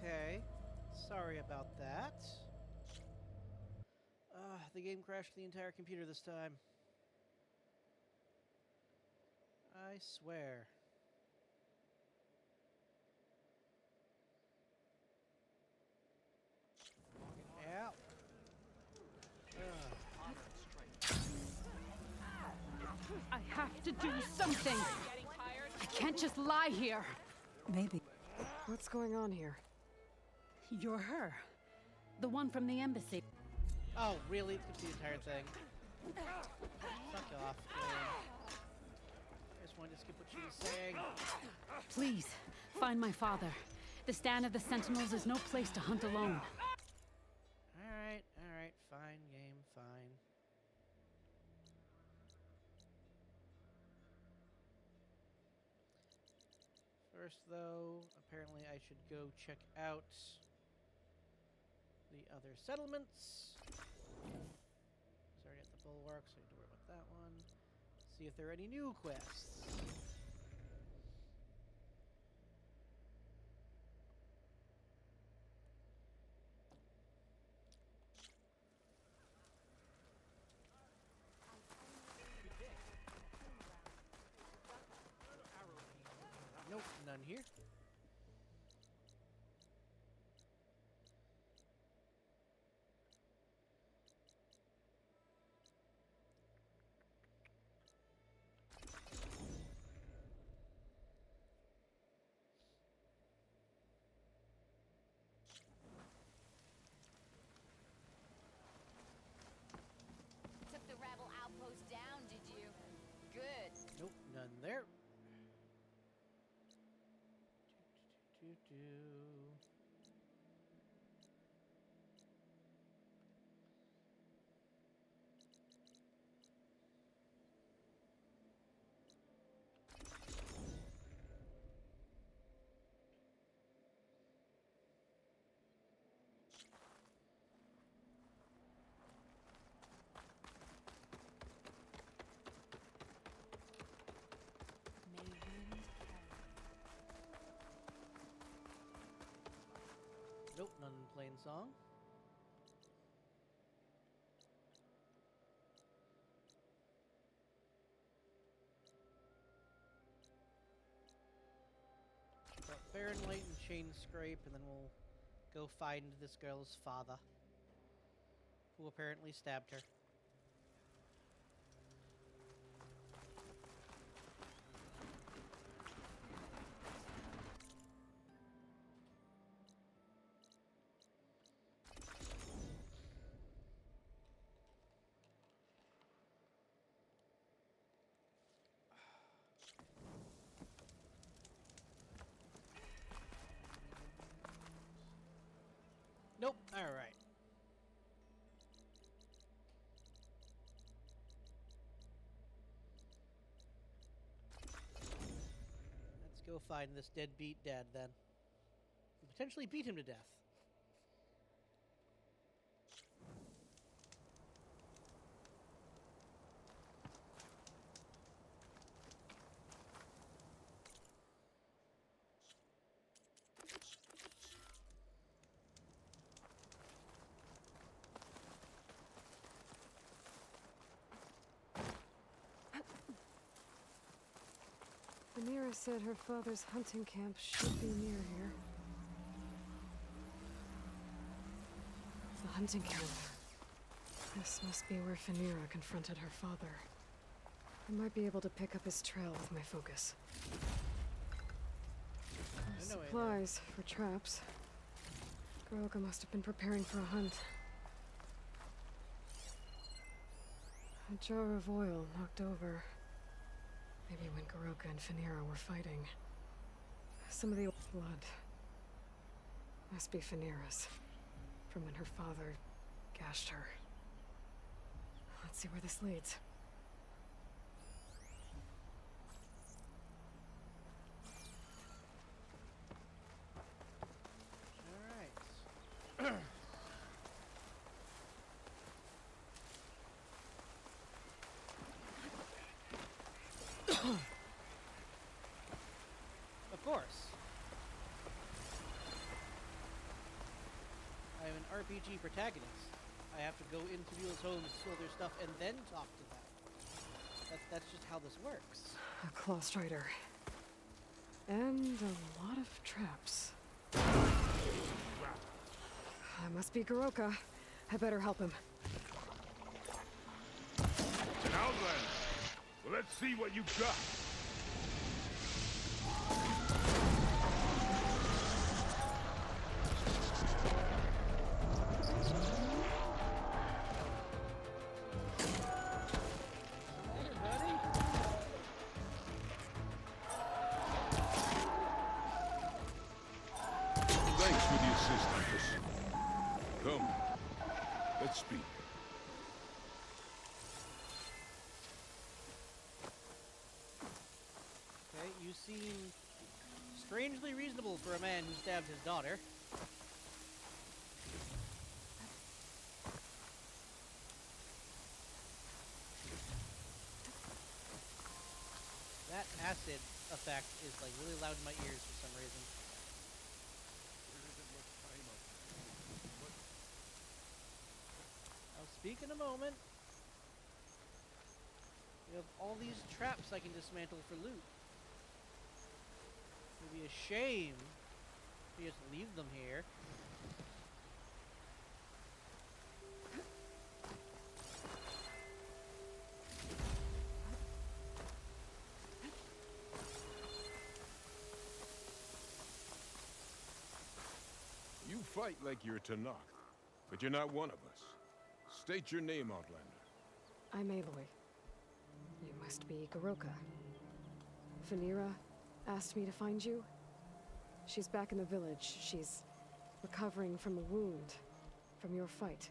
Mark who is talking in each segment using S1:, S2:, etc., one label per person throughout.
S1: Okay. Sorry about that. The game crashed the entire computer this time. I swear. Ow.
S2: I have to do something! I can't just lie here!
S3: Maybe. What's going on here?
S2: You're her. The one from the embassy.
S1: Oh, really? Skip the entire thing. Fuck off, game. I just wanted to skip what she was saying.
S2: Please, find my father. The stand of the Sentinels is no place to hunt alone.
S1: Alright, fine, game, fine. First, though, apparently I should go check out the other settlements. It's already at the bulwark, so I don't have to worry about that one. See if there are any new quests. Nope, none here.
S4: Took the rebel outpost down, did you? Good.
S1: Nope, none there. Do. Nope, none in plain song. Got Baron Light and Chain Scrape, and then we'll go find this girl's father, who apparently stabbed her. Nope, alright. Let's go find this deadbeat dad then. And potentially beat him to death.
S3: Rhaenyra said her father's hunting camp should be near here. The hunting camp. This must be where Rhaenyra confronted her father. I might be able to pick up his trail with my focus. Supplies for traps. Guerrilla must have been preparing for a hunt. A jar of oil knocked over. Maybe when Guerrilla and Rhaenyra were fighting. Some of the old blood. Must be Rhaenyra's. From when her father gashed her. Let's see where this leads.
S1: Alright. Of course. RPG protagonists. I have to go into people's homes, steal their stuff, and then talk to them. That's just how this works.
S3: A claw strider. And a lot of traps. That must be Guerrilla. I better help him.
S5: It's an outlander. Well, let's see what you got. Thanks for the assistance. Come, let's speak.
S1: Okay, you seem strangely reasonable for a man who stabbed his daughter. That acid effect is like really loud in my ears for some reason. I'll speak in a moment. We have all these traps I can dismantle for loot. It would be a shame to just leave them here.
S5: You fight like you're Tanakh, but you're not one of us. State your name, Outlander.
S3: I'm Aloy. You must be Guerrilla. Phaneera asked me to find you. She's back in the village. She's recovering from a wound from your fight.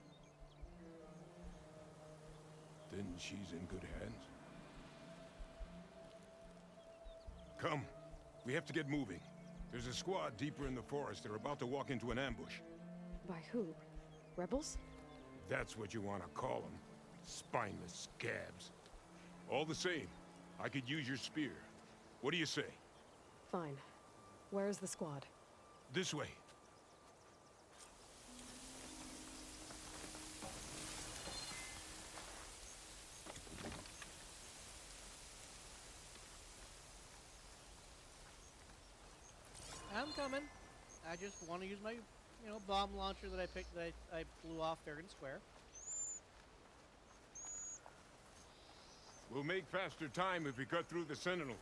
S5: Then she's in good hands. Come, we have to get moving. There's a squad deeper in the forest. They're about to walk into an ambush.
S3: By who? Rebels?
S5: That's what you want to call them. Spineless scabs. All the same, I could use your spear. What do you say?
S3: Fine. Where's the squad?
S5: This way.
S1: I'm coming. I just want to use my, bomb launcher that I picked that I blew off fair and square.
S5: We'll make faster time if we cut through the sentinels.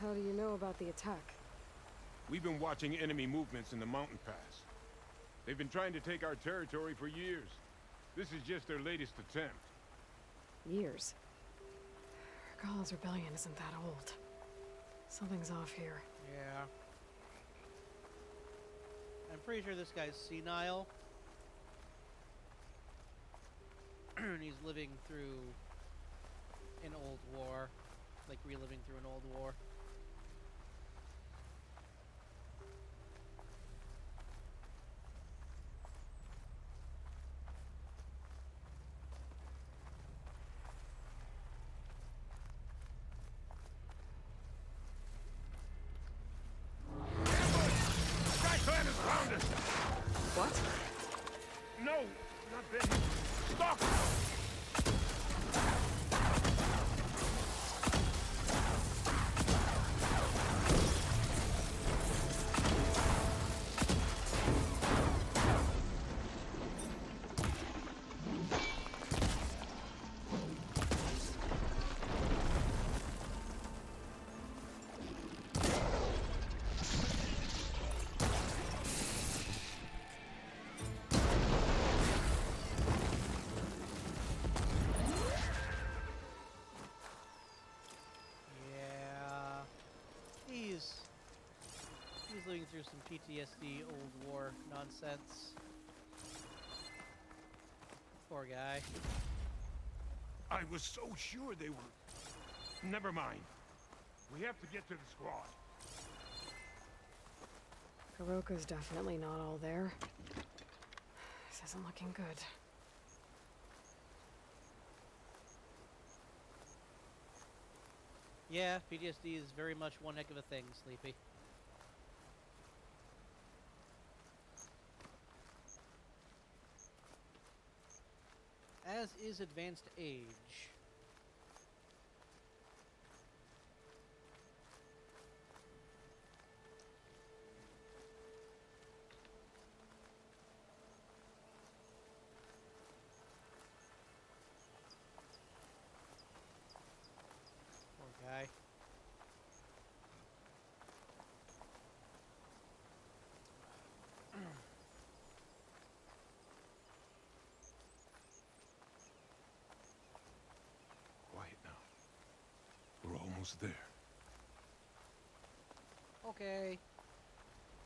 S3: How do you know about the attack?
S5: We've been watching enemy movements in the mountain pass. They've been trying to take our territory for years. This is just their latest attempt.
S3: Years. Guerrilla's rebellion isn't that old. Something's off here.
S1: Yeah. I'm pretty sure this guy's senile. And he's living through an old war. Like reliving through an old war.
S5: Clan has found us!
S3: What?
S5: No, not them. Stop!
S1: He's living through some PTSD, old war nonsense. Poor guy.
S5: I was so sure they were... Never mind. We have to get to the squad.
S3: Guerrilla's definitely not all there. This isn't looking good.
S1: Yeah, PTSD is very much one heck of a thing, Sleepy. is advanced age. Poor guy.
S5: Quiet now. We're almost there.
S1: Okay.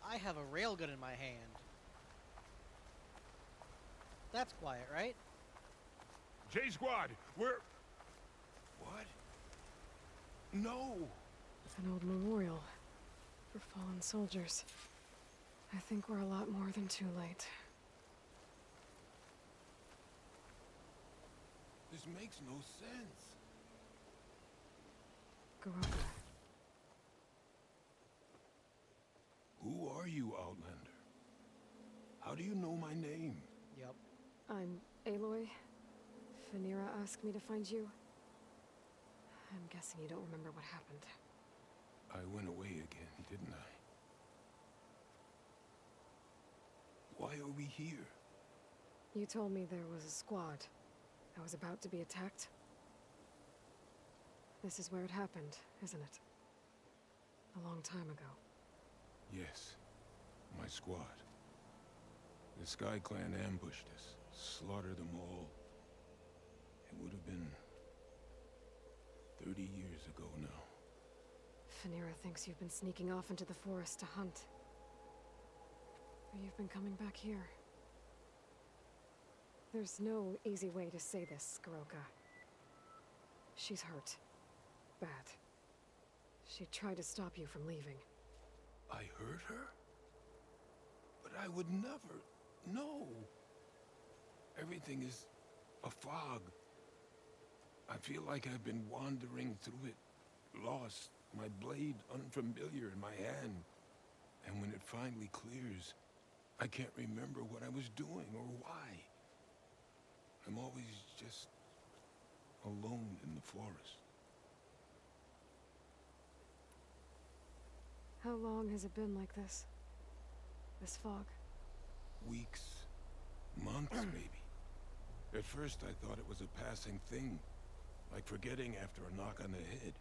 S1: I have a railgun in my hand. That's quiet, right?
S5: J Squad, we're... What? No!
S3: An old memorial for fallen soldiers. I think we're a lot more than too late.
S5: This makes no sense.
S3: Guerrilla.
S5: Who are you, Outlander? How do you know my name?
S1: Yep.
S3: I'm Aloy. Phaneera asked me to find you. I'm guessing you don't remember what happened.
S5: I went away again, didn't I? Why are we here?
S3: You told me there was a squad that was about to be attacked. This is where it happened, isn't it? A long time ago.
S5: Yes, my squad. The Sky Clan ambushed us, slaughtered them all. It would have been 30 years ago now.
S3: Phaneera thinks you've been sneaking off into the forest to hunt. Or you've been coming back here. There's no easy way to say this, Guerrilla. She's hurt. Bad. She tried to stop you from leaving.
S5: I hurt her? But I would never... No! Everything is a fog. I feel like I've been wandering through it, lost, my blade unfamiliar in my hand. And when it finally clears, I can't remember what I was doing or why. I'm always just alone in the forest.
S3: How long has it been like this? This fog?
S5: Weeks, months maybe. At first I thought it was a passing thing, like forgetting after a knock on the head.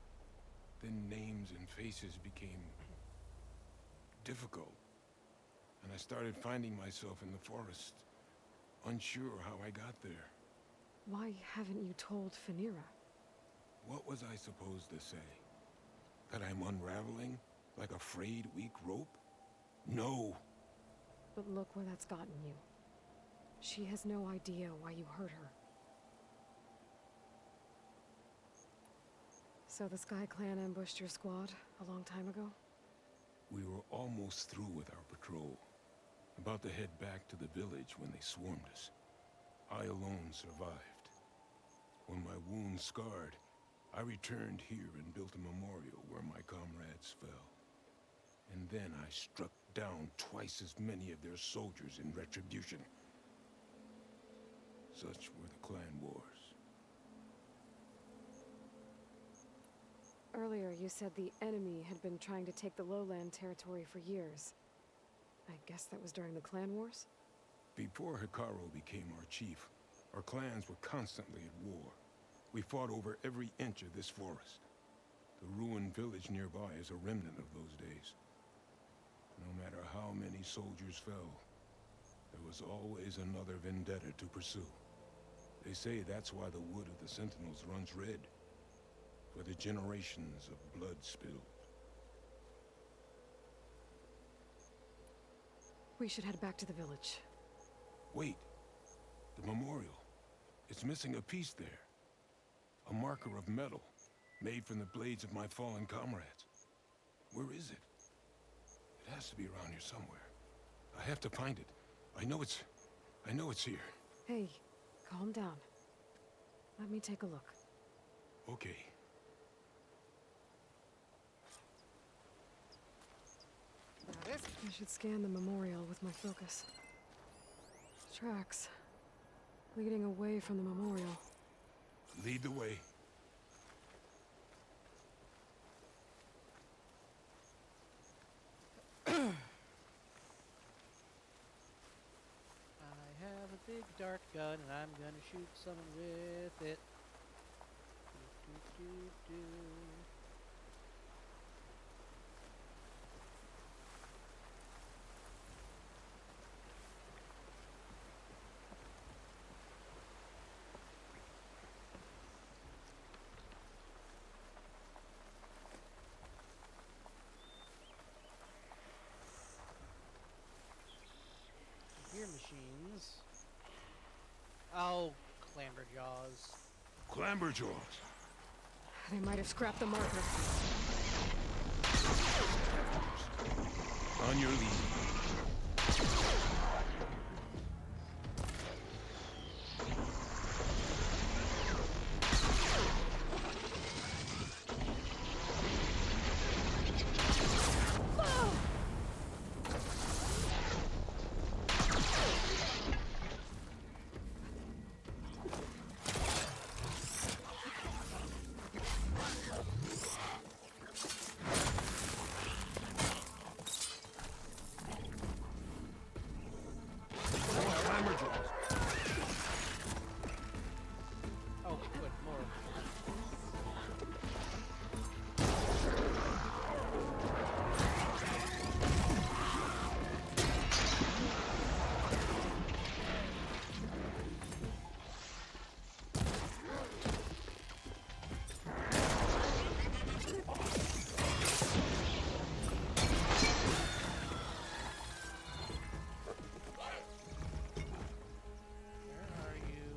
S5: Then names and faces became difficult. And I started finding myself in the forest, unsure how I got there.
S3: Why haven't you told Phaneera?
S5: What was I supposed to say? That I'm unraveling? Like a frayed, weak rope? No!
S3: But look where that's gotten you. She has no idea why you hurt her. So the Sky Clan ambushed your squad a long time ago?
S5: We were almost through with our patrol. About to head back to the village when they swarmed us. I alone survived. When my wounds scarred, I returned here and built a memorial where my comrades fell. And then I struck down twice as many of their soldiers in retribution. Such were the clan wars.
S3: Earlier, you said the enemy had been trying to take the lowland territory for years. I guess that was during the clan wars?
S5: Before Hikaru became our chief, our clans were constantly at war. We fought over every inch of this forest. The ruined village nearby is a remnant of those days. No matter how many soldiers fell, there was always another vendetta to pursue. They say that's why the wood of the Sentinels runs red, for the generations of blood spilled.
S3: We should head back to the village.
S5: Wait, the memorial. It's missing a piece there. A marker of metal, made from the blades of my fallen comrades. Where is it? It has to be around here somewhere. I have to find it. I know it's here.
S3: Hey, calm down. Let me take a look.
S5: Okay.
S3: I should scan the memorial with my focus. Tracks. leading away from the memorial.
S5: Lead the way.
S1: I have a big dark gun and I'm gonna shoot someone with it. Do, do, do, do. Gear machines. Oh, clamberjaws.
S5: Clamberjaws.
S3: They might have scrapped the marker.
S5: On your lead.
S1: Oh, good lord. Where are you?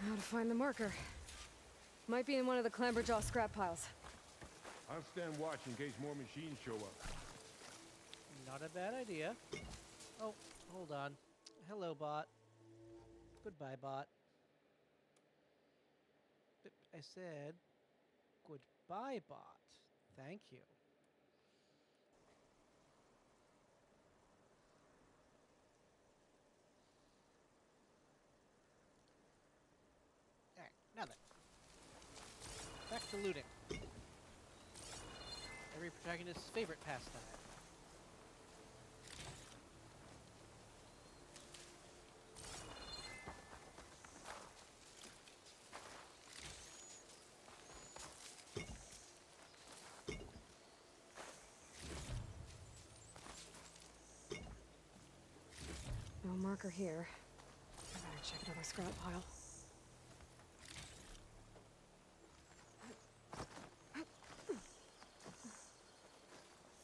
S3: Now to find the marker. Might be in one of the clamberjaw scrap piles.
S5: I'll stand watch in case more machines show up.
S1: Not a bad idea. Oh, hold on. Hello, bot. Goodbye, bot. I said goodbye, bot. Thank you. Alright, now then. Back to looting. Every protagonist's favorite pastime.
S3: No marker here. I better check another scrap pile.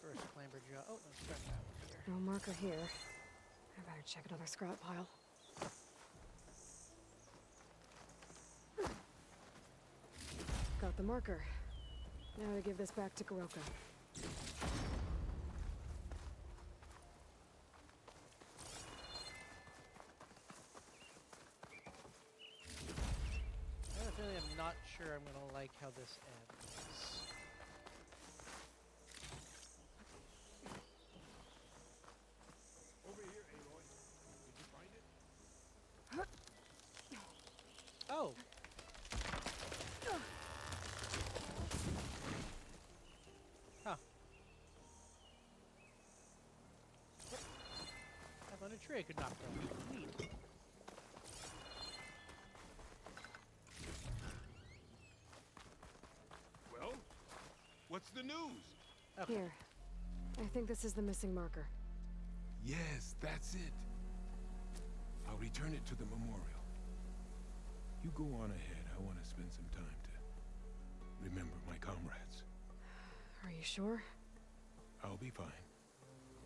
S1: First clamberjaw. Oh, no, start that one here.
S3: No marker here. I better check another scrap pile. Got the marker. Now to give this back to Guerrilla.
S1: I have a feeling I'm not sure I'm gonna like how this ends.
S5: Over here, Aloy. Did you find it?
S1: Oh! Huh. I found a tree I could knock down. Neat.
S5: Well, what's the news?
S1: Okay.
S3: Here. I think this is the missing marker.
S5: Yes, that's it. I'll return it to the memorial. You go on ahead. I want to spend some time to remember my comrades.
S3: Are you sure?
S5: I'll be fine.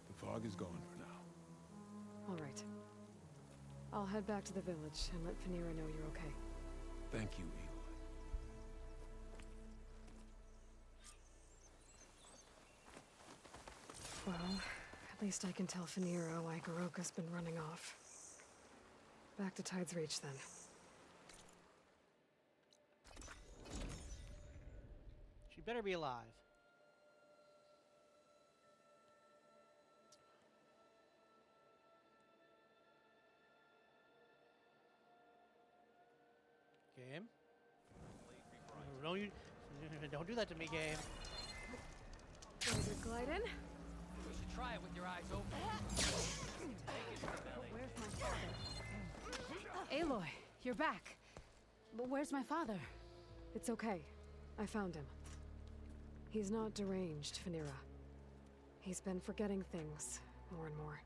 S5: The fog is gone for now.
S3: All right. I'll head back to the village and let Fanira know you're okay.
S5: Thank you, Aloy.
S3: Well, at least I can tell Fanira why Goroka's been running off. Back to Tide's Reach, then.
S1: She better be alive. Game? No, you don't do that to me, game.
S3: Laser glide in.
S6: You should try it with your eyes open.
S2: Where's my father? Aloy, you're back. But where's my father?
S3: It's okay. I found him. He's not deranged, Fanira. He's been forgetting things, more and more.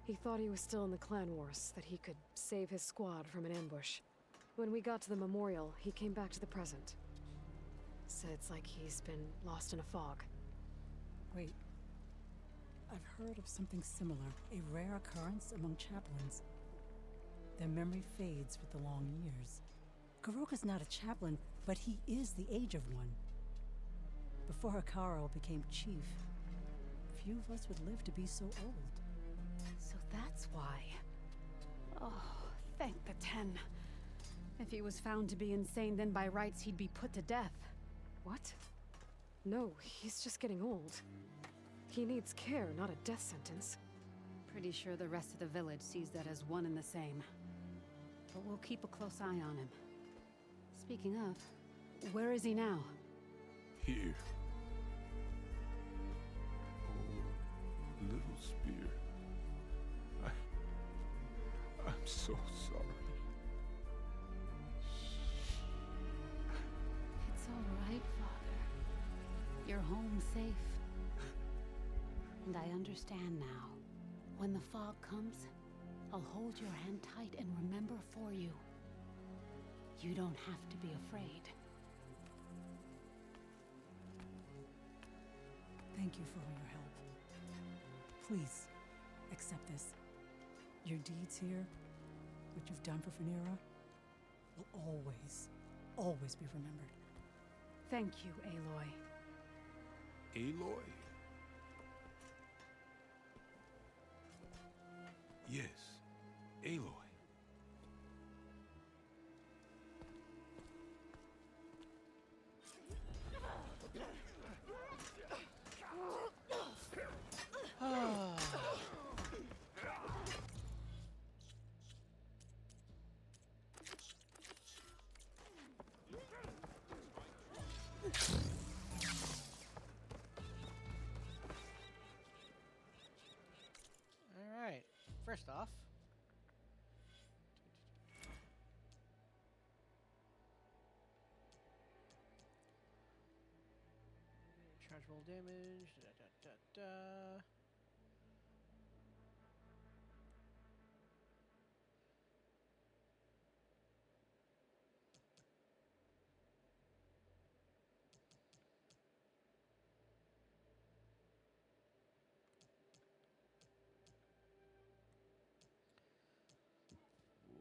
S3: He thought he was still in the clan wars, that he could save his squad from an ambush. When we got to the memorial, he came back to the present. Said it's like he's been lost in a fog.
S7: Wait. I've heard of something similar, a rare occurrence among chaplains. Their memory fades with the long years. Goroka's not a chaplain, but he is the age of one. Before Hikaro became chief, few of us would live to be so old.
S2: So that's why. Oh, thank the Ten. If he was found to be insane, then by rights he'd be put to death.
S3: What? No, he's just getting old. He needs care, not a death sentence.
S2: Pretty sure the rest of the village sees that as one and the same. But we'll keep a close eye on him. Speaking of, where is he now?
S5: Here. Oh, little spear. I'm so sorry.
S2: It's all right, Father. You're home safe. And I understand now. When the fog comes, I'll hold your hand tight and remember for you. You don't have to be afraid.
S7: Thank you for all your help. Please, accept this. Your deeds here, what you've done for Fanira, will always, always be remembered.
S2: Thank you, Aloy.
S5: Aloy? Yes, Aloy.
S1: Alright, first off, chargeable damage, da.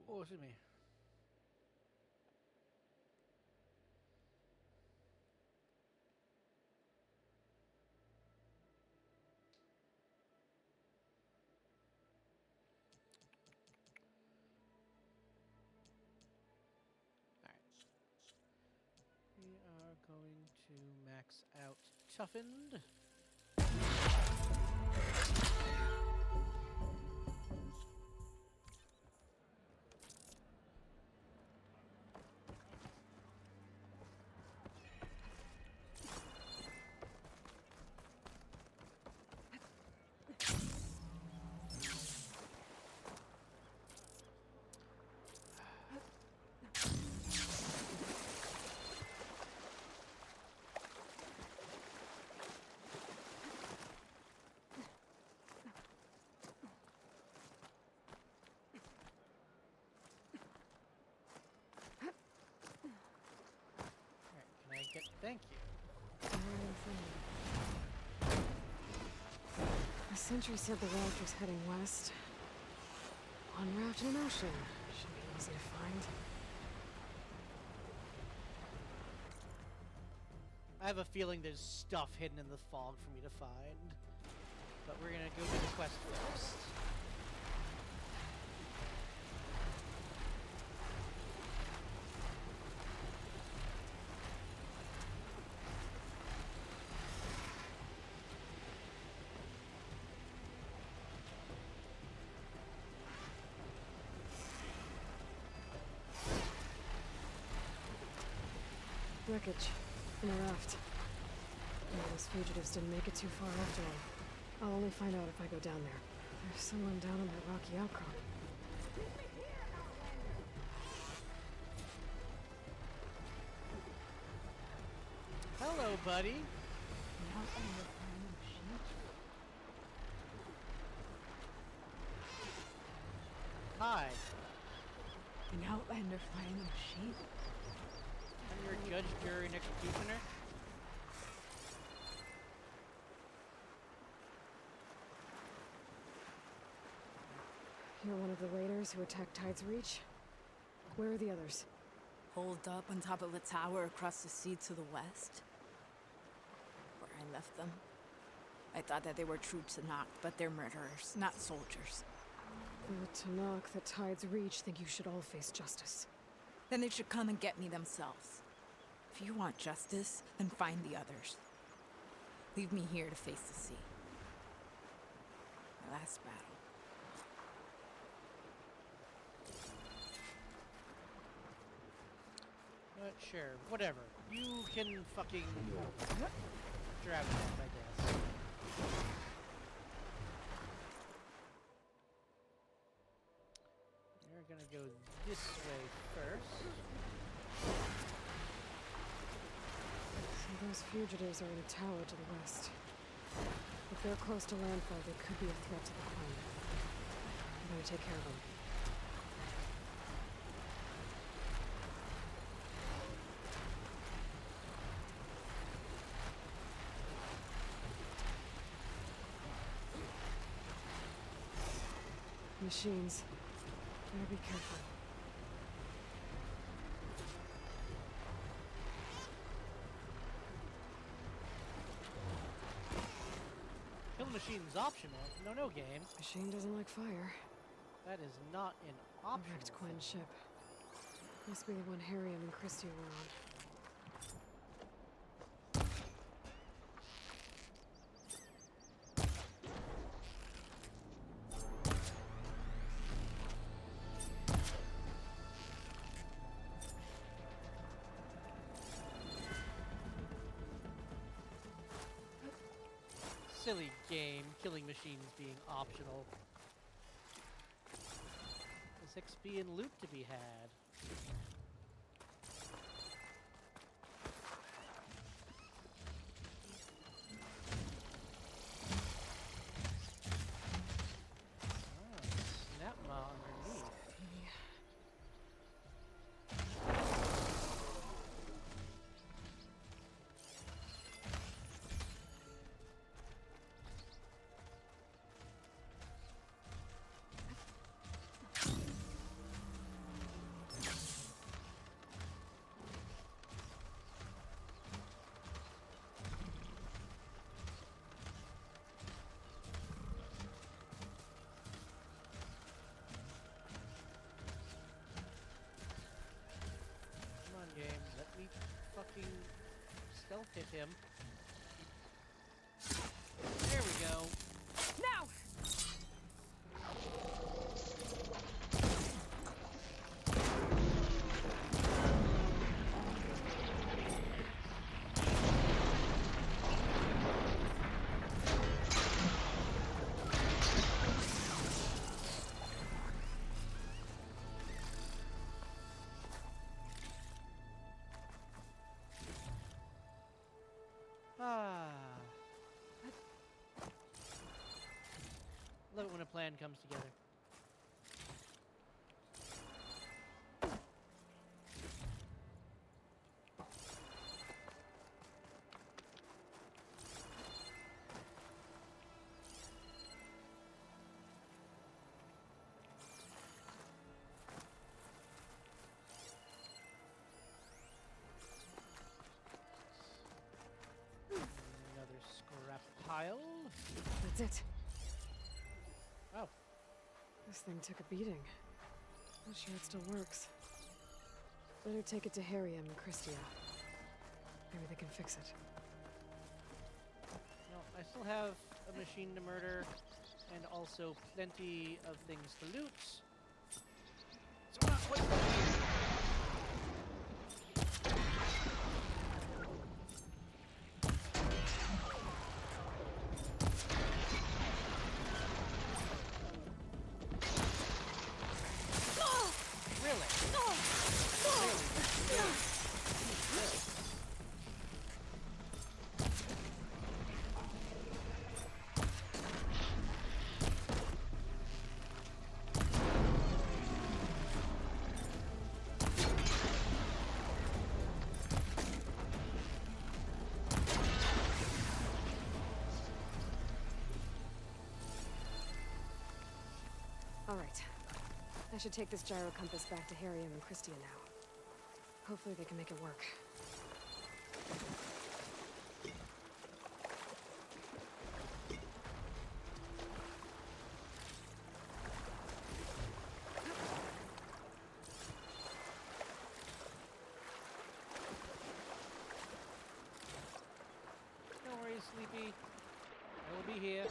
S1: Oh, excuse me. Alright. We are going to max out Toughened.
S3: Sentry said the raft was heading west. One raft in an ocean. Should be easy to find.
S1: I have a feeling there's stuff hidden in the fog for me to find. But we're gonna go do the quest first.
S3: Wreckage. In a raft. Maybe those fugitives didn't make it too far after all. I'll only find out if I go down there. There's someone down on that rocky outcrop.
S1: Hello, buddy. Hi.
S8: An outlander flying a sheep?
S1: I'm your judge, jury, and executioner.
S3: You're one of the raiders who attacked Tide's Reach? Where are the others?
S8: Holed up on top of a tower across the sea to the west. Where I left them. I thought that they were true Tanakh, but they're murderers, not soldiers.
S3: The Tanakh that Tide's Reach think you should all face justice.
S8: Then they should come and get me themselves. If you want justice, then find the others. Leave me here to face the sea. My last battle.
S1: But sure, whatever. You can fucking drag it off, I guess. We're gonna go this way first.
S3: So those fugitives are in a tower to the west. If they're close to landfall, they could be a threat to the Queen. I'm gonna take care of them. Machines. Better be careful.
S1: Kill machine's optional. No game.
S3: Machine doesn't like fire.
S1: That is not an optional.
S3: Wrecked Quinn's ship. Must be the one Harriam and Christie were on.
S1: Silly game, killing machines being optional. There's XP and loot to be had. Snap maw underneath. Game, let me fucking stealth hit him. There we go.
S8: Now!
S1: Love it when a plan comes together.
S3: That's it.
S1: Oh,
S3: This thing took a beating. Not sure it still works. Better take it to Harriam and Christia. Maybe they can fix it.
S1: no, I still have a machine to murder and also plenty of things to loot. So what's going on here?
S3: Alright. I should take this gyro compass back to Harriam and Christia now. Hopefully they can make it work.
S1: Don't worry, Sleepy. I will be here.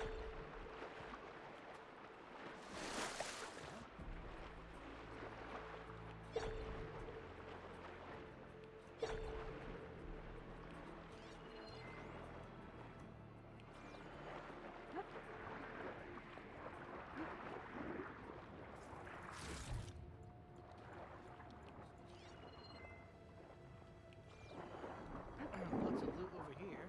S1: Lots of loot over here.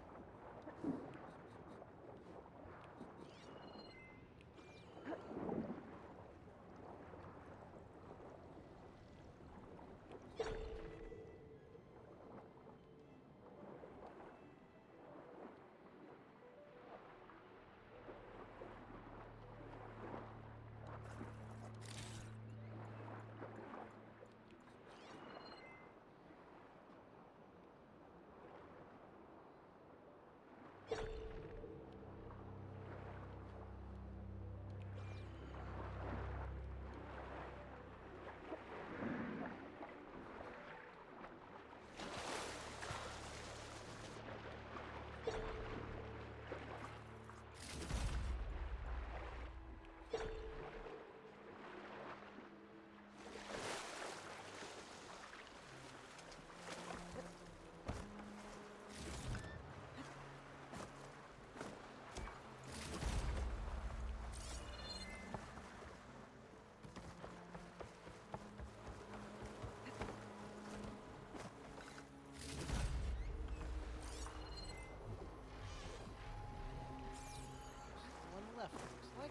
S1: One left, looks like.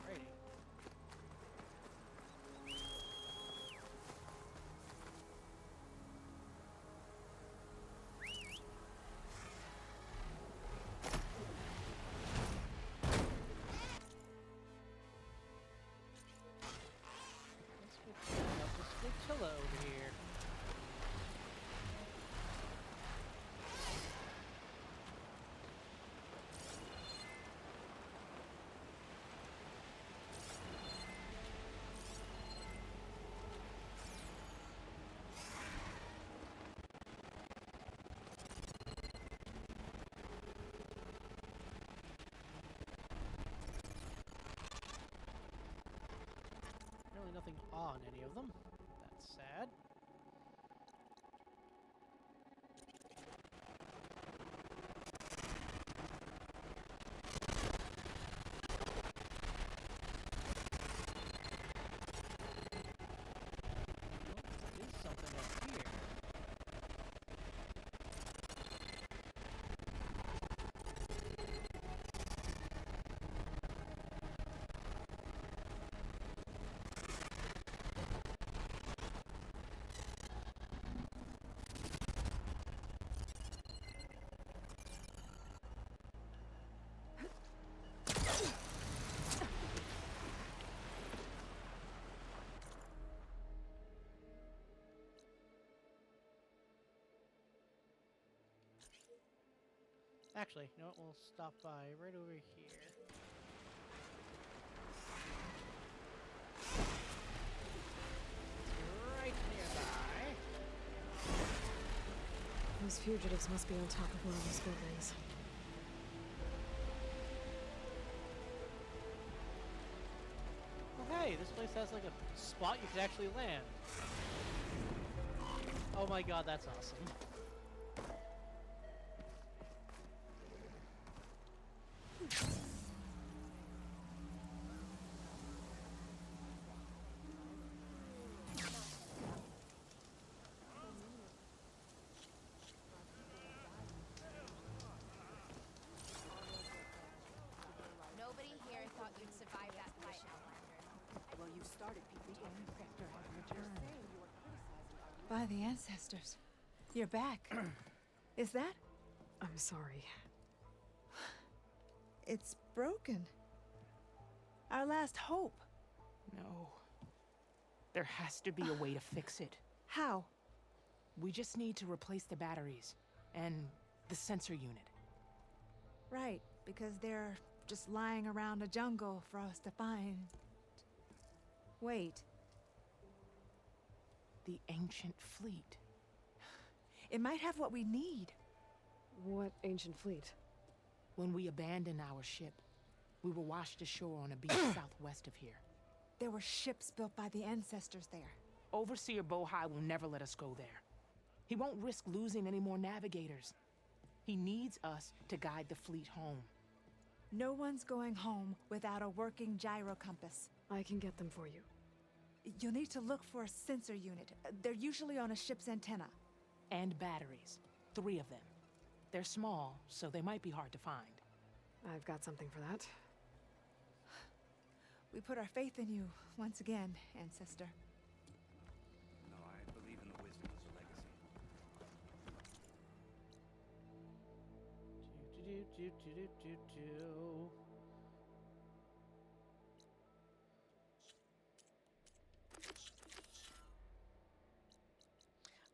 S1: Alrighty. Let's get this flotilla over here. Really nothing on any of them. That's sad. Oh, there is something up here. Actually, you know what? We'll stop by right over here. Right nearby.
S3: Those fugitives must be on top of one of those buildings.
S1: Oh, hey, this place has like a spot you can actually land. Oh my god, that's awesome.
S4: Nobody here thought you'd survive that fight, Outlander.
S9: Well, you started people
S7: The ancestor has returned.
S8: By the ancestors. You're back. Is that?
S3: I'm sorry.
S8: It's broken. Our last hope.
S9: No. There has to be a way to fix it.
S8: How?
S9: We just need to replace the batteries and the sensor unit.
S8: Right, because they're just lying around a jungle for us to find. Wait,
S9: The ancient fleet.
S8: it might have what we need.
S3: What ancient fleet?
S9: When we abandoned our ship, we were washed ashore on a beach southwest of here.
S8: There were ships built by the ancestors there.
S9: Overseer Bohai will never let us go there. He won't risk losing any more navigators. He needs us to guide the fleet home.
S8: No one's going home without a working gyro compass.
S3: I can get them for you.
S8: You'll need to look for a sensor unit. They're usually on a ship's antenna.
S9: And batteries. 3 of them. They're small, so they might be hard to find.
S3: I've got something for that.
S8: We put our faith in you once again, ancestor.
S10: No, I believe in the wisdom as a legacy.
S1: Do.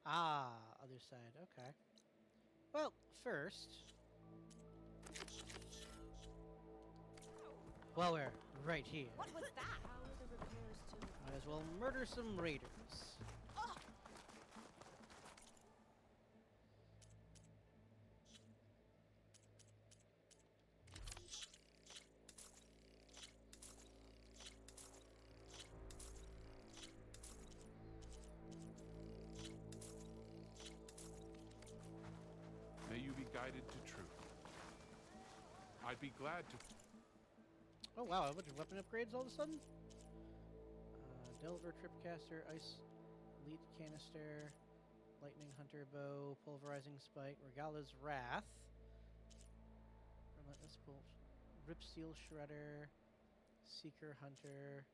S1: Ah, other side. Okay. Well, first, well, we're right here.
S4: What was that?
S1: Might as well murder some raiders.
S5: May you be guided to truth. I'd be glad to.
S1: Oh wow, a bunch of weapon upgrades all of a sudden? Delver, Tripcaster, Ice, Elite Canister, Lightning Hunter Bow, Pulverizing Spike, Regala's Wrath, Relentless Pulse, Ripsteel Shredder, Seeker Hunter,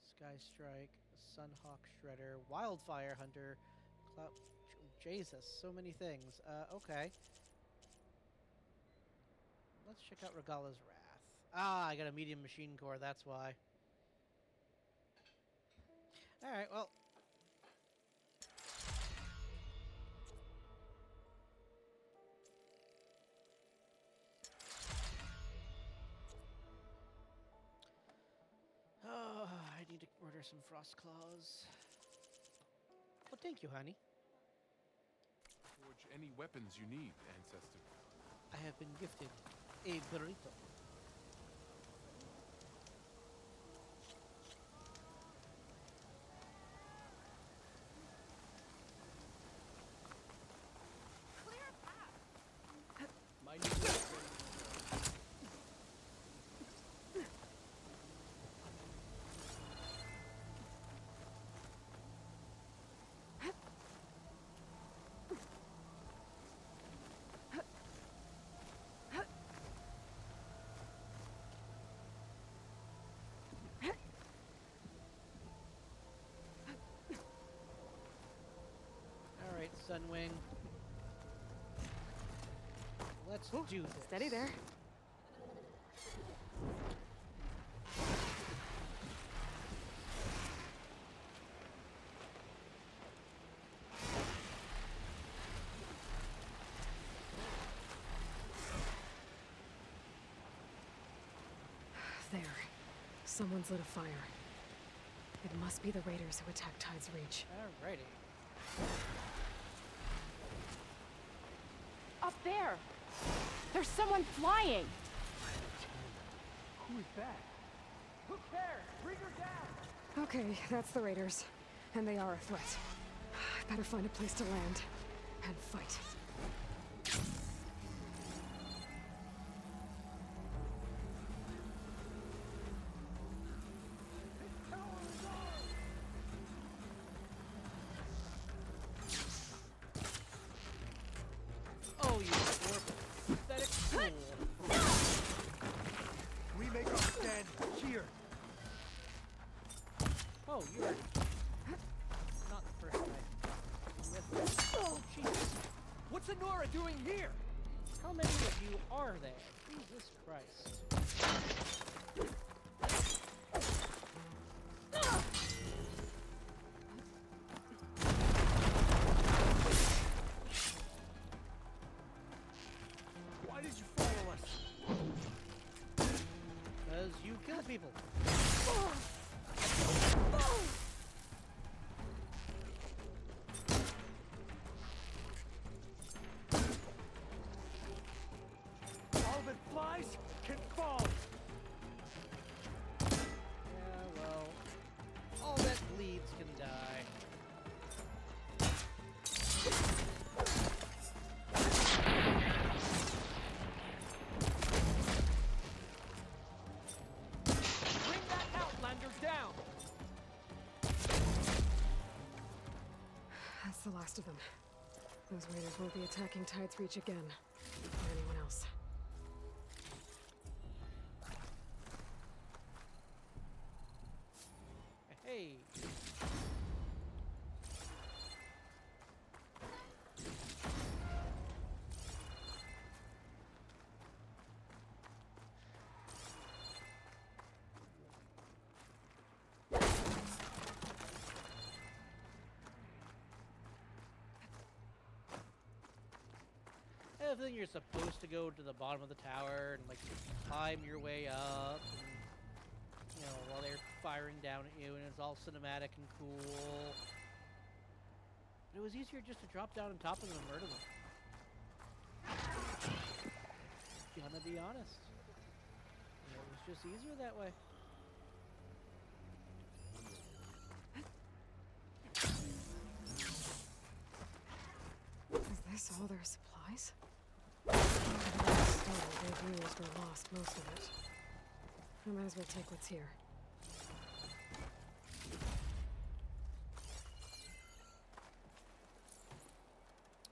S1: Sky Strike, Sunhawk Shredder, Wildfire Hunter, Cloud... Jesus, so many things. Okay. Let's check out Regala's Wrath. Ah, I got a medium machine core, that's why. Alright, well. Oh, I need to order some Frost Claws. Well, thank you, honey.
S5: Forge any weapons you need, ancestor.
S1: I have been gifted a burrito.
S4: Clear a path.
S6: My new is ready.
S1: Alright, Sunwing. Let's do this.
S3: Steady there. Someone's lit a fire. It must be the raiders who attacked Tide's Reach.
S1: Alrighty.
S8: Up there! There's someone flying!
S10: Who is that?
S6: Who cares? Bring her down!
S3: Okay, that's the raiders. And they are a threat. I better find a place to land. And fight.
S1: Oh, you poor pathetic fool.
S10: We make our stand here.
S1: Oh, you are not the first guy. Oh, Jesus.
S6: What's Honora doing here?
S1: How many of you are there? Jesus Christ.
S6: Why did you follow us?
S1: Because you kill people.
S6: All that flies can fall.
S1: Yeah, well, all that bleeds can die.
S6: Bring that Outlander down.
S3: That's the last of them. Those raiders won't be attacking Tide's Reach again. Or anyone else.
S1: Hey. I think you're supposed to go to the bottom of the tower and like climb your way up, and, you know, while they're firing down at you, and it's all cinematic and cool. But it was easier just to drop down on top of them and murder them. Gonna be honest. It was just easier that way.
S3: Is this all their supplies? Still, they've used or lost most of it. I might as well take what's here.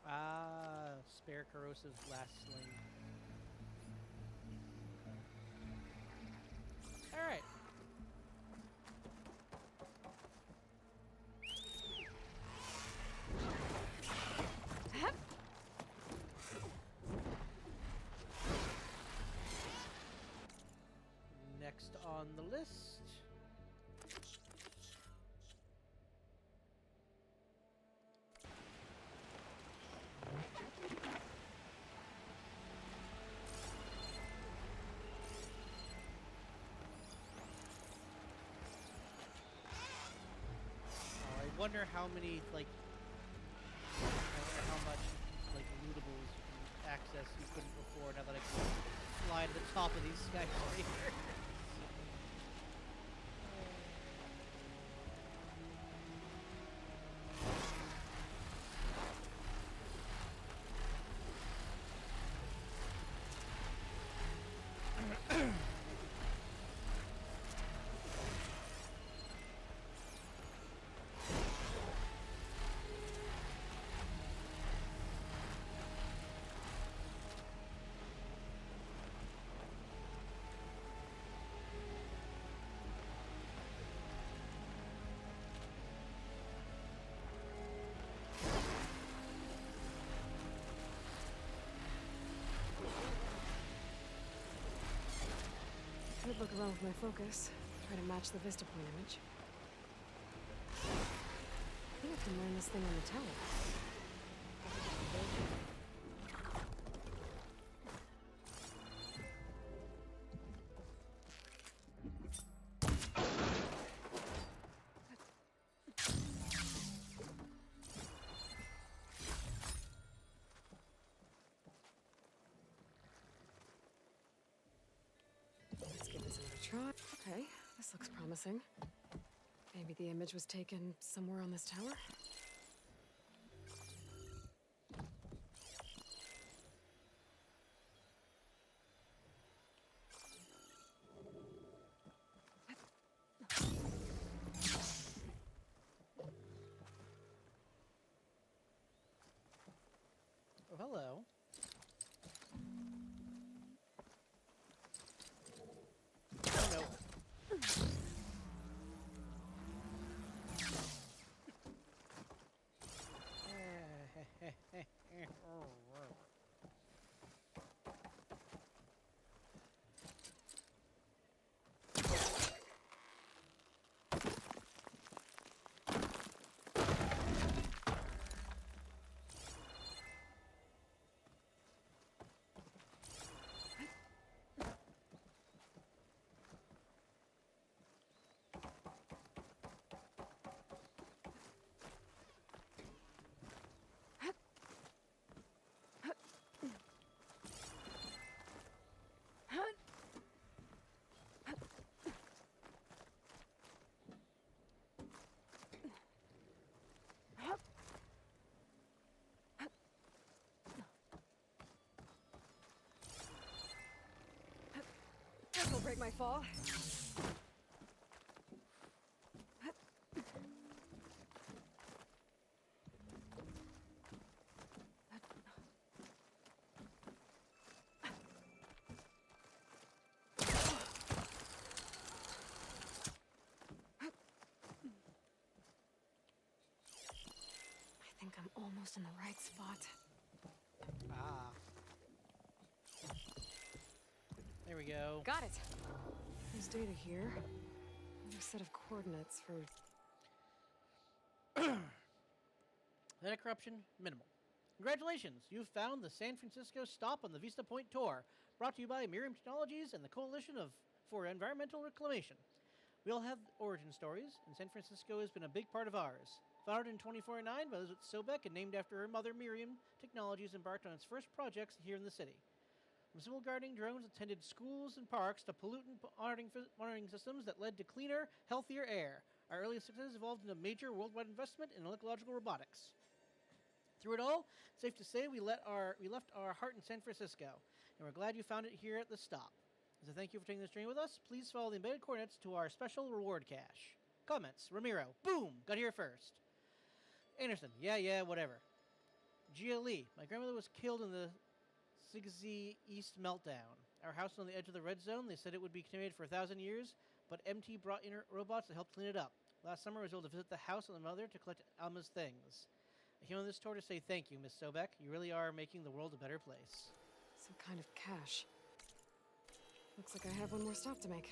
S1: Ah, spare corrosive last sling. Alright. Next on the list. I wonder how many, like, I wonder how much, like, lootables access you couldn't before, now that I can fly to the top of these skyscrapers.
S3: Could look around with my focus. Try to match the vista point image. I think I can land this thing on the tower. Okay, this looks promising. Maybe the image was taken somewhere on this tower?
S1: Oh, hello. Oh, no.
S3: This'll break my fall. I think I'm almost in the right spot.
S1: Ah. There we go.
S3: Got it. There's data here. Another set of coordinates for...
S1: Data corruption, minimal. Congratulations, you've found the San Francisco stop on the Vista Point Tour, brought to you by Miriam Technologies and the Coalition for Environmental Reclamation. We all have origin stories, and San Francisco has been a big part of ours. Founded in 2049 by Elizabeth Sobeck and named after her mother Miriam, Technologies embarked on its first projects here in the city. From civil guarding drones that tended schools and parks to pollutant monitoring systems that led to cleaner, healthier air, our early successes evolved into a major worldwide investment in ecological robotics. Through it all, it's safe to say we left our heart in San Francisco, and we're glad you found it here at the stop. As a thank you for taking this journey with us, please follow the embedded coordinates to our special reward cache. Comments: Ramiro, boom, got here first. Anderson, yeah, whatever. Gia Lee, my grandmother was killed in the Sigzy East meltdown. Our house on the edge of the red zone, they said it would be cremated for 1,000 years, but MT brought in robots to help clean it up. Last summer, I was able to visit the house of the mother to collect Alma's things. I came on this tour to say thank you, Miss Sobeck. You really are making the world a better place.
S3: Some kind of cache. Looks like I have one more stop to make.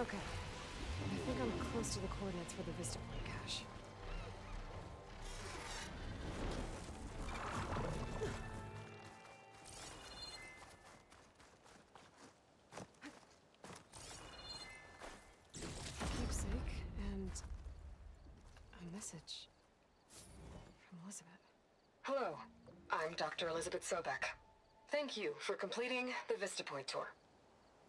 S3: Okay. I think I'm close to the coordinates for the Vista Point cache. Keepsake and a message from Elizabeth.
S11: Hello, I'm Dr. Elizabeth Sobeck. Thank you for completing the Vista Point tour.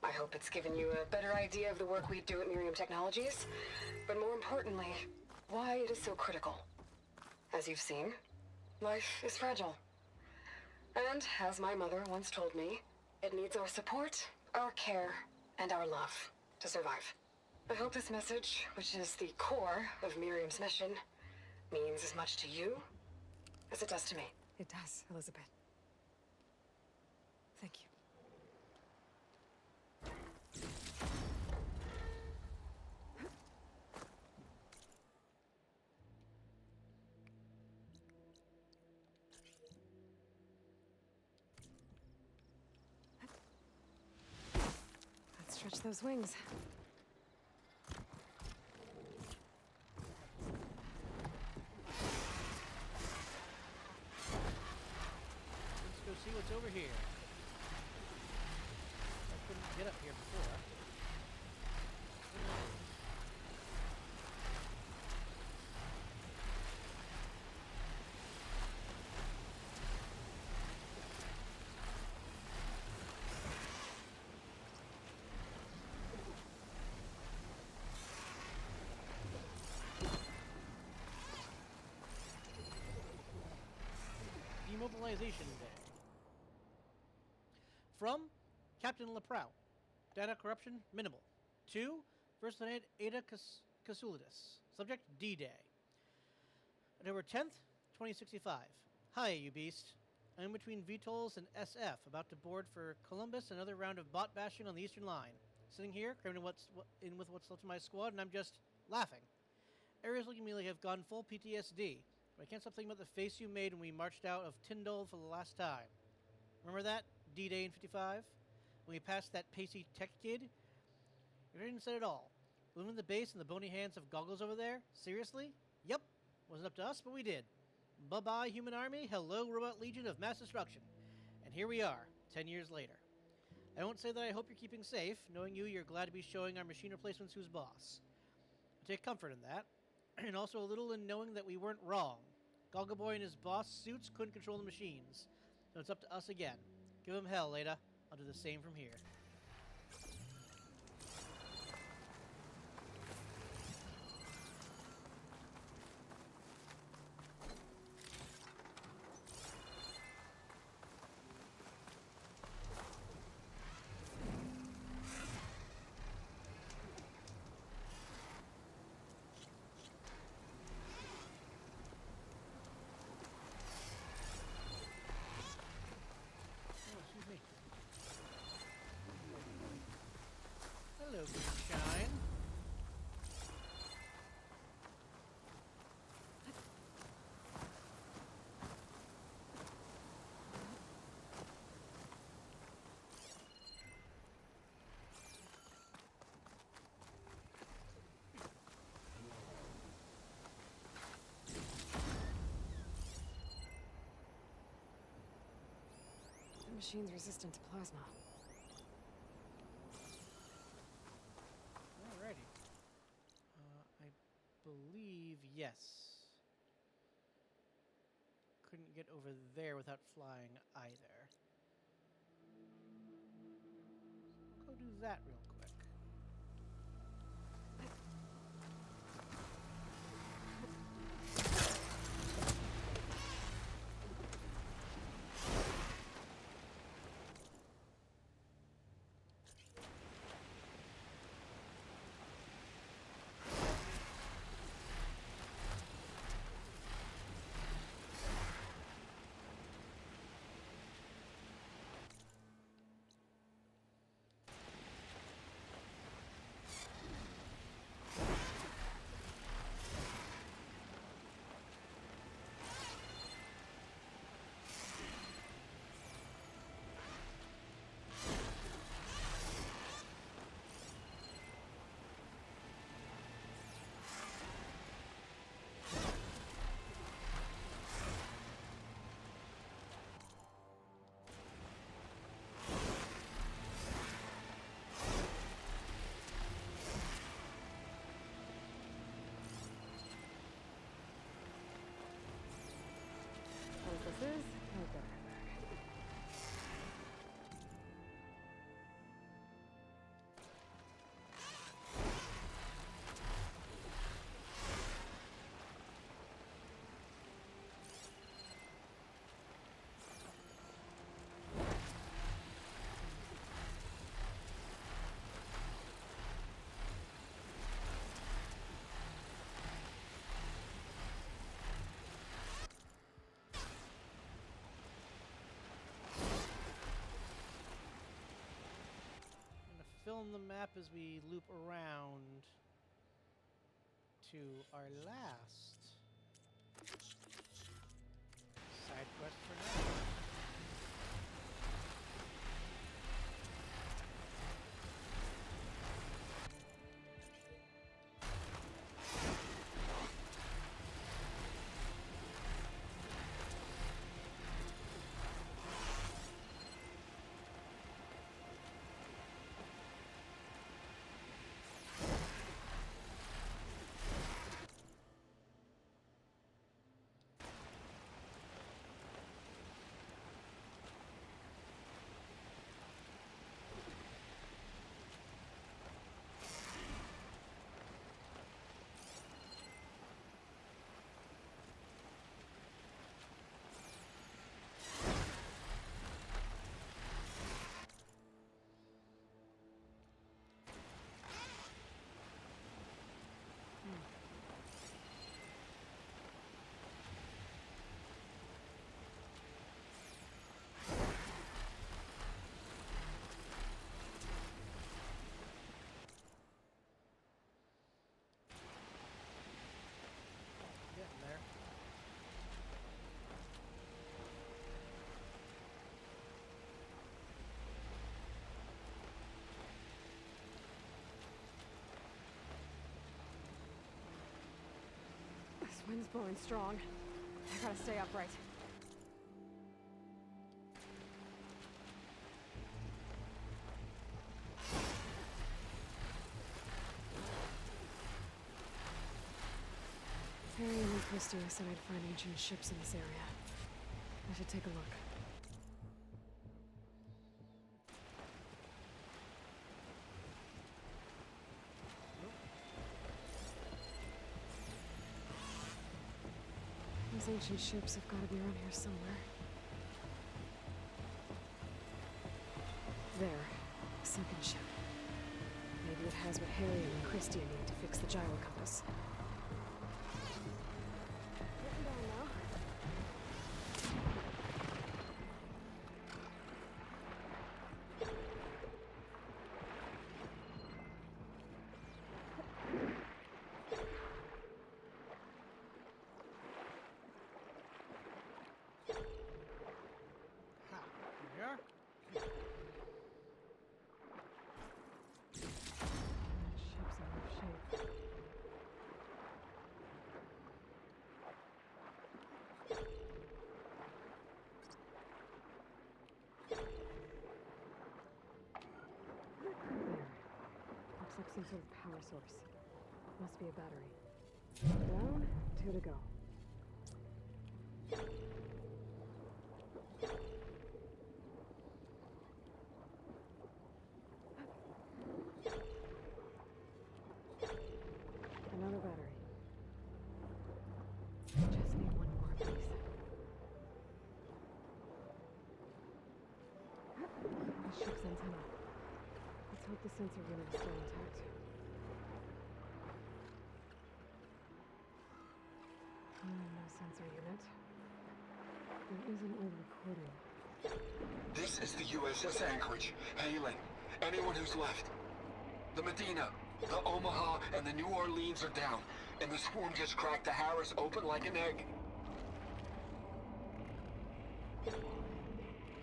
S11: I hope it's given you a better idea of the work we do at Miriam Technologies, but more importantly, why it is so critical. As you've seen, life is fragile. And, as my mother once told me, it needs our support, our care, and our love to survive. I hope this message, which is the core of Miriam's mission, means as much to you as it does to me.
S3: It does, Elizabeth. Thank you. Stretch those wings.
S1: Let's go see what's over here. I couldn't get up here before. Demobilization Day. From Captain Leprout. Data corruption minimal. To First Lieutenant Ada Kasulidis. Subject D-Day. October 10th, 2065. Hi, you beast. I'm between VTOLs and SF, about to board for Columbus, another round of bot bashing on the Eastern Line. Sitting here, cramming in with what's left of my squad, and I'm just laughing. Area's looking at me like I've gone full PTSD. But I can't stop thinking about the face you made when we marched out of Tyndall for the last time. Remember that? D-Day in 55? When we passed that pacey tech kid? You didn't say it all. Living the base and the bony hands of goggles over there? Seriously? Yep. Wasn't up to us, but we did. Bye-bye, human army. Hello, robot legion of mass destruction. And here we are, 10 years later. I won't say that I hope you're keeping safe. Knowing you're glad to be showing our machine replacements who's boss. I take comfort in that. And also a little in knowing that we weren't wrong. Goggle Boy and his boss suits couldn't control the machines. So it's up to us again. Give him hell, Ada. I'll do the same from here. Hello, Moonshine.
S3: The machine's resistant to plasma.
S1: Alrighty. I believe yes. Couldn't get over there without flying either. We'll go do that real quick.
S3: This is okay.
S1: Film the map as we loop around to our last side quest for now.
S3: Wind's blowing strong. I gotta stay upright. Harry and Christie said I'd find ancient ships in this area. I should take a look. Those ancient ships have got to be around here somewhere. There. A sunken ship. Maybe it has what Harry and Christie need to fix the gyro compass. Getting down now.
S1: Here we are.
S3: That ship's in rough shape. There. Looks like some sort of power source. Must be a battery. Down, 2 to go. Another battery. Just need one more of these. The ship's antenna. Let's hope the sensor unit is still intact. No sensor unit. There is an old recording.
S12: This is the USS Anchorage, hailing anyone who's left. The Medina, the Omaha, and the New Orleans are down, and the swarm just cracked the Harris open like an egg.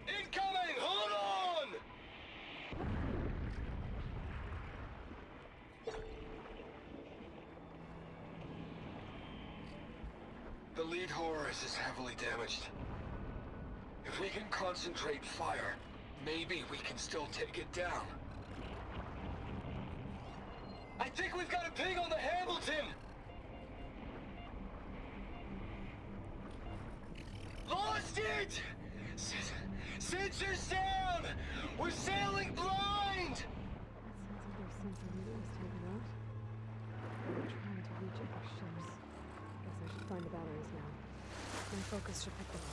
S12: Incoming! Hold on! The lead Horus is heavily damaged. If we can concentrate fire, maybe we can still take it down. I think we've got a ping on the Hamilton! Lost it! Sensors down! We're sailing blind!
S3: That sounds like their sensor unit was taken out. They're trying to reach other ships. Guess I should find the batteries now. My focus should pick them up.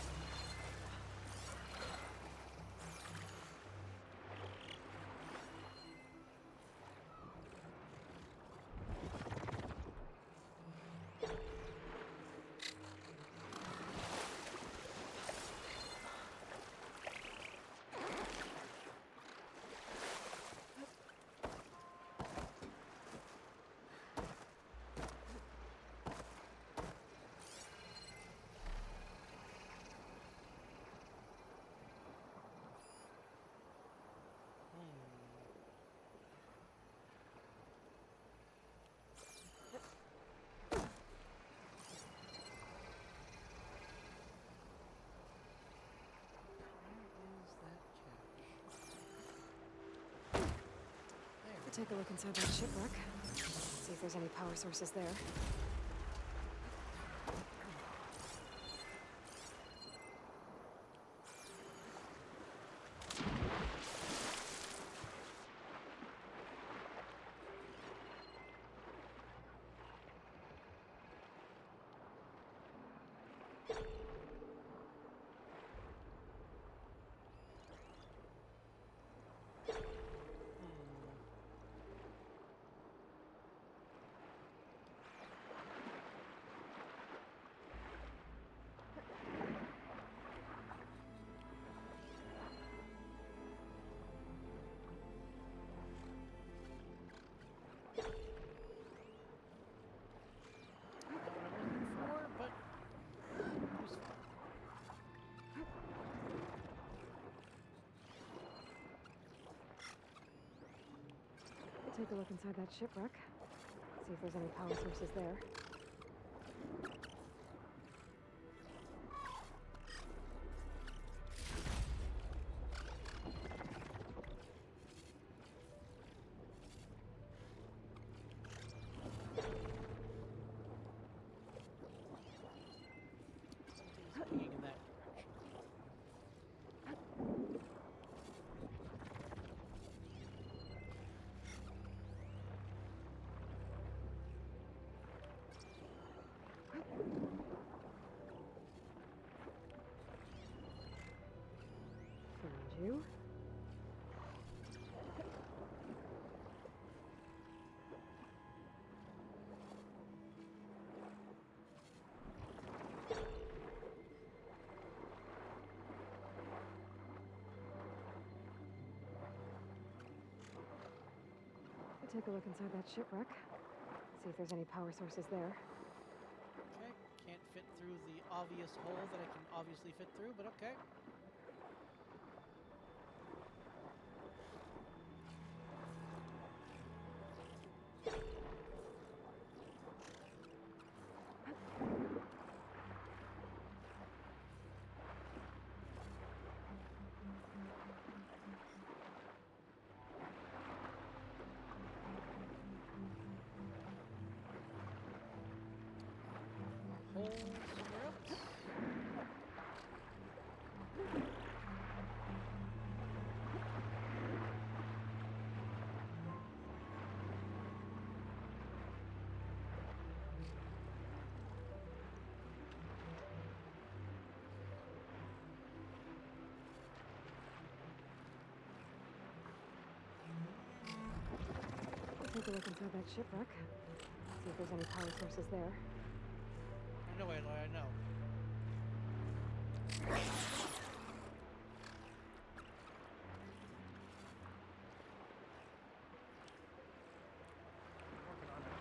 S3: Take a look inside that shipwreck. See if there's any power sources there. Take a look inside that shipwreck. See if there's any power sources there. you? Take a look inside that shipwreck. See if there's any power sources there.
S1: Okay, can't fit through the obvious hole that I can obviously fit through, but okay. Hole somewhere else.
S3: Take a look inside that shipwreck. See if there's any power sources there.
S1: I know, Aloy, I know. Working on it.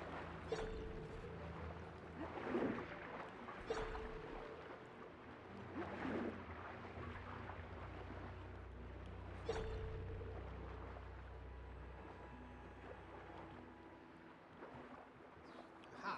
S1: Aha.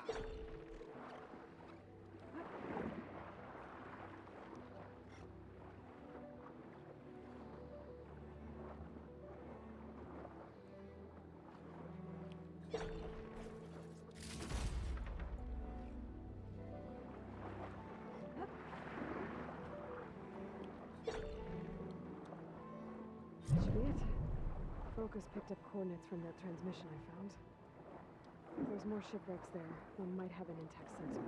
S3: That should be it. Focus picked up coordinates from that transmission I found. If there's more shipwrecks there, one might have an intact sensor.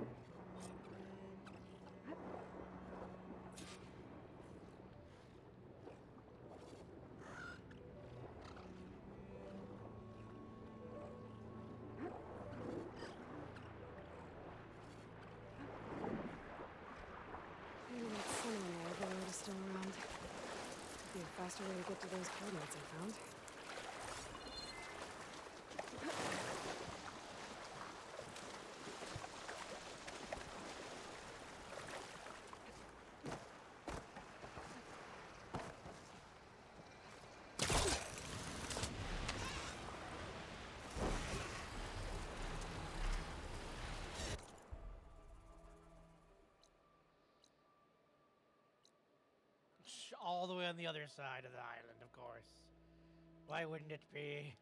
S3: Maybe that sonar library is still around. Could be a faster way to get to those coordinates I found.
S1: All the way on the other side of the island, of course. Why wouldn't it be?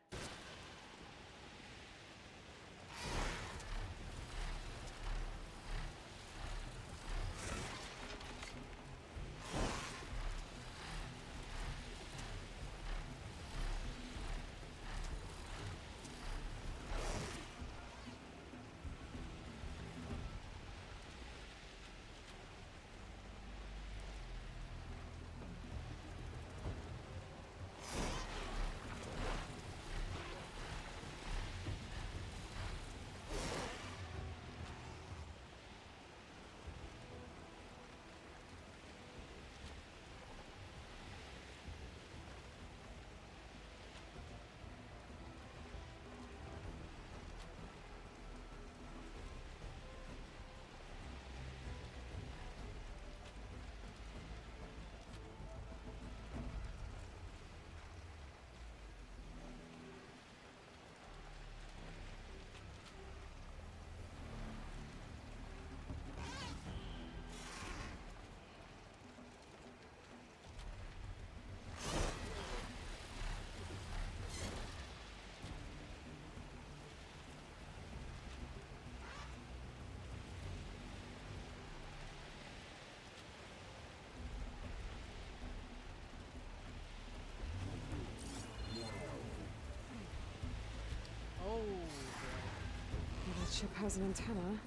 S3: That ship has an antenna.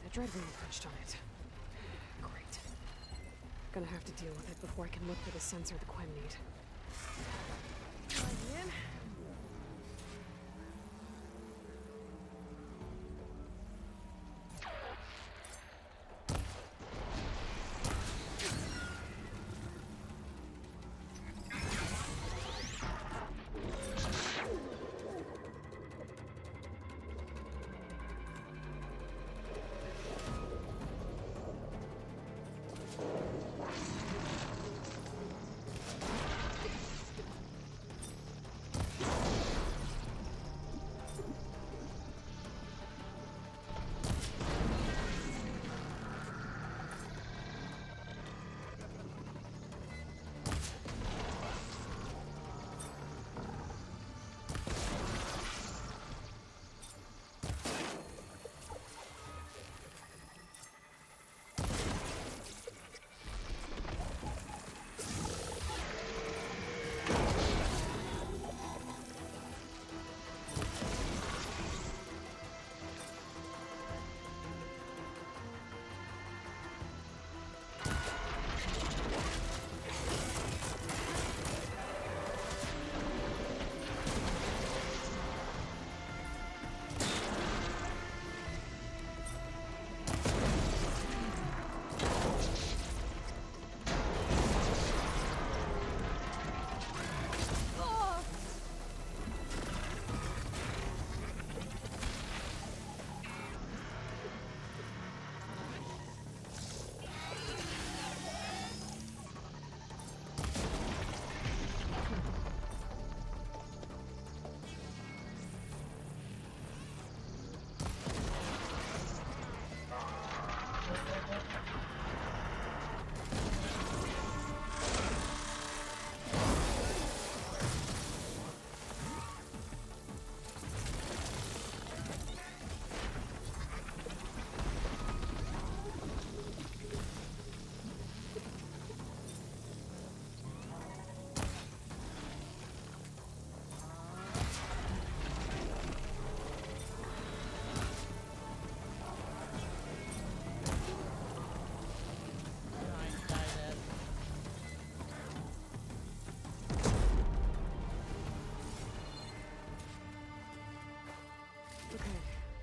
S3: A dreadwing perched on it. Great. Gonna have to deal with it before I can look for the sensor the Quen need.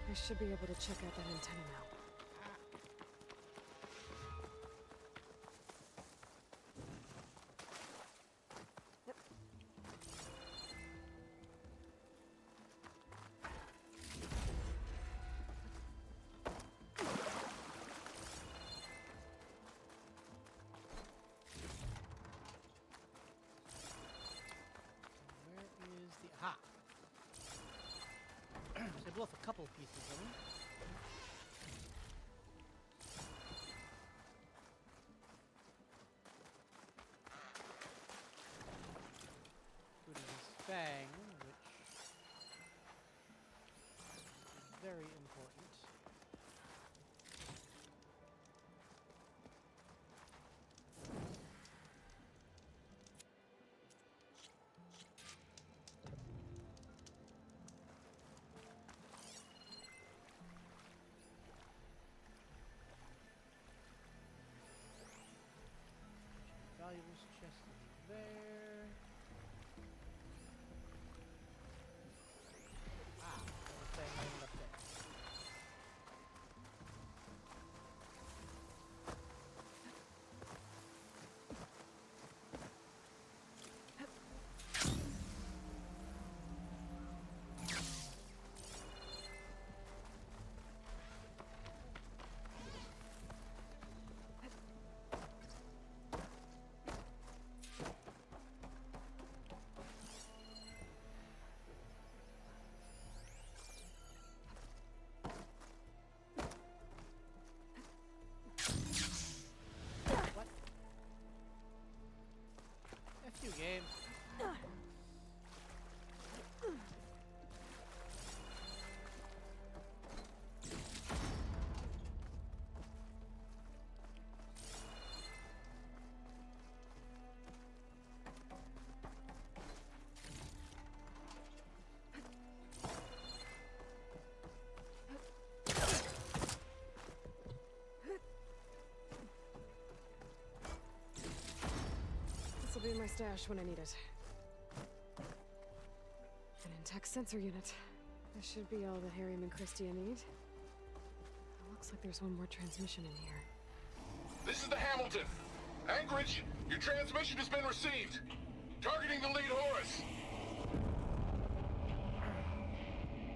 S3: I should be able to check out that antenna now.
S1: Where is the... Aha! So I blew off a couple of pieces of them. Go to this fang, which is very important. Valuables chest is there. Ah, there's a thing right up there.
S3: This'll be my stash when I need it. An intact sensor unit. This should be all that Harry and Christia need. It looks like there's one more transmission in here.
S12: This is the Hamilton. Anchorage, your transmission has been received. Targeting the lead Horus.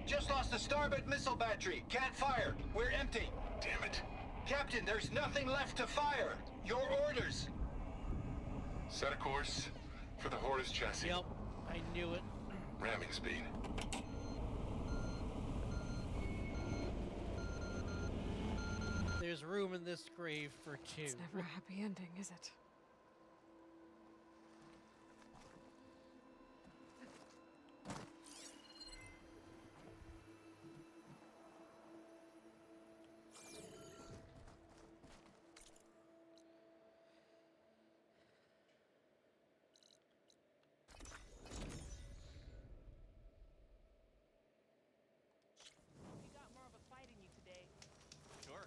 S13: Just lost the starboard missile battery. Can't fire. We're empty.
S12: Damn it.
S13: Captain, there's nothing left to fire. Your orders.
S12: Set a course for the Horus chassis.
S1: Yep, I knew it.
S12: Ramming speed.
S1: There's room in this grave for two.
S3: It's never a happy ending, is it?
S9: You got more of a fight in you today.
S10: Sure.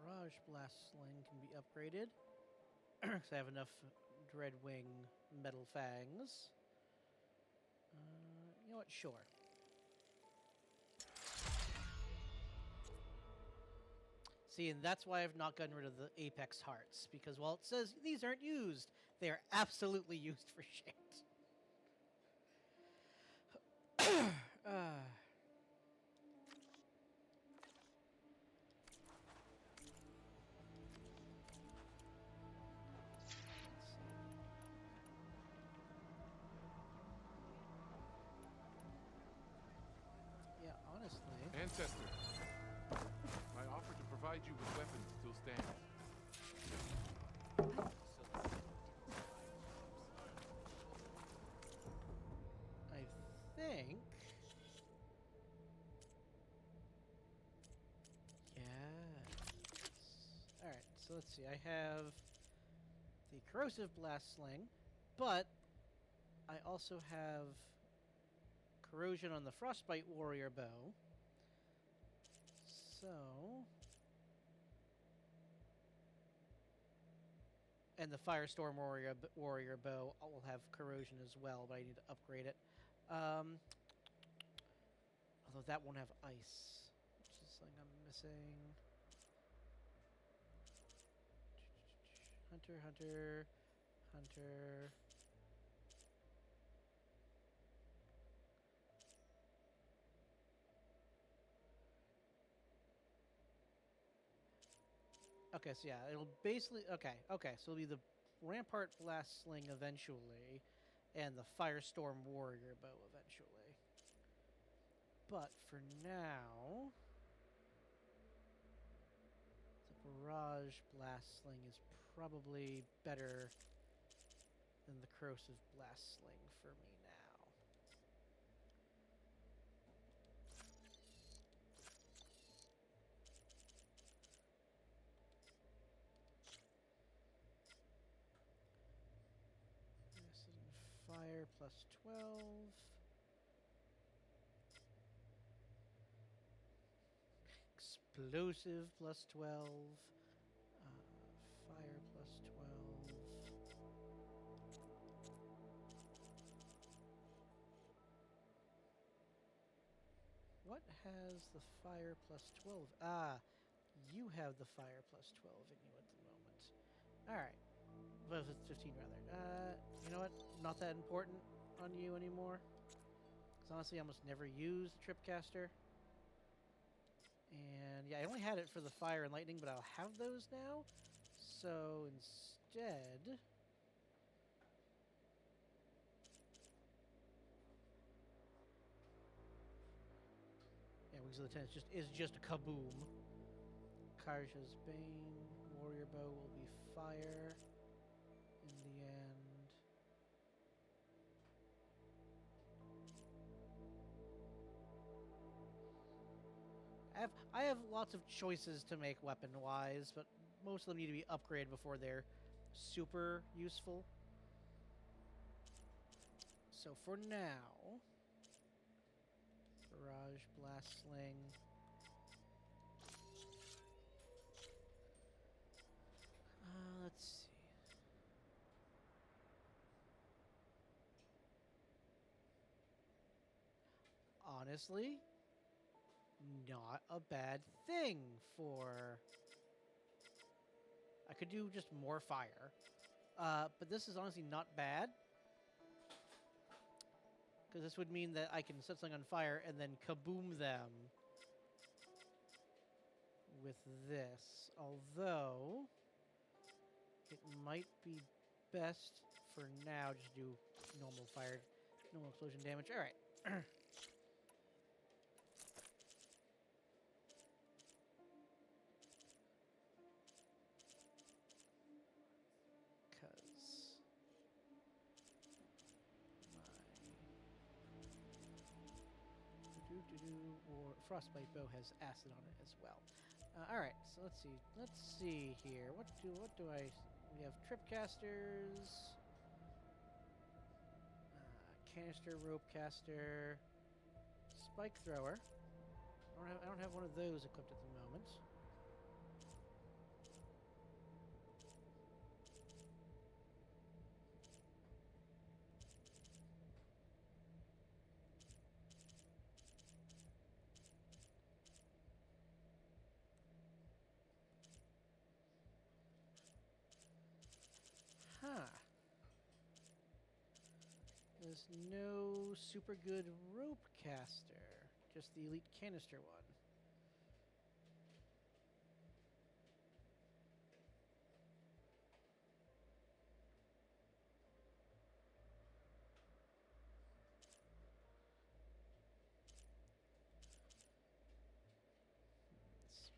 S1: Barrage Blast Sling can be upgraded. Because I have enough Dreadwing Metal Fangs. You know what? Sure. See, and that's why I've not gotten rid of the Apex Hearts. Because while it says these aren't used, they are absolutely used for shit. Yeah, honestly.
S5: Ancestor, my offer to provide you with weapons still stands.
S1: I think. Yes. Alright, so let's see. I have the Corrosive Blast Sling, but I also have Corrosion on the Frostbite Warrior Bow. So. And the Firestorm Warrior Bow will have Corrosion as well, but I need to upgrade it. Although that won't have ice, which is something I'm missing. Hunter, Hunter, Hunter. Okay, so yeah, it'll basically... Okay, so it'll be the Rampart Blast Sling eventually, and the Firestorm Warrior Bow eventually. But for now... The Barrage Blast Sling is probably better than the Corrosive Blast Sling for me now. Fire plus 12. Explosive plus 12. Fire plus 12. What has the fire plus 12? Ah, you have the fire plus 12 in you at the moment. Alright. Well, it's 15 rather. You know what? Not that important on you anymore. Because honestly, I almost never use the Tripcaster. And yeah, I only had it for the fire and lightning, but I'll have those now. So instead... Yeah, Wings of the Ten is just a kaboom. Karja's Bane, Warrior Bow will be fire in the end. I have lots of choices to make weapon-wise, but most of them need to be upgraded before they're super useful. So for now, barrage blast sling. Let's see. Honestly, not a bad thing for... I could do just more fire. But this is honestly not bad. Because this would mean that I can set something on fire and then kaboom them with this. Although, it might be best for now just do normal fire, normal explosion damage. All right. Because or frostbite bow has acid on it as well. All right, so let's see. Let's see here. What do I? We have trip casters, canister, rope caster, spike thrower. I don't have one of those equipped at the moment. Huh. There's no super good rope caster, just the elite canister one.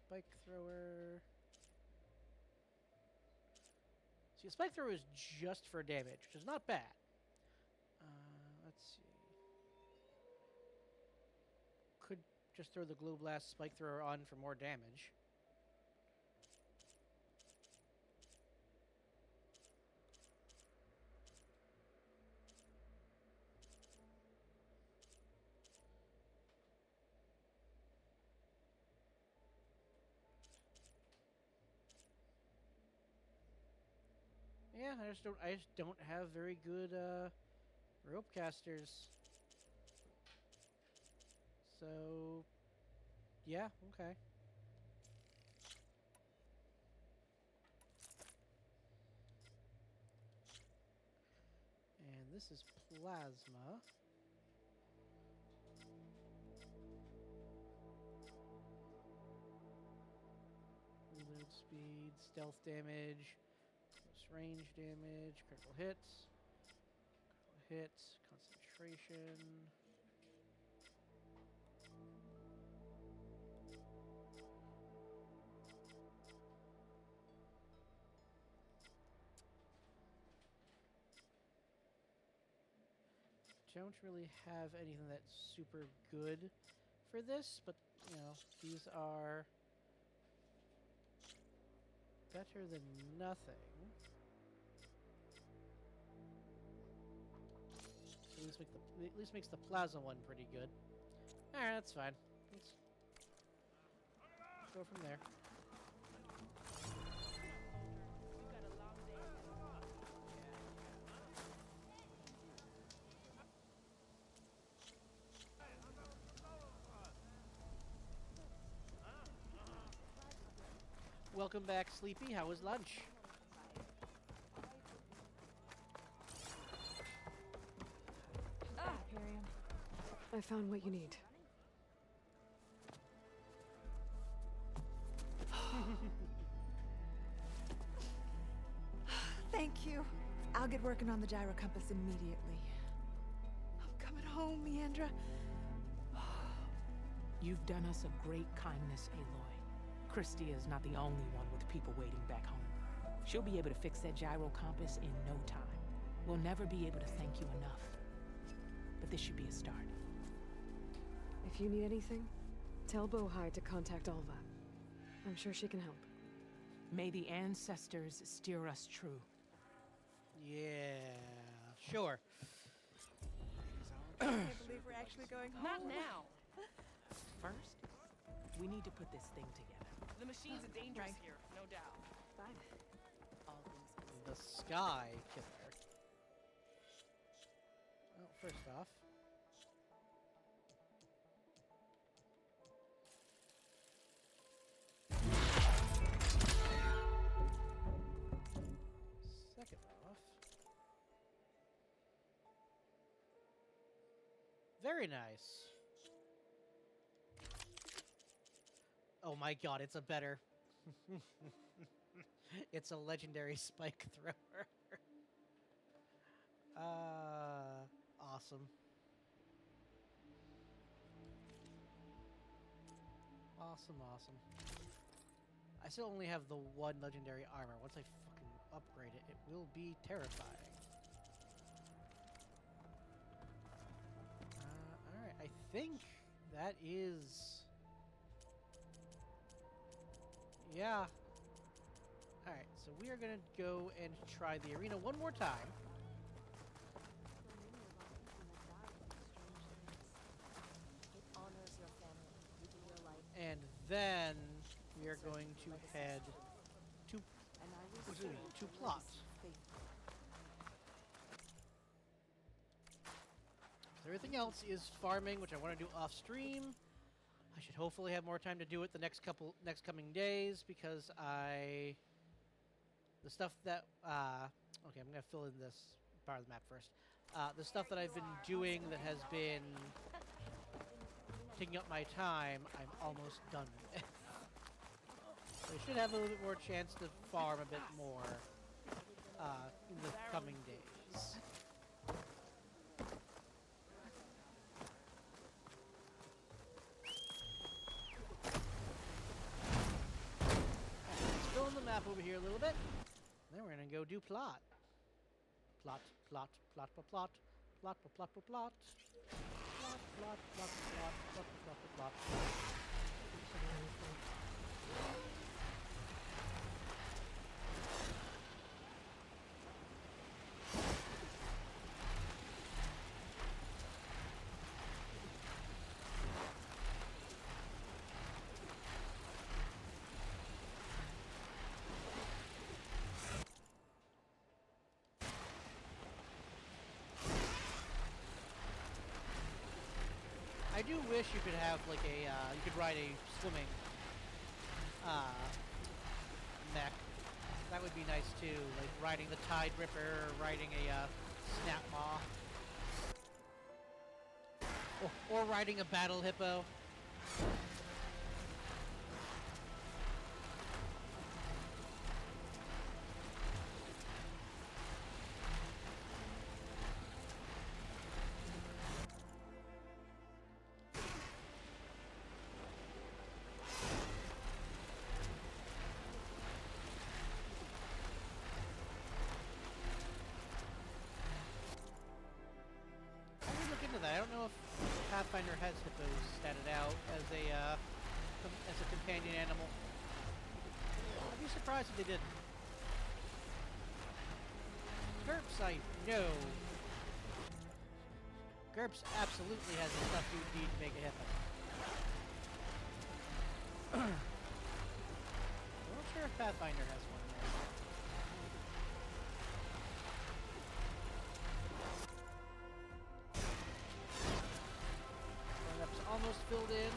S1: Spike thrower. See, a spike thrower is just for damage, which is not bad. Let's see. Could just throw the glow blast spike thrower on for more damage. Yeah, I just don't have very good rope casters. So yeah, okay. And this is plasma. Reload speed, stealth damage, close range damage, critical hits, concentration. Don't really have anything that's super good for this, but you know, these are better than nothing. At least makes the plasma one pretty good. All right, that's fine. Let's go from there. Welcome back, Sleepy. How was lunch?
S3: Hyperion. I found what you need.
S8: Thank you. I'll get working on the gyro compass immediately. I'm coming home, Leandra.
S9: You've done us a great kindness, Aloy. Christy is not the only one with people waiting back home. She'll be able to fix that gyro compass in no time. We'll never be able to thank you enough. But this should be a start.
S3: If you need anything, tell Bohai to contact Alva. I'm sure she can help.
S9: May the ancestors steer us true.
S1: Yeah, sure.
S3: can't believe we're actually going home.
S9: Not now. First, we need to put this thing together. The machines are dangerous here, no doubt.
S3: But
S9: All things
S1: The Sky Killer. Well, first off, second off, very nice. Oh my god, it's a better. It's a legendary spike thrower. Awesome. Awesome. I still only have the one legendary armor. Once I fucking upgrade it, it will be terrifying. Alright, I think that is... Yeah. Alright, so we are gonna go and try the arena one more time. And then we are going to head to plot. Everything else is farming, which I want to do off stream. I should hopefully have more time to do it the next coming days because the stuff that okay, I'm gonna fill in this part of the map first. The stuff that I've been doing that has been taking up my time, I'm almost done with. So I should have a little bit more chance to farm a bit more in the coming days. Let's fill in the map over here a little bit. Then we're gonna go do plot. Plot. Plot. I do wish you could have like a you could ride a swimming mech. That would be nice too, like riding the Tide Ripper or riding a Snap Maw. Or riding a Battle Hippo. I don't know if Pathfinder has hippos statted out as a companion animal. I'd be surprised if they didn't. GURPS, I know. GURPS absolutely has the stuff you would need to make a hippo. I'm not sure if Pathfinder has one yet. Almost filled in.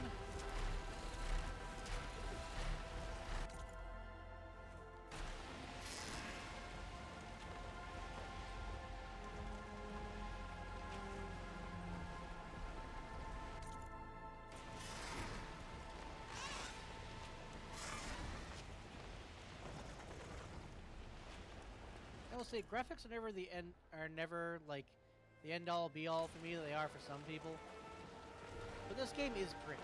S1: I will say graphics are never like the end all be all for me that they are for some people. But this game is pretty.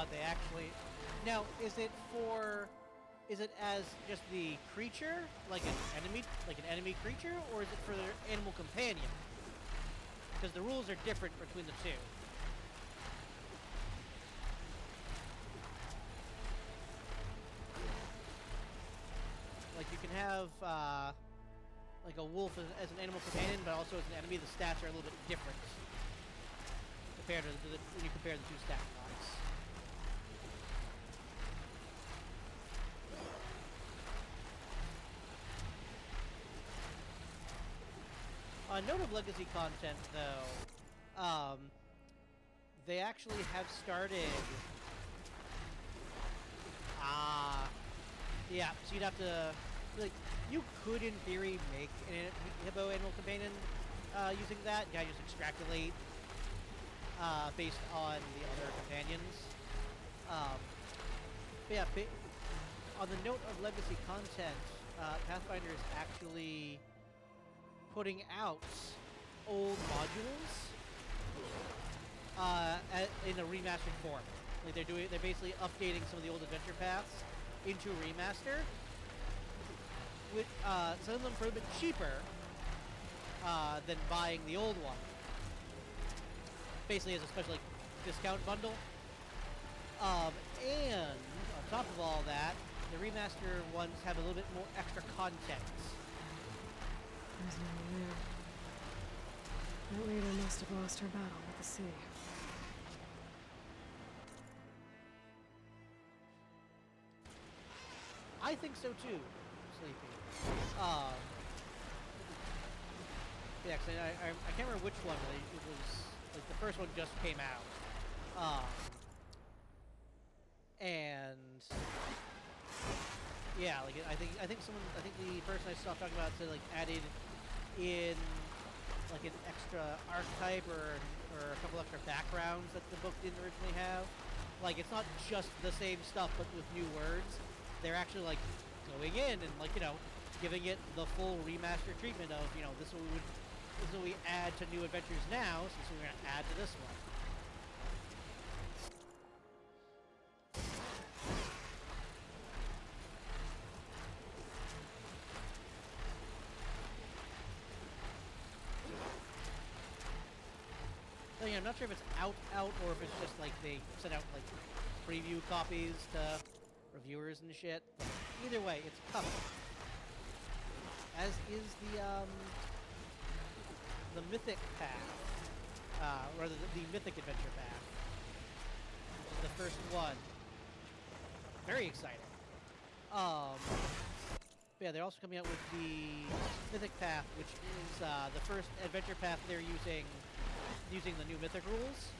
S1: god, they actually... Now, is it as just the creature, like an enemy creature, or is it for their animal companion? Because the rules are different between the two. Like, you can have, like a wolf as an animal companion, but also as an enemy, the stats are a little bit different compared to when you compare the two stat blocks. On note of legacy content, though, they actually have started... yeah, so you'd have to... Like, you could, in theory, make an hippo animal companion using that. You gotta just extrapolate based on the other companions. But yeah, on the note of legacy content, Pathfinder is actually putting out old modules in a remastered form. Like they're basically updating some of the old adventure paths into remaster. With some of them for a bit cheaper than buying the old one. Basically as a special discount bundle. And on top of all that, the remaster ones have a little bit more extra content.
S3: There's no one there. That leader must have lost her battle with the sea.
S1: I think so too, Sleepy. Yeah, cause I can't remember which one. It was like the first one just came out. And yeah, like I think the person I saw talking about said like added in like an extra archetype or a couple extra backgrounds that the book didn't originally have. Like it's not just the same stuff but with new words. They're actually like going in and like, you know, giving it the full remaster treatment of, you know, this is what we add to new adventures now, so this is what we're gonna add to this one. So yeah, I'm not sure if it's out, or if it's just like they sent out like preview copies to reviewers and shit. But either way, it's coming. As is the Mythic Path, or the Mythic Adventure Path, which is the first one. Very exciting. Yeah, they're also coming out with the Mythic Path, which is the first adventure path they're using the new Mythic rules.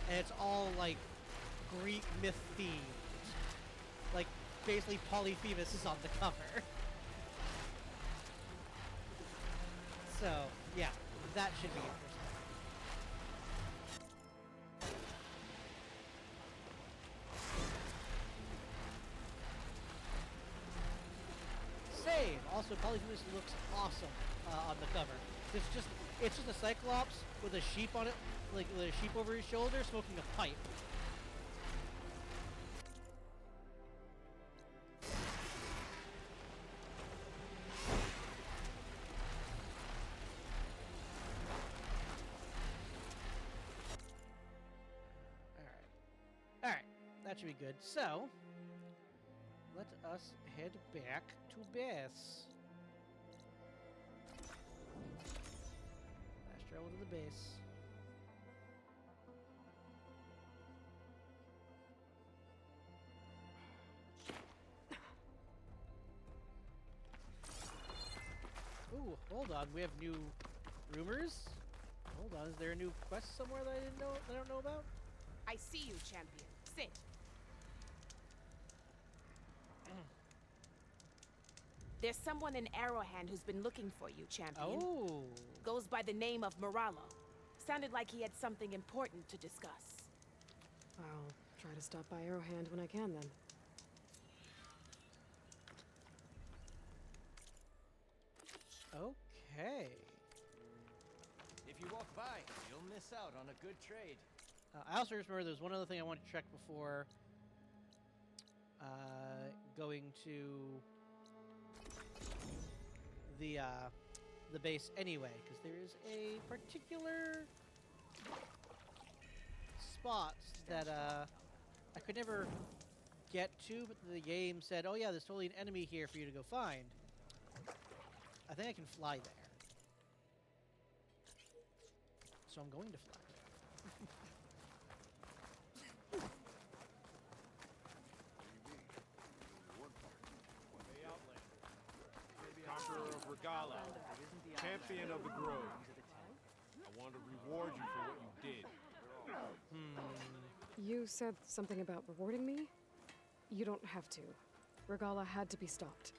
S1: And it's all like Greek myth themed. Like basically Polyphemus is on the cover. So yeah, that should be interesting. Same. Also, Polyphemus looks awesome on the cover. It's just a Cyclops with a sheep on it, like with a sheep over his shoulder, smoking a pipe. All right, that should be good. So, let us head back to base. Fast travel to the base. Ooh, hold on. We have new rumors. Hold on. Is there a new quest somewhere that I don't know about?
S14: I see you, champion. Sit. There's someone in Arrowhand who's been looking for you, champion.
S1: Oh.
S14: Goes by the name of Moralo. Sounded like he had something important to discuss.
S3: I'll try to stop by Arrowhand when I can, then.
S1: Okay.
S10: If you walk by, you'll miss out on a good trade.
S1: I also just remember there's one other thing I wanted to check before going to the base anyway, because there is a particular spot that I could never get to, but the game said, oh yeah, there's totally an enemy here for you to go find. I think I can fly there. So I'm going to fly there.
S6: Conqueror of Regala, champion of the Grove. I want to reward you for what you did.
S3: You said something about rewarding me? You don't have to. Regala had to be stopped.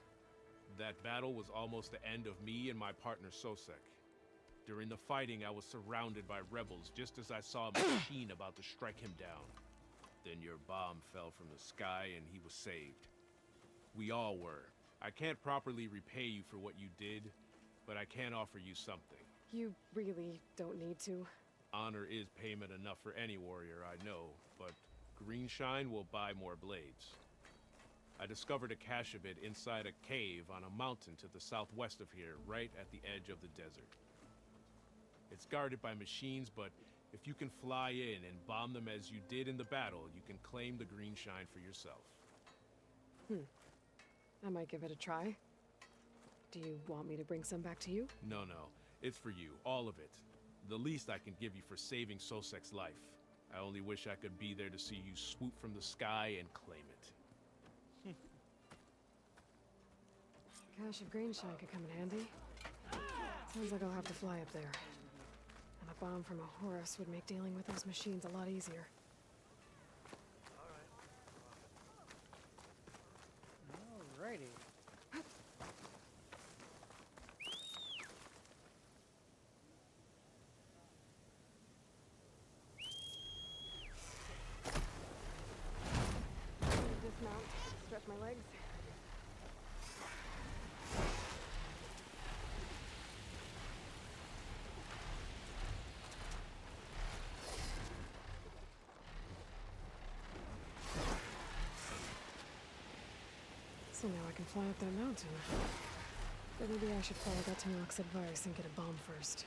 S15: That battle was almost the end of me and my partner Sosek. During the fighting, I was surrounded by rebels just as I saw a machine about to strike him down. Then your bomb fell from the sky and he was saved. We all were. I can't properly repay you for what you did, but I can offer you something.
S3: You really don't need to.
S15: Honor is payment enough for any warrior, I know, but Greenshine will buy more blades. I discovered a cache of it inside a cave on a mountain to the southwest of here, right at the edge of the desert. It's guarded by machines, but if you can fly in and bomb them as you did in the battle, you can claim the Greenshine for yourself.
S3: I might give it a try. Do you want me to bring some back to you?
S15: No, it's for you, all of it. The least I can give you for saving Sosek's life. I only wish I could be there to see you swoop from the sky and claim it.
S3: Cache of Greenshine could come in handy. Sounds like I'll have to fly up there. And a bomb from a Horus would make dealing with those machines a lot easier.
S1: Alrighty.
S3: Dismount, stretch my legs. So now I can fly up that mountain. But maybe I should follow Gatanok's advice and get a bomb first.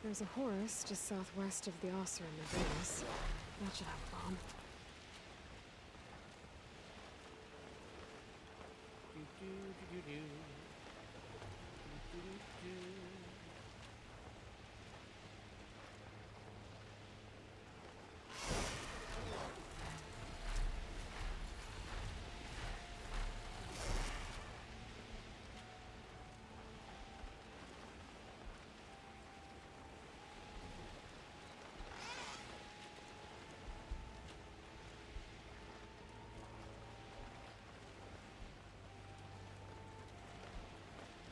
S3: There's a Horus just southwest of the Osir in the Venus. That should have a bomb.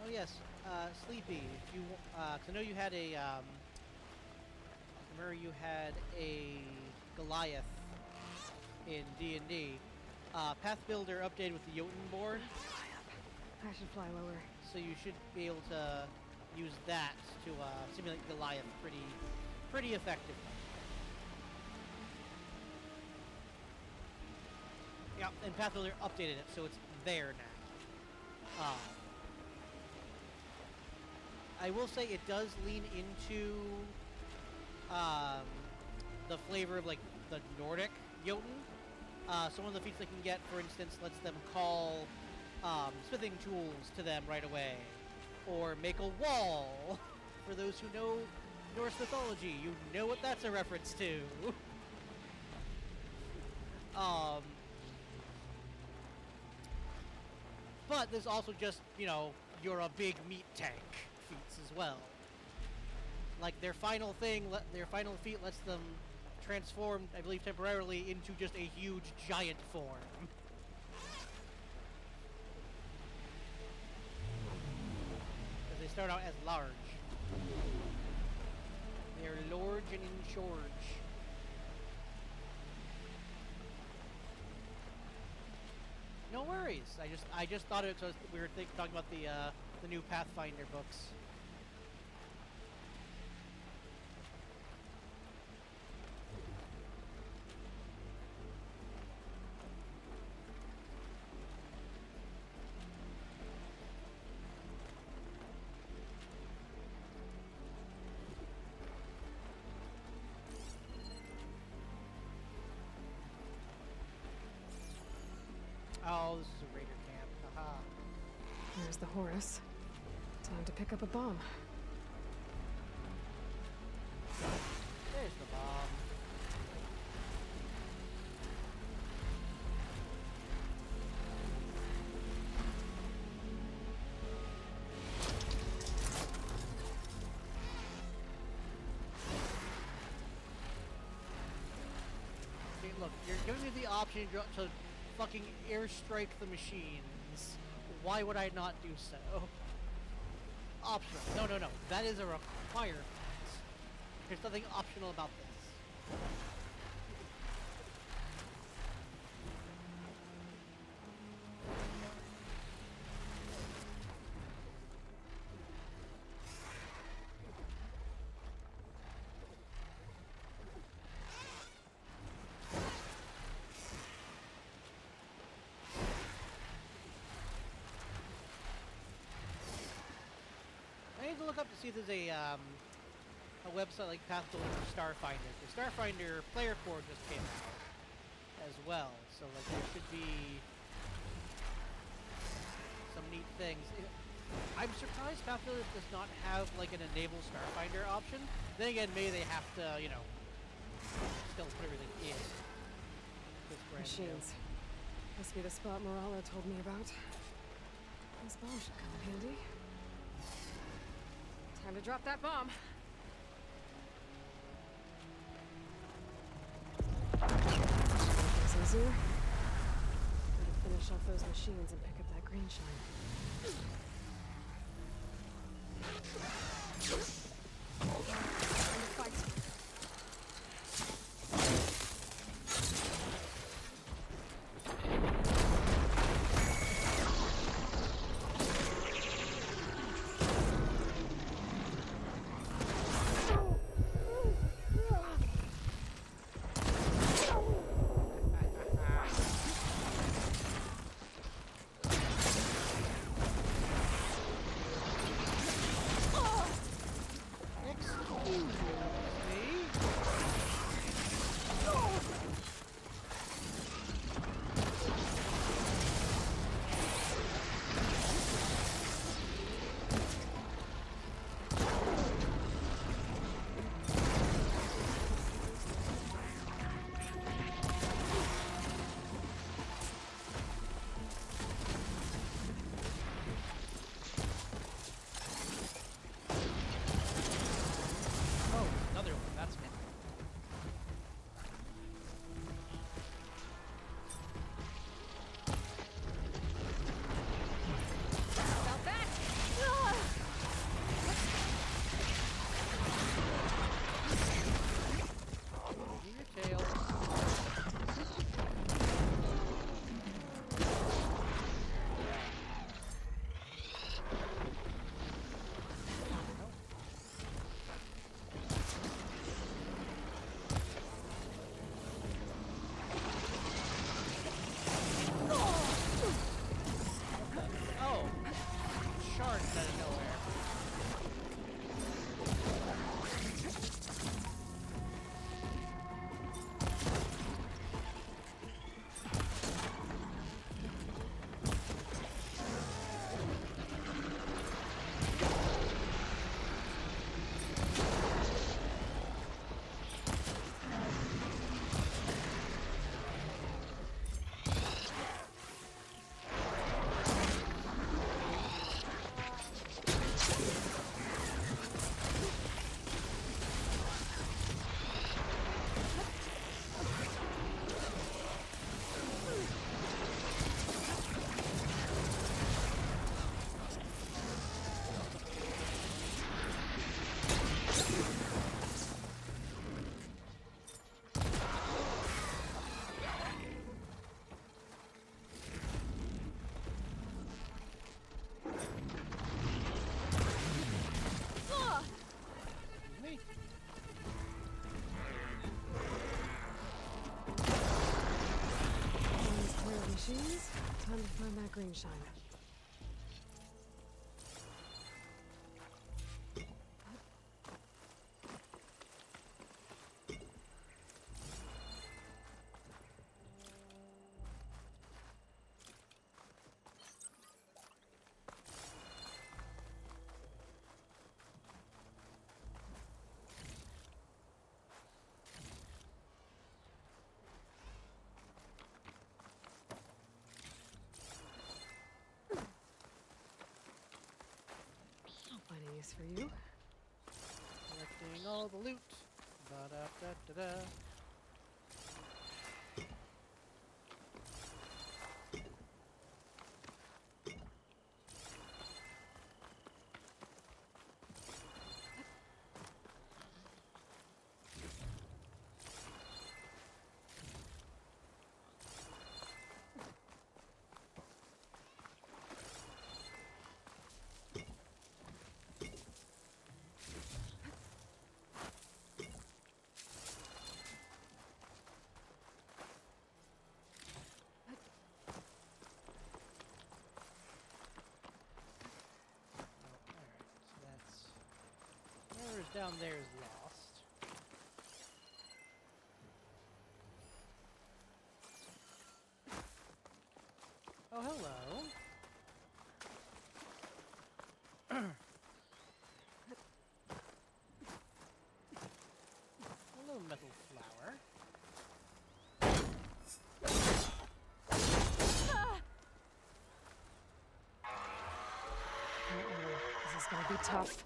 S1: Oh yes, Sleepy. If you, 'cause I know you had a, remember you had a Goliath in D&D. Path Builder updated with the Jotunborn.
S3: I should fly lower.
S1: So you should be able to use that to simulate Goliath pretty effectively. Yeah, and Path Builder updated it, so it's there now. I will say it does lean into the flavor of like the Nordic Jotun. So one of the feats they can get, for instance, lets them call smithing tools to them right away, or make a wall. For those who know Norse mythology, you know what that's a reference to. But there's also just, you know, you're a big meat tank feats as well. Like their final feat lets them transform, I believe temporarily, into just a huge giant form. Because they start out as large. They're large and in charge. No worries. I just thought it was we were talking about the new Pathfinder books. Oh, this is a raider camp. Haha.
S3: There's the Horus. Time to pick up a bomb.
S1: There's the bomb. Okay, look, you're giving me the option to fucking airstrike the machines. Why would I not do so? Optional. No, no, no. That is a requirement. There's nothing optional about this. I need to look up to see if there's a website like Path to Starfinder. The Starfinder player core just came out as well, so like there should be some neat things. I'm surprised Pathfinder does not have like an enable Starfinder option. Then again, maybe they have to, you know, still put everything in.
S3: Machines. Must be the spot Morala told me about. This bomb should come in handy. Time to drop that bomb. It's easier. Better finish off those machines and pick up that green shine. Fight. Machines. Time to find that green shine. Nice for you.
S1: Collecting all the loot. Ba-da-da-da-da. Whatever's down there is lost. Oh, hello. Hello, metal flower.
S3: This is gonna be tough.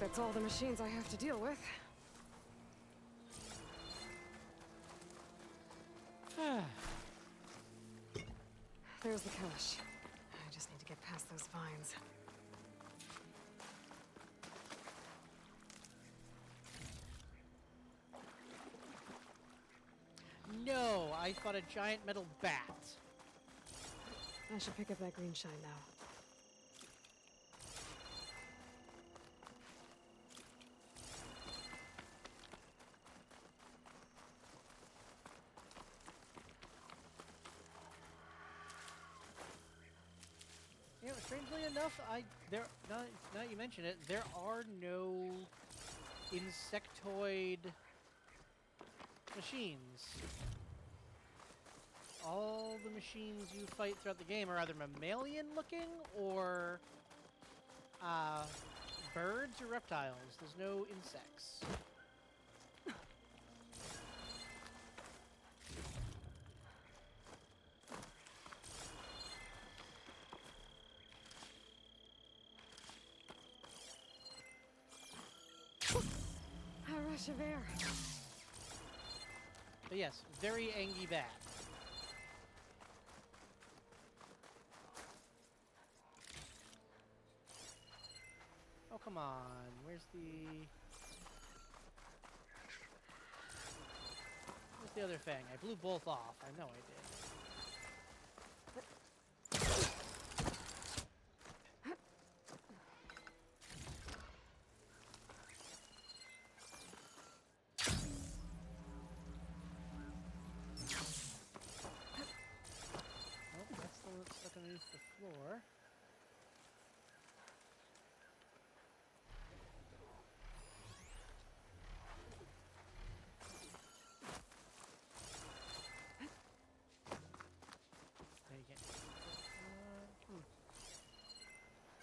S3: That's all the machines I have to deal with. There's the cache. I just need to get past those vines.
S1: No, I fought a giant metal bat.
S3: I should pick up that green shine now.
S1: You know, strangely enough, now you mention it, there are no insectoid machines. All the machines you fight throughout the game are either mammalian looking or birds or reptiles. There's no insects.
S3: A rush of air.
S1: But yes, very angry bat. Oh, come on. Where's the other fang? I blew both off. I know I did. Nope, that's the one that's stuck underneath the floor.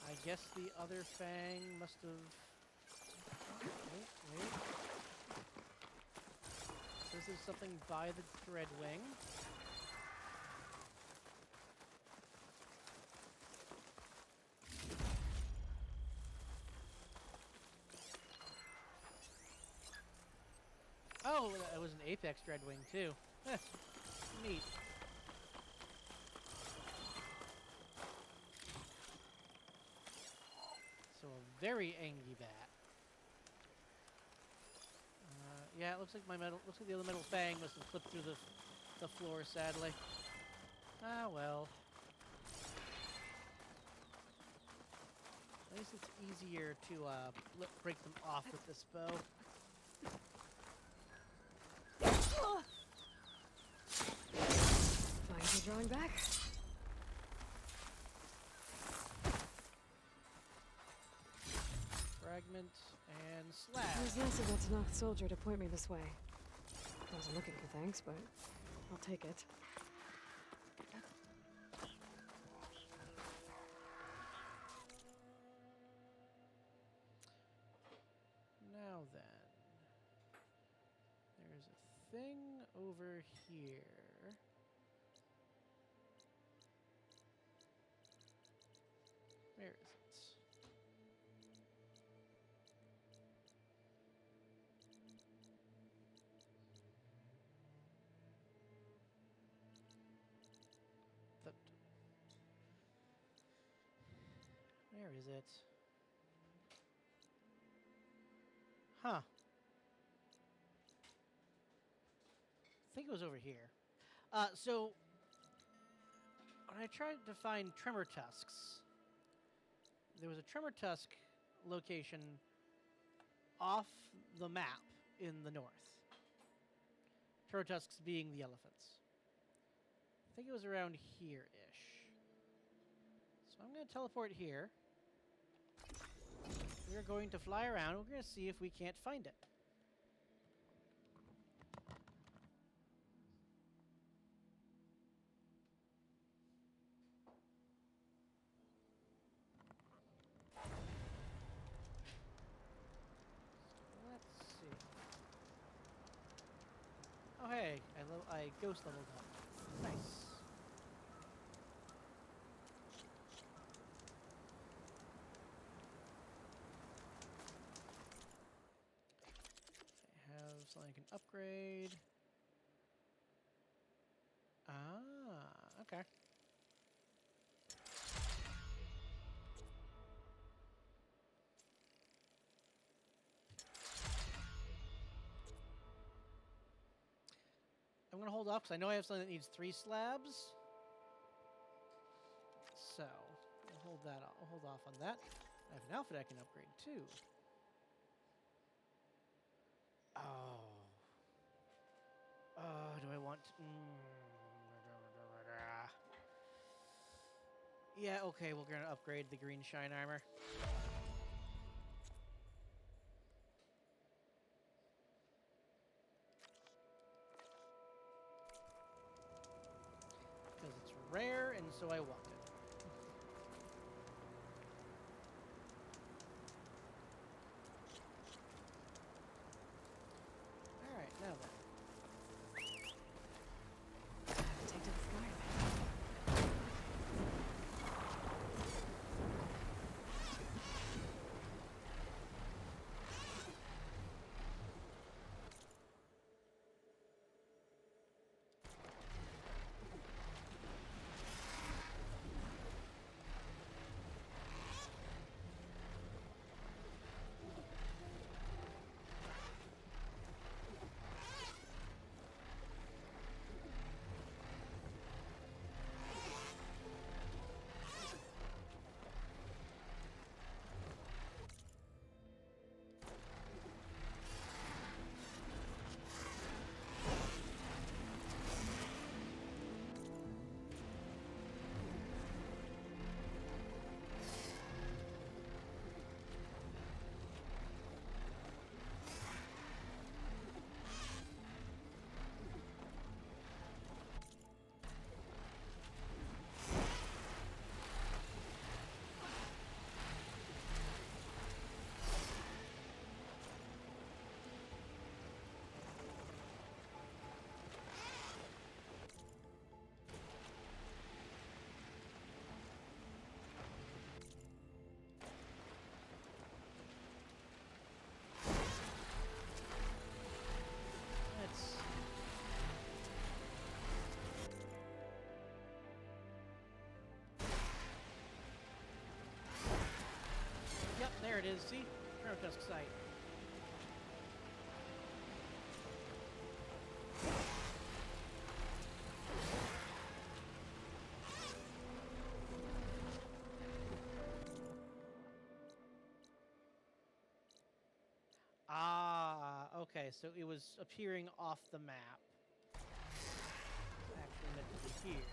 S1: I guess the other fang must have... Wait. Says there's something by the Dreadwing. Oh, it was an Apex Dreadwing too. Neat. So a very angry bat. Yeah, it looks like looks like the other metal fang must have slipped through the floor, sadly. Ah, well. At least it's easier to break them off with this bow.
S3: Vines are drawing back.
S1: Fragment and slash.
S3: It was nice of that Tanakh soldier to point me this way. I wasn't looking for thanks, but I'll take it.
S1: Now then, there's a thing over here. Where is it? Where is it? Huh. I think it was over here. So, when I tried to find Tremor Tusks, there was a Tremor Tusk location off the map in the north. Tremor Tusks being the elephants. I think it was around here-ish. So I'm going to teleport here. We're going to fly around. We're going to see if we can't find it. Let's see. Oh hey, I ghost leveled up. Nice. I have something I can upgrade. Okay. I'm gonna hold off because I know I have something that needs 3 slabs. So I'll hold that. I'll hold off on that. I have an outfit I can upgrade too. Oh. Do I want? Yeah. Okay. We're gonna upgrade the green shine armor. Because it's rare, and so I want it. Alright, now then.
S3: Take to the fire.
S1: Yep, there it is. See? Protest site. Ah, okay, so it was appearing off the map. It's actually meant to be here.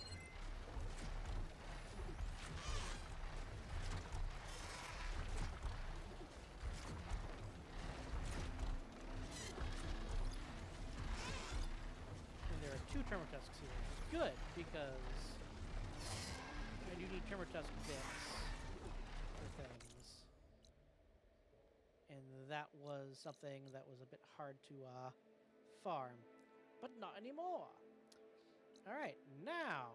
S1: And there are 2 Termatusks here, which is good, because I do need Termatusk bits for things. And that was something that was a bit hard to farm, but not anymore. All right, now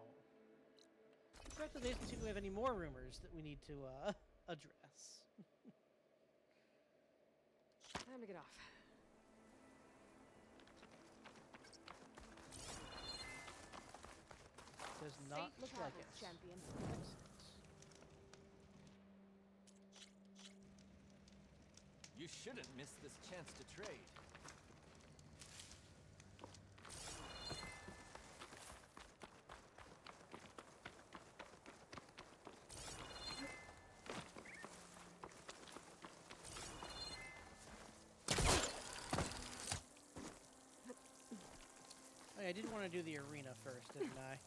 S1: let's go back to the base and see if we have any more rumors that we need to address.
S3: Time to get off.
S1: Does not
S14: Look
S1: like
S14: out,
S1: it.
S14: champion.
S16: You shouldn't miss this chance to trade.
S1: Oh, yeah, I didn't want to do the arena first, didn't I?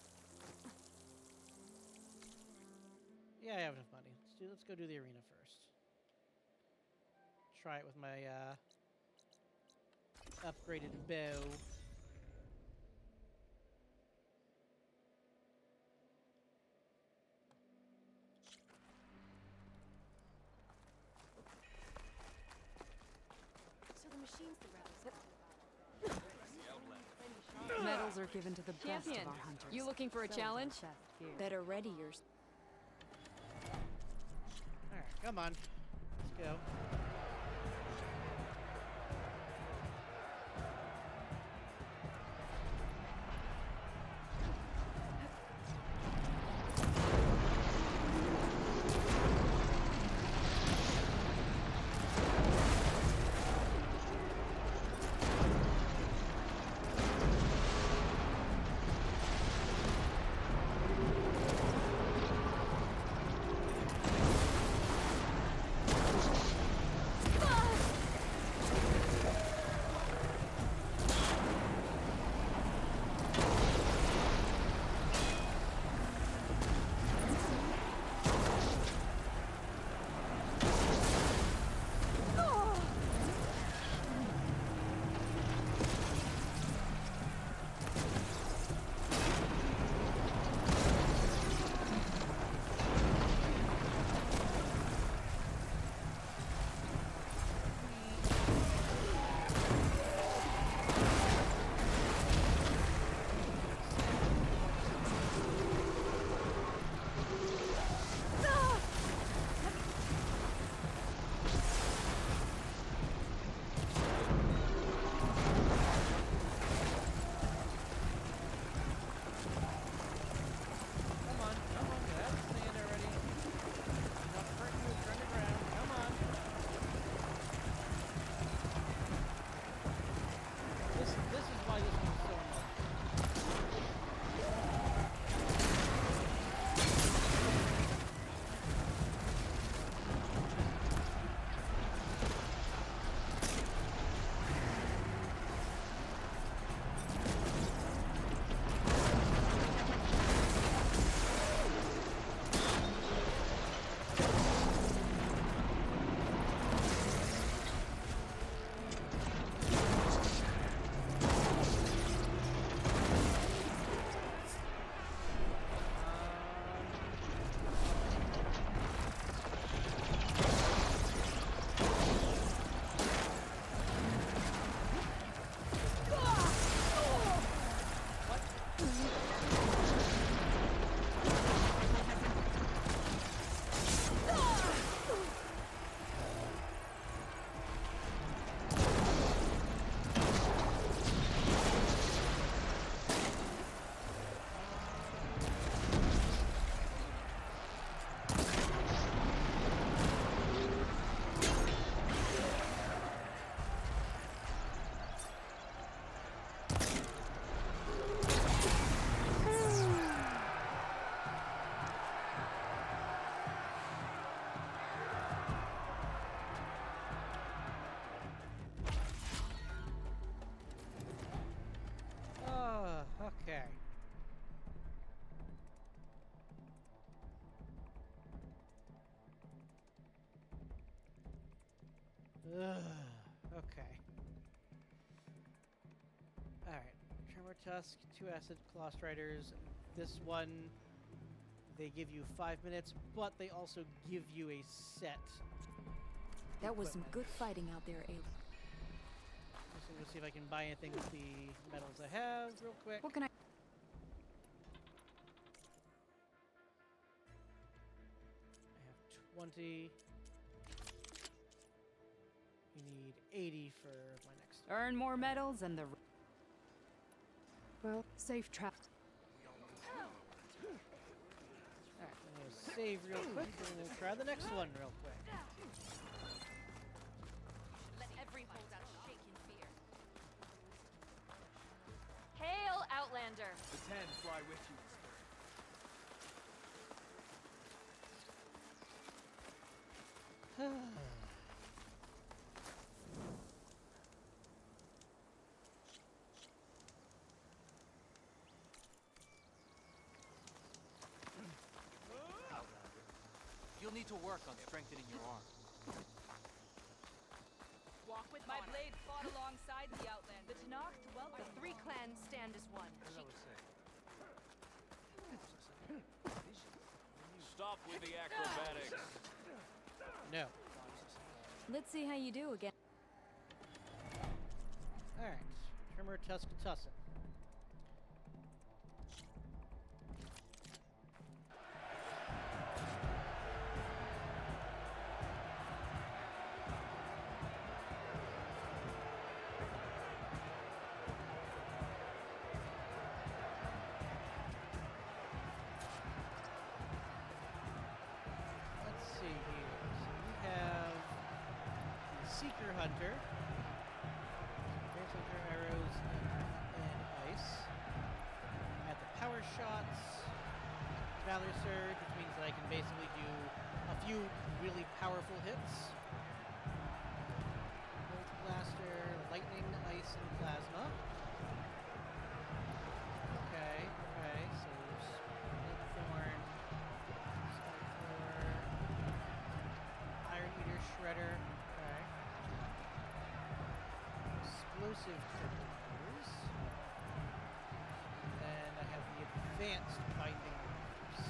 S1: Yeah, I have enough money. Let's go do the arena first. Try it with my upgraded bow.
S14: So the machines the rebels.
S3: Medals are given to the best of
S17: Champion,
S3: our hunters.
S17: you looking for a
S3: So is our
S17: challenge?
S3: best gear.
S17: Better ready yours.
S1: Alright, come on. Let's go. Okay. Alright. Tremor Tusk, 2 Acid Claw Striders. This one, they give you 5 minutes, but they also give you a set.
S8: That was some
S1: equipment.
S8: good fighting out there, Aloy.
S1: Just gonna see if I can buy anything with the medals I have real quick.
S8: What can I...
S1: I have 20. You need 80 for my next one.
S8: Earn more medals and the...
S3: Well, safe trap.
S1: Alright, I'm gonna save real quick and we'll try the next one real quick.
S4: Let every holdout shake in fear. Hail, Outlander!
S16: The 10 fly with you. You'll need to work on strengthening your arm.
S4: Walk with my blade fought alongside the Outlander. The Tenakth welcome. The 3 clans stand as one.
S16: Stop with the acrobatics.
S1: No.
S8: Let's see how you do again.
S1: Alright. Tremor Tuscatussin. Let's see here. So we have the Seeker Hunter. Advanced Hunter arrows and ice. I have the Power Shots. Valor Surge, which means that I can basically do a few really powerful hits. Bolt Blaster, Lightning, Ice, and Plasma. Okay, so Thorn, Skythrower, Iron Eater, Shredder. Okay. Explosive Trippers. Then I have the Advanced Binding Ropes.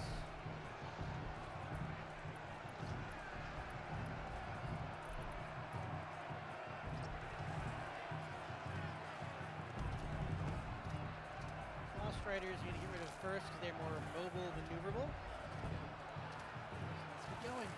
S1: Claw Striders you need to get rid of first because they're more mobile, maneuverable. So let's get going.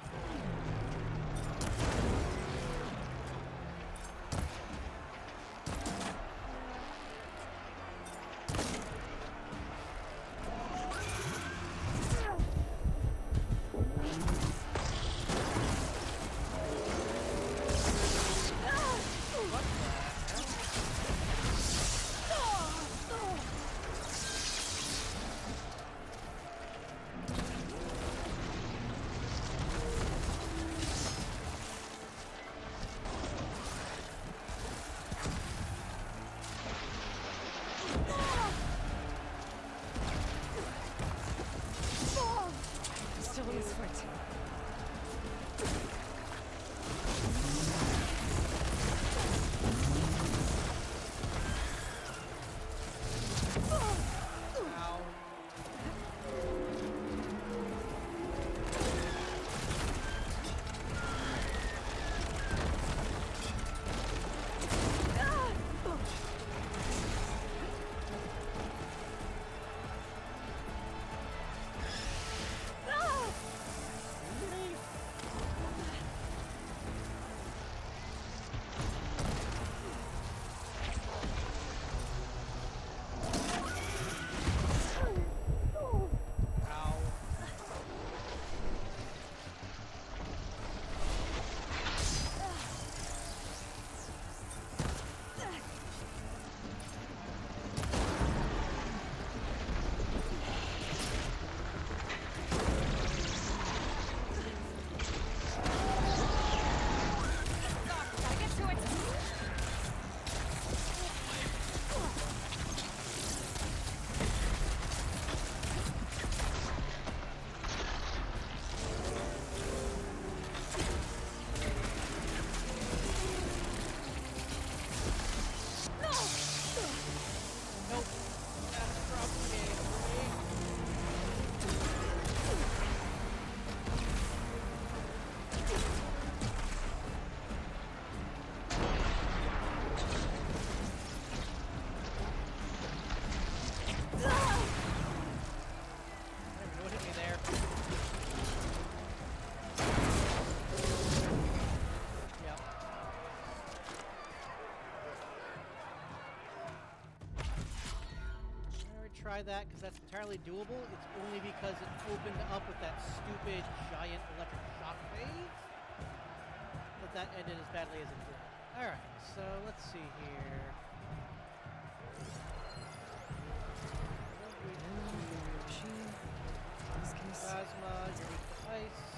S1: try that because that's entirely doable. It's only because it opened up with that stupid giant electric shock wave that ended as badly as it did. Alright, so let's see here. Plasma, you're weak to ice.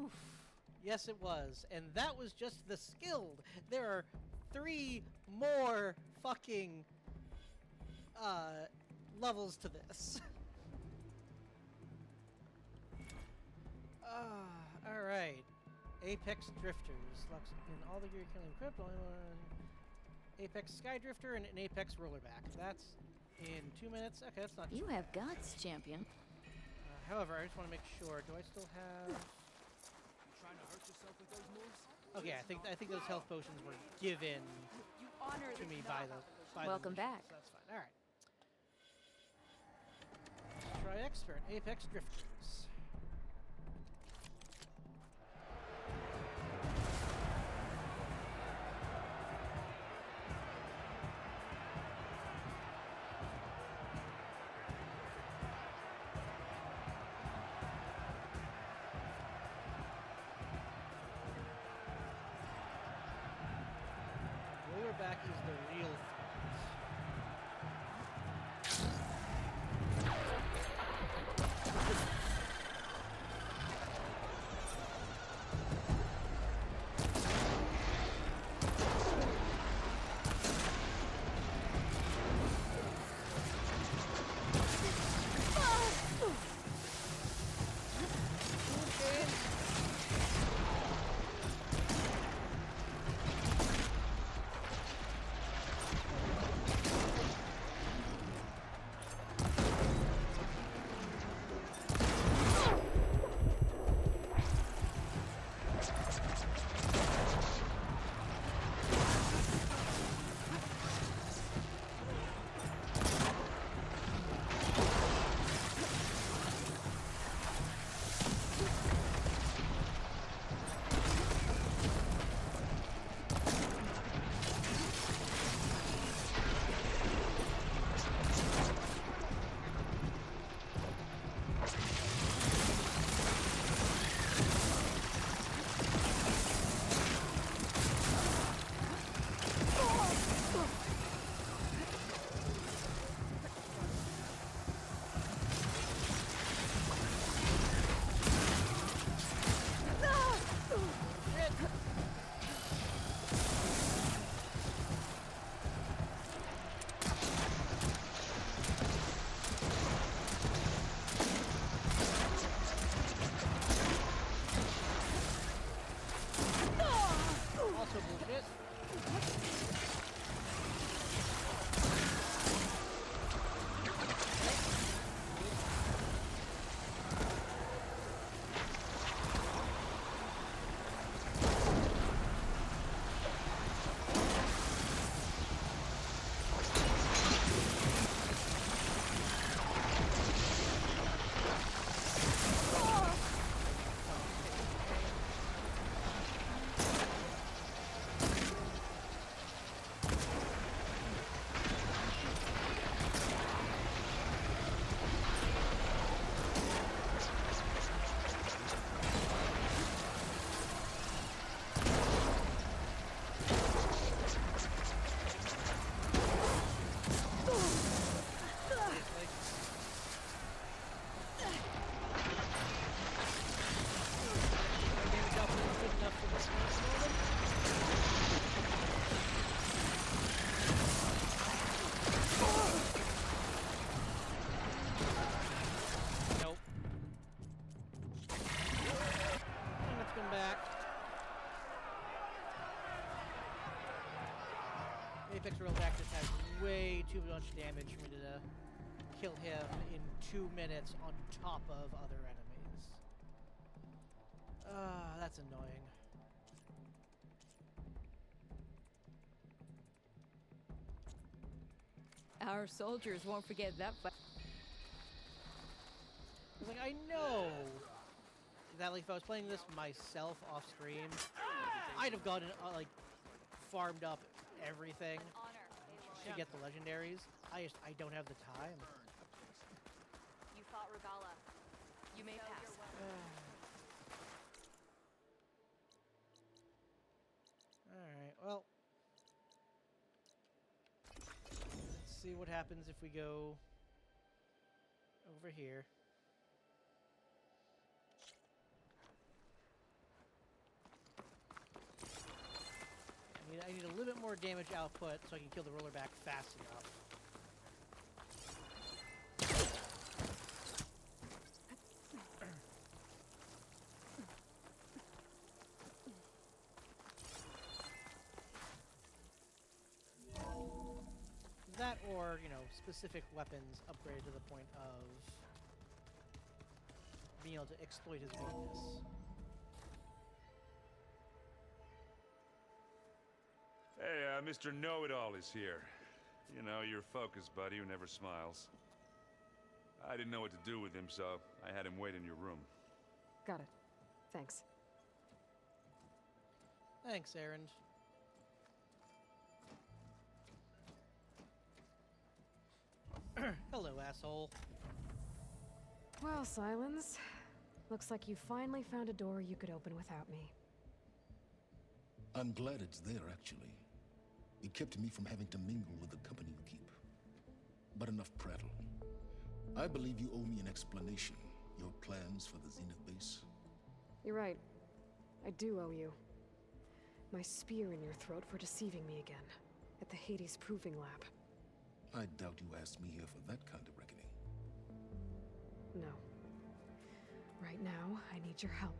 S1: Oof. Yes, it was. And that was just the skilled. There are 3 more fucking levels to this. Alright. Apex Drifters. Locks in all the gear currently equipped. Only one Apex Skydrifter and an Apex Rollerback. That's in 2 minutes. Okay, that's not too
S2: You
S1: bad.
S2: have guts, champion.
S1: However, I just want to make sure. Do I still have?
S16: You trying to hurt yourself with those moves?
S1: Okay, I think those health potions were given to me by the
S2: Welcome back.
S1: So that's fine. All right. Let's try expert Apex Drifters. Rollerback is the real threat. Also bullshit. Nope. And let's come back. Apex Rollerback just has way too much damage for me to kill him in 2 minutes on top of other enemies. That's annoying.
S4: Our soldiers won't forget that fight.
S1: I was like, I know that like if I was playing this myself off stream, I'd have gotten like farmed up everything to get the legendaries. I don't have the time.
S4: You fought Regala. You may pass.
S1: Alright, well. Let's see what happens if we go over here. bit more damage output so I can kill the roller back fast enough. That or, you know, specific weapons upgraded to the point of being able to exploit his weakness.
S17: Hey, Mr. Know-It-All is here. You know, your focus buddy who never smiles. I didn't know what to do with him, so I had him wait in your room.
S3: Got it. Thanks.
S1: Thanks, Erend. Hello, asshole.
S3: Well, Silence. Looks like you finally found a door you could open without me.
S18: I'm glad it's there, actually. It kept me from having to mingle with the company you keep. But enough prattle. I believe you owe me an explanation. Your plans for the Zenith base?
S3: You're right. I do owe you. My spear in your throat for deceiving me again. At the Hades Proving Lab.
S18: I doubt you asked me here for that kind of reckoning.
S3: No. Right now, I need your help.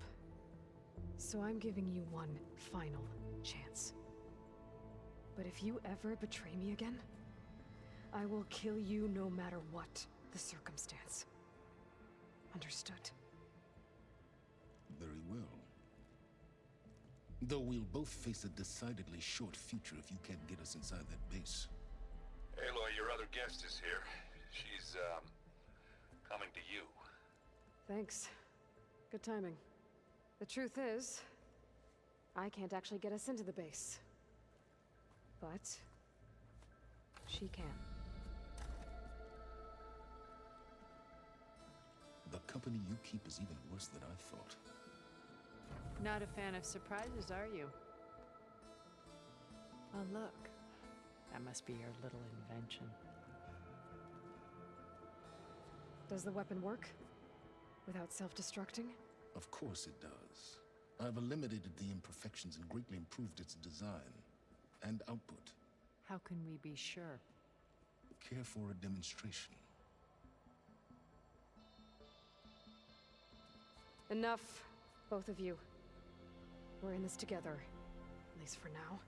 S3: So I'm giving you one final chance. But if you ever betray me again, I will kill you no matter what the circumstance. Understood?
S18: Very well. Though we'll both face a decidedly short future if you can't get us inside that base.
S12: Aloy, your other guest is here. She's, coming to you.
S3: Thanks. Good timing. The truth is, I can't actually get us into the base. But she can.
S18: The company you keep is even worse than I thought.
S19: Not a fan of surprises, are you? Oh, look. That must be your little invention.
S3: Does the weapon work? Without self-destructing?
S18: Of course it does. I've eliminated the imperfections and greatly improved its design and output.
S19: How can we be sure?
S18: Care for a demonstration?
S3: Enough, both of you. We're in this together, at least for now.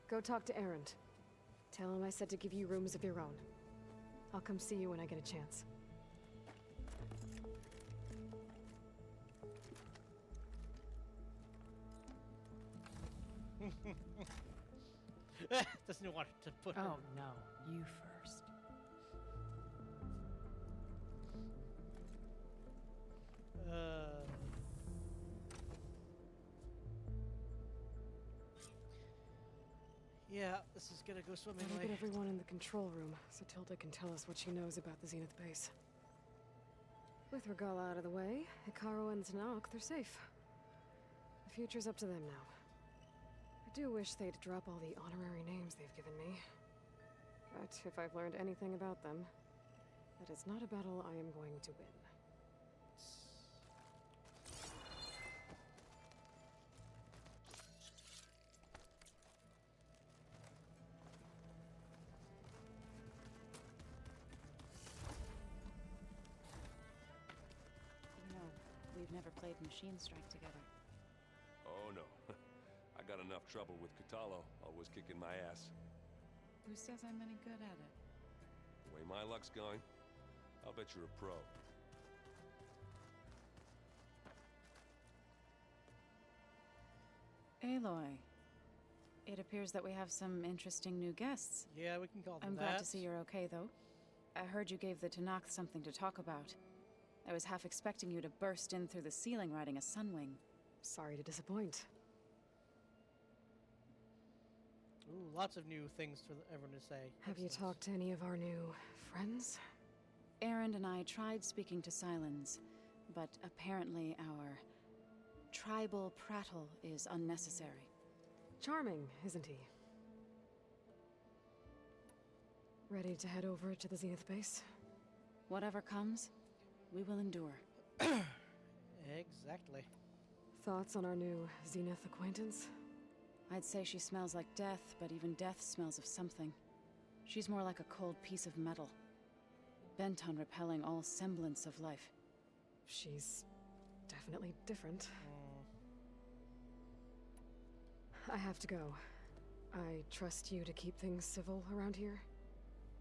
S3: Go talk to Erend. Tell him I said to give you rooms of your own. I'll come see you when I get a chance.
S1: Doesn't know what to put.
S19: Oh, no. You first.
S1: Yeah, this is gonna go
S3: I'll
S1: swimmingly.
S3: get everyone in the control room so Tilda can tell us what she knows about the Zenith base. With Regalla out of the way, Hikaru and Tanakh, they're safe. The future's up to them now. I do wish they'd drop all the honorary names they've given me. But if I've learned anything about them, that is not a battle I am going to win.
S2: We've never played Machine Strike together.
S20: Oh no. I got enough trouble with Katalo, always kicking my ass.
S2: Who says I'm any good at it?
S20: The way my luck's going, I'll bet you're a pro.
S2: Aloy, it appears that we have some interesting new guests.
S1: Yeah, we can call them
S2: I'm
S1: that.
S2: glad to see you're okay, though. I heard you gave the Tanakh something to talk about. I was half expecting you to burst in through the ceiling riding a sunwing.
S3: Sorry to disappoint.
S1: Ooh, lots of new things for everyone to say.
S3: Have you talked to any of our new friends?
S2: Erend and I tried speaking to Silence, but apparently our tribal prattle is unnecessary.
S3: Charming, isn't he? Ready to head over to the Zenith base?
S2: Whatever comes, we will endure.
S1: Exactly.
S3: Thoughts on our new Zenith acquaintance?
S21: I'd say she smells like death, but even death smells of something. She's more like a cold piece of metal, bent on repelling all semblance of life.
S3: She's definitely different. I have to go. I trust you to keep things civil around here.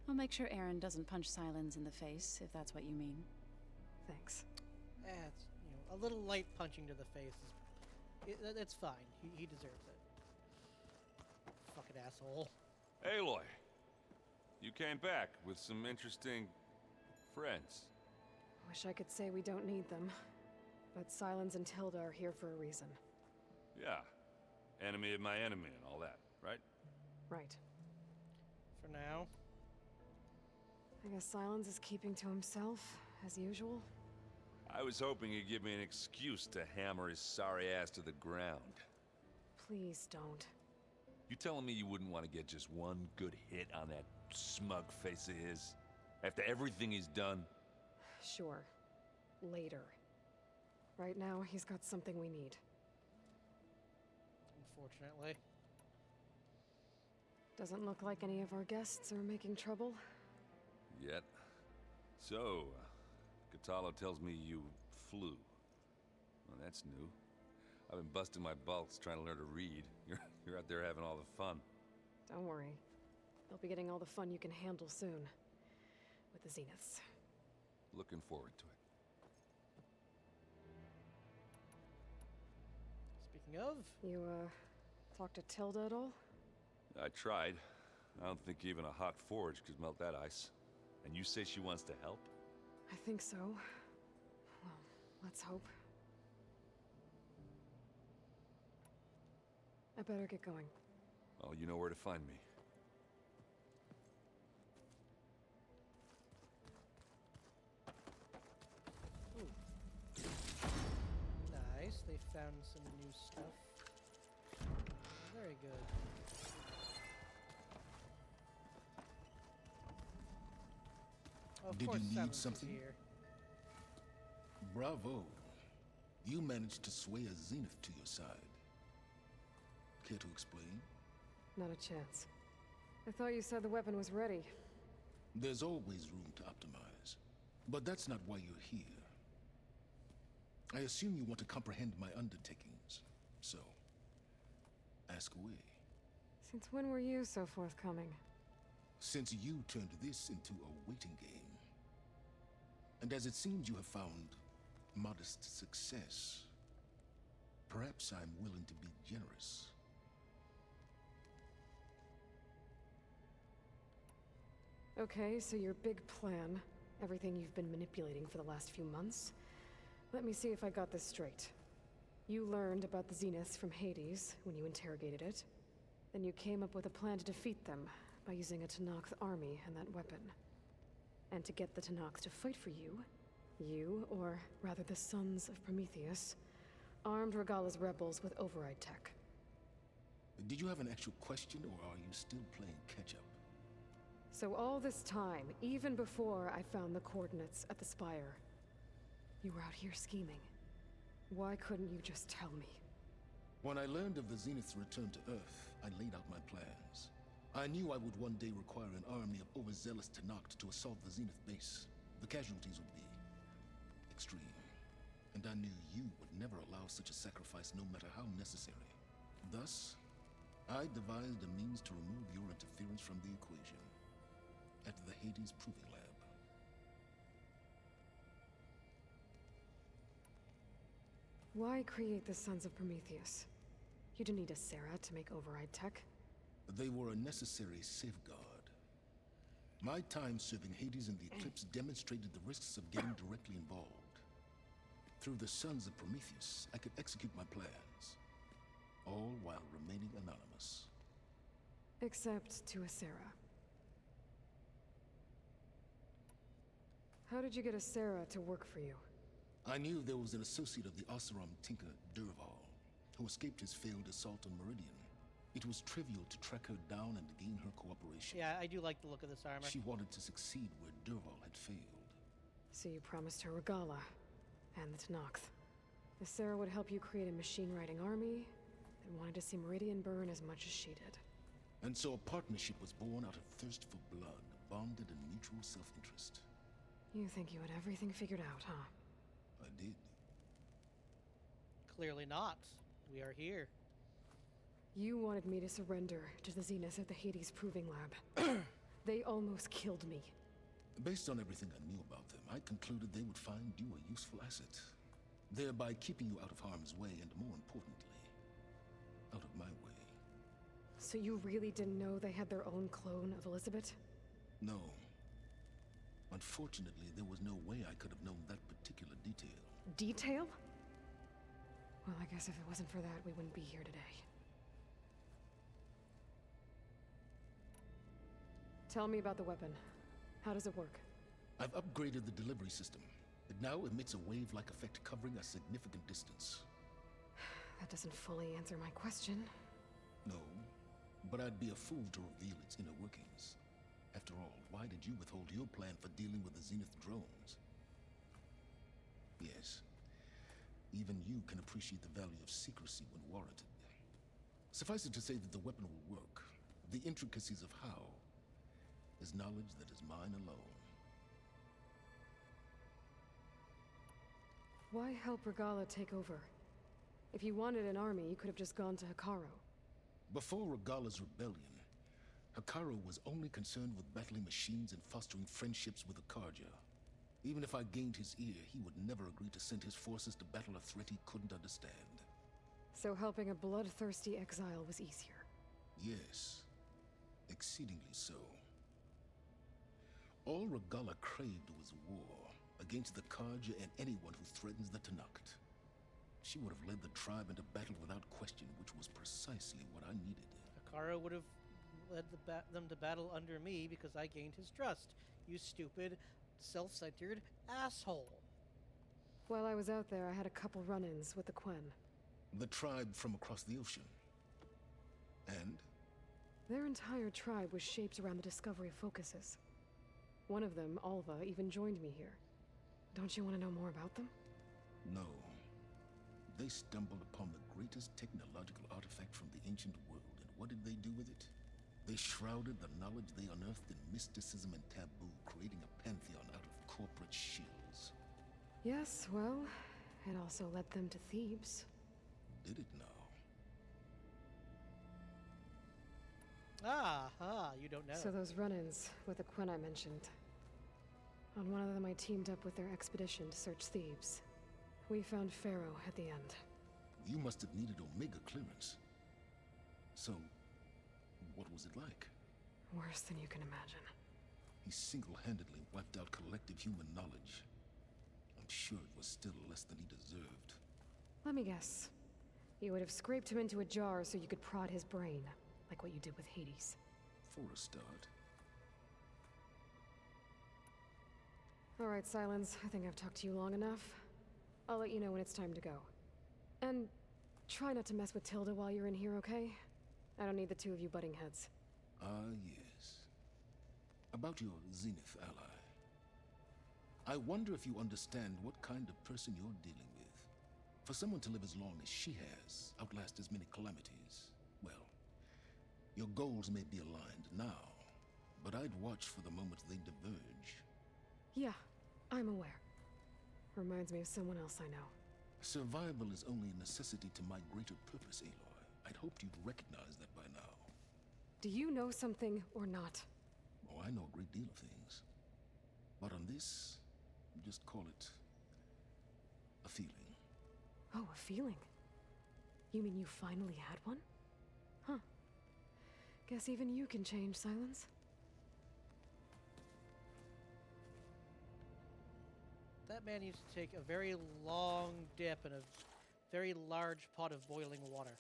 S21: I'll make sure Aaron doesn't punch Silence in the face, if that's what you mean.
S3: Thanks.
S1: It's, a little light punching to the face is... It's fine. He deserves it. Fucking asshole.
S17: Aloy, you came back with some interesting friends.
S3: Wish I could say we don't need them, but Silence and Tilda are here for a reason.
S17: Yeah. Enemy of my enemy and all that, right?
S3: Right.
S1: For now.
S3: I guess Silence is keeping to himself, as usual.
S17: I was hoping he'd give me an excuse to hammer his sorry ass to the ground.
S3: Please don't.
S17: You telling me you wouldn't want to get just one good hit on that smug face of his? After everything he's done?
S3: Sure. Later. Right now, he's got something we need.
S1: Unfortunately.
S3: Doesn't look like any of our guests are making trouble.
S17: Yet. So, Catalo tells me you flew. Well, that's new. I've been busting my balls trying to learn to read. You're out there having all the fun.
S3: Don't worry. You'll be getting all the fun you can handle soon. With the Zeniths.
S17: Looking forward to it.
S1: Speaking of...
S3: You, talked to Tilda at all?
S17: I tried. I don't think even a hot forge could melt that ice. And you say she wants to help?
S3: I think so. Well, let's hope. I better get going.
S17: Oh, you know where to find me.
S1: Ooh. Nice, they found some new stuff. Very good. Of
S18: Did
S1: course,
S18: you need
S1: Silence is
S18: something?
S1: here.
S18: Bravo. You managed to sway a Zenith to your side. Care to explain?
S3: Not a chance. I thought you said the weapon was ready.
S18: There's always room to optimize. But that's not why you're here. I assume you want to comprehend my undertakings. So, ask away.
S3: Since when were you so forthcoming?
S18: Since you turned this into a waiting game. And as it seems you have found modest success, perhaps I'm willing to be generous.
S3: Okay, so your big plan, everything you've been manipulating for the last few months. Let me see if I got this straight. You learned about the Zeniths from Hades when you interrogated it. Then you came up with a plan to defeat them by using a Tenakth army and that weapon. And to get the Tenakth to fight for you, or rather the Sons of Prometheus, armed Regalla's rebels with override tech.
S18: Did you have an actual question, or are you still playing catch-up?
S3: So all this time, even before I found the coordinates at the Spire, you were out here scheming. Why couldn't you just tell me?
S18: When I learned of the Zenith's return to Earth, I laid out my plans. I knew I would one day require an army of overzealous Tenakth to assault the Zenith base. The casualties would be extreme. And I knew you would never allow such a sacrifice, no matter how necessary. Thus, I devised a means to remove your interference from the equation. At the Hades Proving Lab.
S3: Why create the Sons of Prometheus? You didn't need a Sarah to make override tech.
S18: They were a necessary safeguard. My time serving Hades in the Eclipse demonstrated the risks of getting directly involved. Through the Sons of Prometheus, I could execute my plans, all while remaining anonymous.
S3: Except to a Sarah. How did you get a Sarah to work for you?
S18: I knew there was an associate of the Oseram tinker, Durval, who escaped his failed assault on Meridian. It was trivial to track her down and gain her cooperation.
S1: Yeah, I do like the look of this armor.
S18: She wanted to succeed where Durval had failed.
S3: So you promised her Regalla, and the Tenakth. The Sarah would help you create a machine-riding army, and wanted to see Meridian burn as much as she did.
S18: And so a partnership was born out of thirst for blood, bonded in mutual self-interest.
S3: You think you had everything figured out, huh?
S18: I did.
S1: Clearly not. We are here.
S3: You wanted me to surrender to the Zenith at the Hades Proving Lab. They almost killed me.
S18: Based on everything I knew about them, I concluded they would find you a useful asset, thereby keeping you out of harm's way and, more importantly, out of my way.
S3: So you really didn't know they had their own clone of Elizabeth?
S18: No. Unfortunately, there was no way I could have known that particular detail.
S3: Detail? Well, I guess if it wasn't for that, we wouldn't be here today. Tell me about the weapon. How does it work?
S18: I've upgraded the delivery system. It now emits a wave-like effect covering a significant distance.
S3: That doesn't fully answer my question.
S18: No, but I'd be a fool to reveal its inner workings. After all, why did you withhold your plan for dealing with the Zenith drones? Yes, even you can appreciate the value of secrecy when warranted. Suffice it to say that the weapon will work. The intricacies of how is knowledge that is mine alone.
S3: Why help Regalla take over? If you wanted an army, you could have just gone to Hikaru.
S18: Before Regalla's rebellion, Hikaru was only concerned with battling machines and fostering friendships with Akarja. Even if I gained his ear, he would never agree to send his forces to battle a threat he couldn't understand.
S3: So helping a bloodthirsty exile was easier?
S18: Yes, exceedingly so. All Regalla craved was war against the Karja and anyone who threatens the Tanakt. She would have led the tribe into battle without question, which was precisely what I needed.
S1: Hikaru would have led them to battle under me because I gained his trust. You stupid, self-centered asshole.
S3: While I was out there, I had a couple run-ins with the Quen.
S18: The tribe from across the ocean. And?
S3: Their entire tribe was shaped around the discovery of focuses. One of them, Alva, even joined me here. Don't you want to know more about them?
S18: No. They stumbled upon the greatest technological artifact from the ancient world, and what did they do with it? They shrouded the knowledge they unearthed in mysticism and taboo, creating a pantheon out of corporate shills.
S3: Yes, well, it also led them to Thebes.
S18: Did it now?
S1: You don't know.
S3: So those run-ins with the Quen I mentioned. On one of them, I teamed up with their expedition to search Thebes. We found Pharaoh at the end.
S18: You must have needed Omega clearance. So, what was it like?
S3: Worse than you can imagine.
S18: He single-handedly wiped out collective human knowledge. I'm sure it was still less than he deserved.
S3: Let me guess. You would have scraped him into a jar so you could prod his brain, like what you did with Hades.
S18: For a start.
S3: All right, Silence. I think I've talked to you long enough. I'll let you know when it's time to go. And try not to mess with Tilda while you're in here, okay? I don't need the two of you butting heads.
S18: Yes. About your Zenith ally. I wonder if you understand what kind of person you're dealing with. For someone to live as long as she has, outlast as many calamities, well, your goals may be aligned now, but I'd watch for the moment they diverge.
S3: Yeah, I'm aware. Reminds me of someone else I know.
S18: Survival is only a necessity to my greater purpose, Aloy. I'd hoped you'd recognize that by now.
S3: Do you know something or not?
S18: Oh, I know a great deal of things. But on this, just call it a feeling.
S3: Oh, a feeling? You mean you finally had one? Huh. Guess even you can change, Silence.
S1: That man used to take a very long dip in a very large pot of boiling water.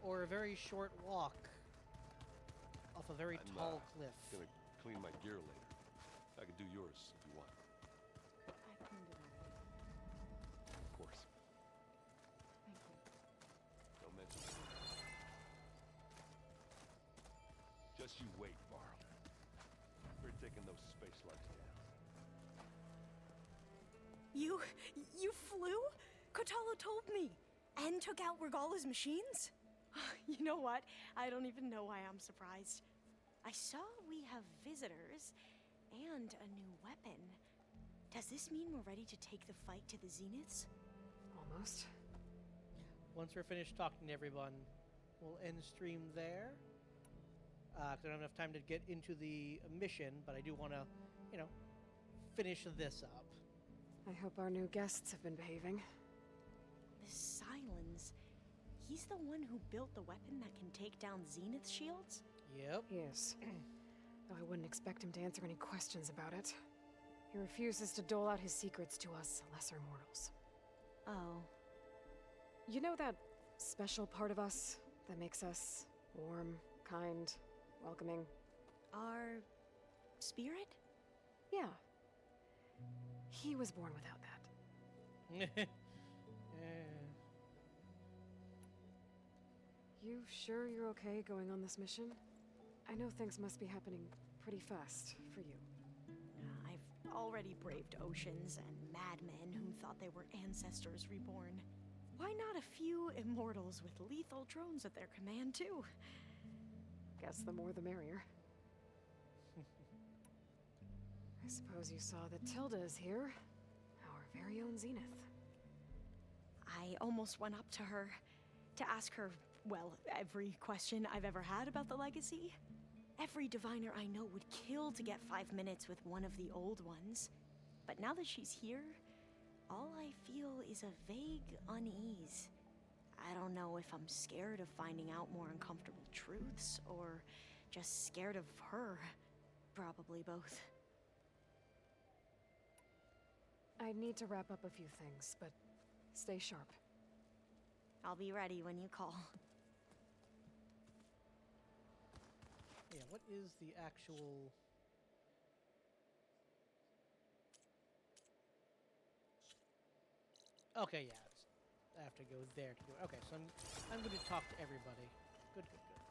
S1: Or a very short walk off a very tall cliff.
S20: I'm gonna clean my gear later. I can do yours if you want.
S21: I cleaned it already.
S20: Of course.
S21: Thank you.
S20: Don't mention it. Just you wait, Varl. We're taking those space slugs down.
S14: You flew? Kotalo told me.
S7: And took out Regalla's machines? You know what? I don't even know why I'm surprised. I saw we have visitors and a new weapon. Does this mean we're ready to take the fight to the Zeniths?
S3: Almost.
S1: Once we're finished talking to everyone, we'll end stream there. 'Cause I don't have enough time to get into the mission, but I do want to, you know, finish this up.
S3: I hope our new guests have been behaving.
S7: This Silence, he's the one who built the weapon that can take down Zenith shields?
S1: Yep.
S3: He is. Though I wouldn't expect him to answer any questions about it. He refuses to dole out his secrets to us lesser mortals.
S7: Oh.
S3: You know that special part of us that makes us warm, kind, welcoming?
S7: Our spirit?
S3: Yeah. He was born without that. You sure you're okay going on this mission? I know things must be happening pretty fast for you.
S7: I've already braved oceans and madmen who thought they were ancestors reborn. Why not a few immortals with lethal drones at their command, too?
S3: Guess the more the merrier. I suppose you saw that Tilda is here. Our very own Zenith.
S7: I almost went up to her to ask her, well, every question I've ever had about the legacy. Every diviner I know would kill to get 5 minutes with one of the old ones. But now that she's here, all I feel is a vague unease. I don't know if I'm scared of finding out more uncomfortable truths, or just scared of her. Probably both.
S3: I need to wrap up a few things, but stay sharp.
S7: I'll be ready when you call.
S1: Yeah, what is the actual... Okay, yeah, I have to go there to do it. Okay, so I'm going to talk to everybody. Good, good, good.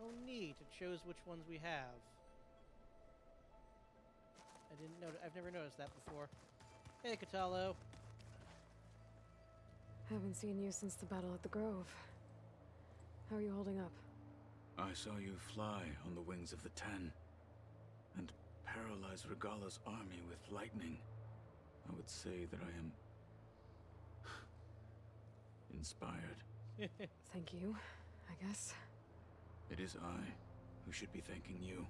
S1: Oh, neat. It shows which ones we have. I didn't know. I've never noticed that before. Hey, Catalo.
S3: Haven't seen you since the battle at the Grove. How are you holding up?
S22: I saw you fly on the wings of the Ten, and paralyze Regalla's army with lightning. I would say that I am... inspired.
S3: Thank you, I guess.
S22: It is I who should be thanking you.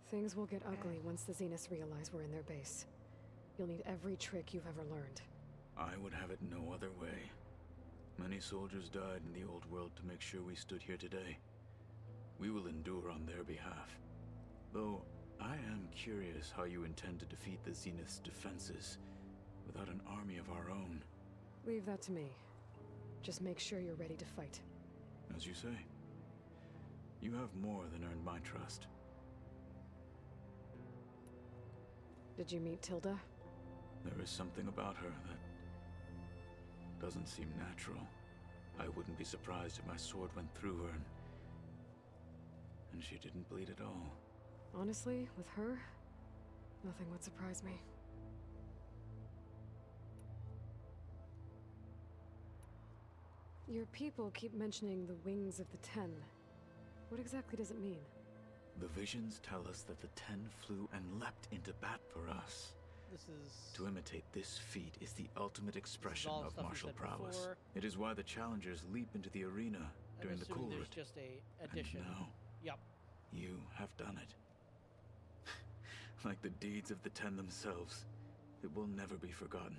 S3: Things will get ugly once the Zeniths realize we're in their base. You'll need every trick you've ever learned.
S22: I would have it no other way. Many soldiers died in the old world to make sure we stood here today. We will endure on their behalf. Though, I am curious how you intend to defeat the Zenith's defenses without an army of our own.
S3: Leave that to me. Just make sure you're ready to fight.
S22: As you say. You have more than earned my trust.
S3: Did you meet Tilda?
S22: There is something about her that doesn't seem natural. I wouldn't be surprised if my sword went through her and she didn't bleed at all.
S3: Honestly, with her, nothing would surprise me. Your people keep mentioning the wings of the Ten. What exactly does it mean?
S22: The visions tell us that the Ten flew and leapt into bat for us.
S1: This is...
S22: To imitate this feat is the ultimate expression of martial prowess.
S1: Before.
S22: It is why the challengers leap into the arena during the cool
S1: there's just a addition.
S22: And now,
S1: yep.
S22: You have done it. Like the deeds of the Ten themselves, it will never be forgotten.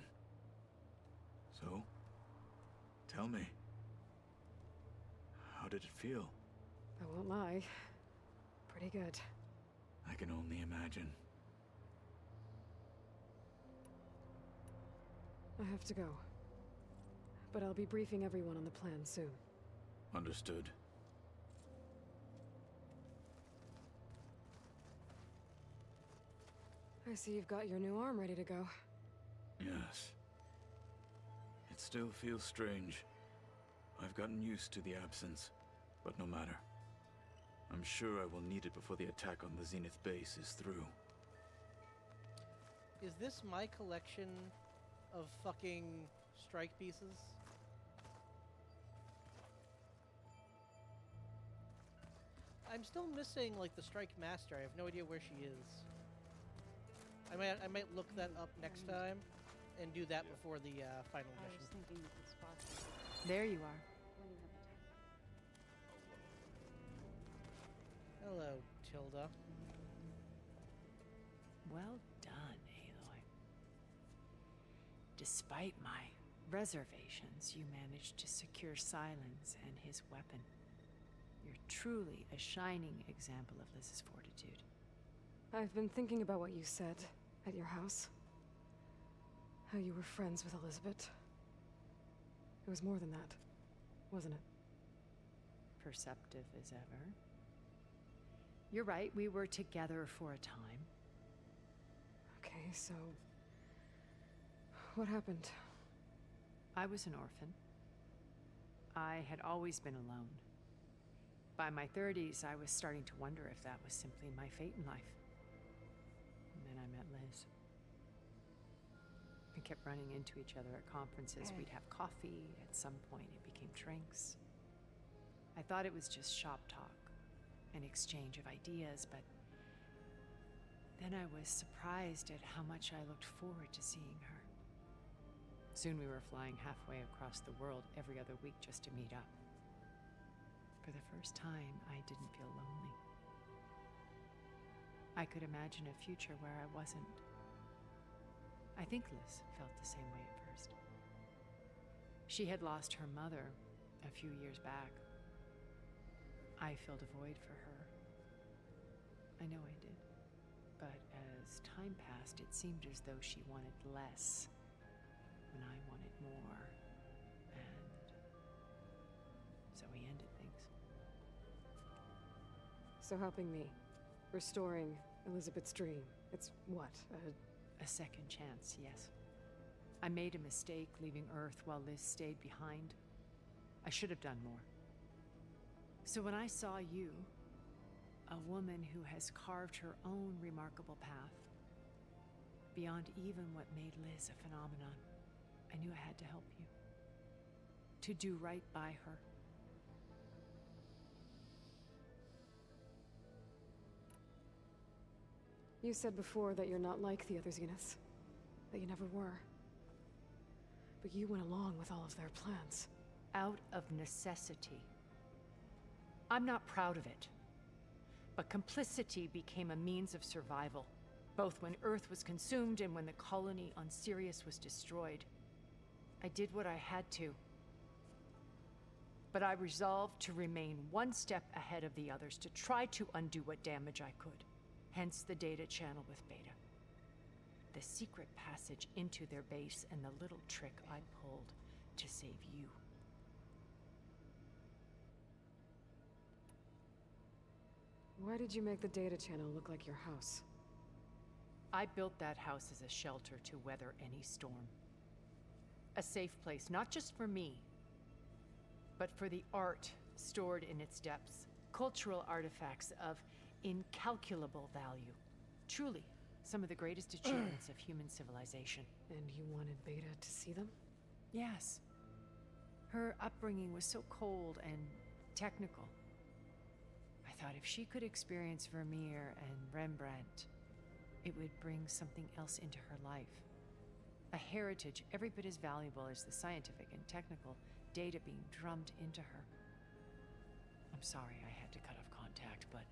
S22: So, tell me, how did it feel?
S3: I won't lie. Pretty good.
S22: I can only imagine.
S3: I have to go. But I'll be briefing everyone on the plan soon.
S22: Understood.
S3: I see you've got your new arm ready to go.
S22: Yes. It still feels strange. I've gotten used to the absence, but no matter. I'm sure I will need it before the attack on the Zenith base is through.
S1: Is this my collection of fucking strike pieces? I'm still missing, like, the strike master. I have no idea where she is. I might look that up next time and do that before the final
S2: I
S1: mission.
S2: was thinking you could spot
S21: There you are.
S1: Hello, Tilda.
S21: Well done, Aloy. Despite my reservations, you managed to secure Silence and his weapon. You're truly a shining example of Liz's fortitude.
S3: I've been thinking about what you said at your house. How you were friends with Elizabeth. It was more than that, wasn't it?
S21: Perceptive as ever. You're right, we were together for a time.
S3: Okay, so... what happened?
S21: I was an orphan. I had always been alone. By my 30s, I was starting to wonder if that was simply my fate in life. And then I met Liz. We kept running into each other at conferences. We'd have coffee. At some point, it became drinks. I thought it was just shop talk, an exchange of ideas, but then I was surprised at how much I looked forward to seeing her. Soon we were flying halfway across the world every other week just to meet up. For the first time, I didn't feel lonely. I could imagine a future where I wasn't. I think Liz felt the same way at first. She had lost her mother a few years back. I filled a void for her. I know I did. But as time passed, it seemed as though she wanted less when I wanted more. And so we ended things.
S3: So helping me, restoring Elizabeth's dream, it's what,
S21: a second chance, yes. I made a mistake leaving Earth while Liz stayed behind. I should have done more. So when I saw you, a woman who has carved her own remarkable path, beyond even what made Liz a phenomenon, I knew I had to help you. To do right by her.
S3: You said before that you're not like the other Zeniths. That you never were. But you went along with all of their plans.
S21: Out of necessity. I'm not proud of it. But complicity became a means of survival, both when Earth was consumed and when the colony on Sirius was destroyed. I did what I had to. But I resolved to remain one step ahead of the others, to try to undo what damage I could. Hence the data channel with Beta. The secret passage into their base and the little trick I pulled to save you.
S3: Why did you make the data channel look like your house?
S21: I built that house as a shelter to weather any storm. A safe place, not just for me, but for the art stored in its depths. Cultural artifacts of incalculable value. Truly, some of the greatest achievements of human civilization.
S3: And you wanted Beta to see them?
S21: Yes. Her upbringing was so cold and technical. I thought if she could experience Vermeer and Rembrandt, it would bring something else into her life. A heritage every bit as valuable as the scientific and technical data being drummed into her. I'm sorry I had to cut off contact, but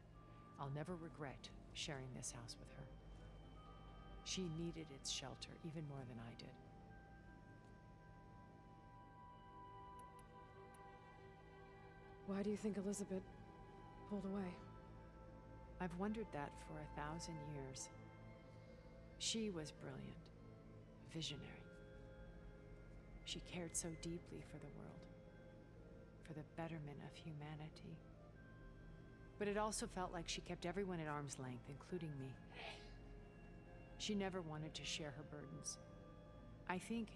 S21: I'll never regret sharing this house with her. She needed its shelter even more than I did.
S3: Why do you think Elizabeth pulled away?
S21: I've wondered that for 1,000 years. She was brilliant, visionary. She cared so deeply for the world, for the betterment of humanity. But it also felt like she kept everyone at arm's length, including me. She never wanted to share her burdens. I think,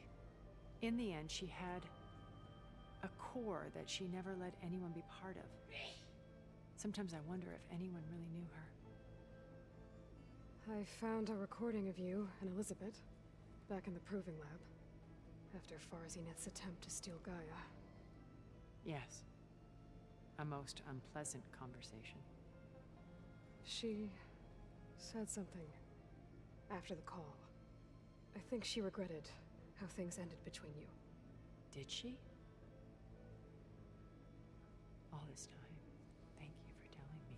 S21: in the end, she had a core that she never let anyone be part of. Sometimes I wonder if anyone really knew her.
S3: I found a recording of you and Elizabeth back in the proving lab after Farzineth's attempt to steal Gaia.
S21: Yes. A most unpleasant conversation.
S3: She said something after the call. I think she regretted how things ended between you.
S21: Did she? All this time, thank you for telling me.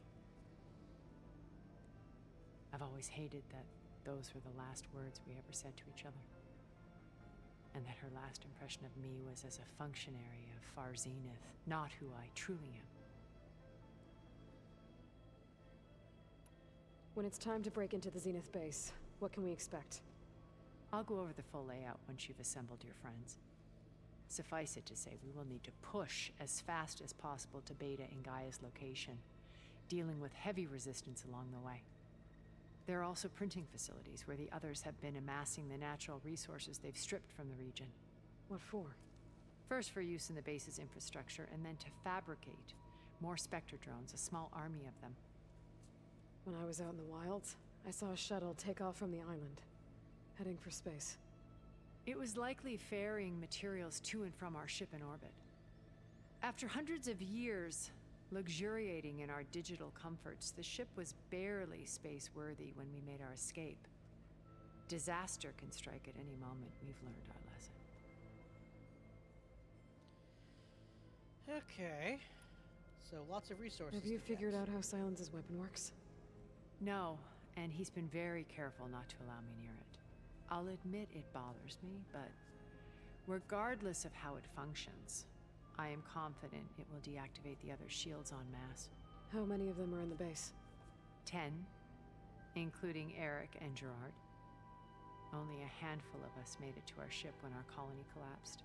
S21: I've always hated that those were the last words we ever said to each other. And that her last impression of me was as a functionary of Far Zenith, not who I truly am.
S3: When it's time to break into the Zenith base, what can we expect?
S21: I'll go over the full layout once you've assembled your friends. Suffice it to say, we will need to push as fast as possible to Beta and Gaia's location, dealing with heavy resistance along the way. There are also printing facilities where the others have been amassing the natural resources they've stripped from the region.
S3: What for?
S21: First for use in the base's infrastructure, and then to fabricate more Spectre drones, a small army of them.
S3: When I was out in the wilds, I saw a shuttle take off from the island, heading for space.
S21: It was likely ferrying materials to and from our ship in orbit. After hundreds of years luxuriating in our digital comforts, the ship was barely space-worthy when we made our escape. Disaster can strike at any moment. We've learned our lesson.
S1: Okay. So lots of resources.
S3: Have you figured out how Silence's weapon works?
S21: No, and he's been very careful not to allow me near it. I'll admit it bothers me, but regardless of how it functions, I am confident it will deactivate the other shields en masse.
S3: How many of them are in the base?
S21: 10, including Eric and Gerard. Only a handful of us made it to our ship when our colony collapsed.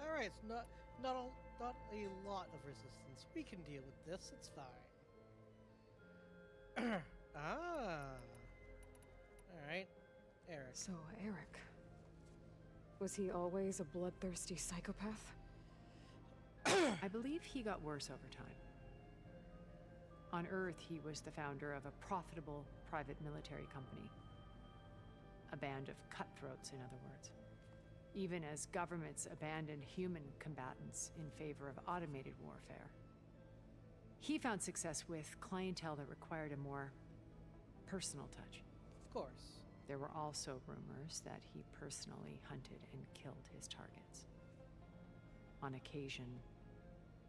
S1: All right, it's not a lot of resistance. We can deal with this. It's fine. Ah. All right, Eric.
S3: So, Eric. Was he always a bloodthirsty psychopath?
S21: I believe he got worse over time. On Earth, he was the founder of a profitable private military company. A band of cutthroats, in other words. Even as governments abandoned human combatants in favor of automated warfare. He found success with clientele that required a more personal touch.
S1: Of course.
S21: There were also rumors that he personally hunted and killed his targets. On occasion,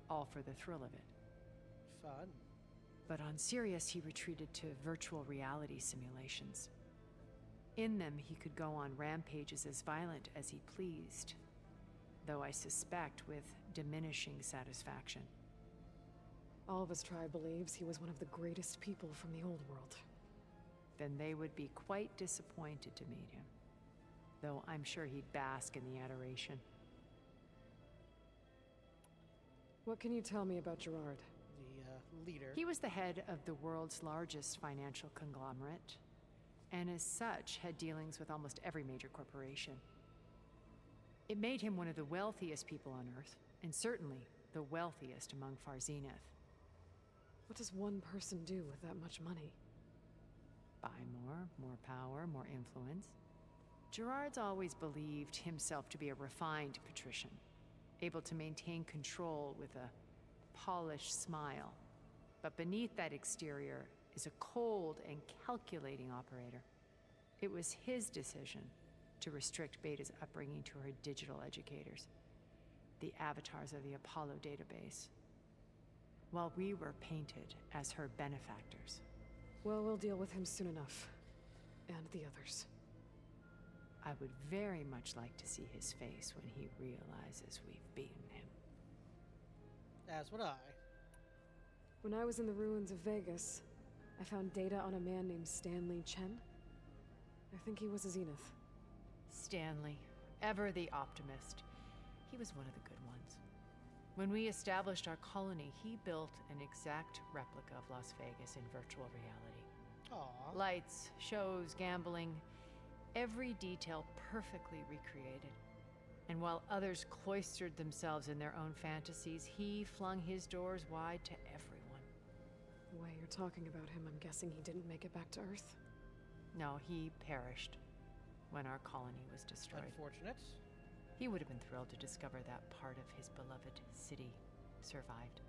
S21: all for the thrill of it.
S1: Fun.
S21: But on Sirius, he retreated to virtual reality simulations. In them, he could go on rampages as violent as he pleased, though I suspect with diminishing satisfaction.
S3: All of his tribe believes he was one of the greatest people from the old world.
S21: Then they would be quite disappointed to meet him, though I'm sure he'd bask in the adoration.
S3: What can you tell me about Gerard?
S1: The leader.
S21: He was the head of the world's largest financial conglomerate, and as such had dealings with almost every major corporation. It made him one of the wealthiest people on Earth, and certainly the wealthiest among Far Zenith.
S3: What does one person do with that much money?
S21: Buy more power, more influence. Gerard's always believed himself to be a refined patrician, able to maintain control with a polished smile. But beneath that exterior is a cold and calculating operator. It was his decision to restrict Beta's upbringing to her digital educators, the avatars of the Apollo database, while we were painted as her benefactors.
S3: Well, we'll deal with him soon enough. And the others.
S21: I would very much like to see his face when he realizes we've beaten him.
S1: As would I.
S3: When I was in the ruins of Vegas, I found data on a man named Stanley Chen. I think he was a Zenith.
S21: Stanley, ever the optimist. He was one of the good ones. When we established our colony, he built an exact replica of Las Vegas in virtual reality.
S1: Aww.
S21: Lights, shows, gambling, every detail perfectly recreated. And while others cloistered themselves in their own fantasies, he flung his doors wide to everyone.
S3: The way you're talking about him, I'm guessing he didn't make it back to Earth?
S21: No, he perished when our colony was destroyed.
S1: Unfortunate.
S21: He would have been thrilled to discover that part of his beloved city survived.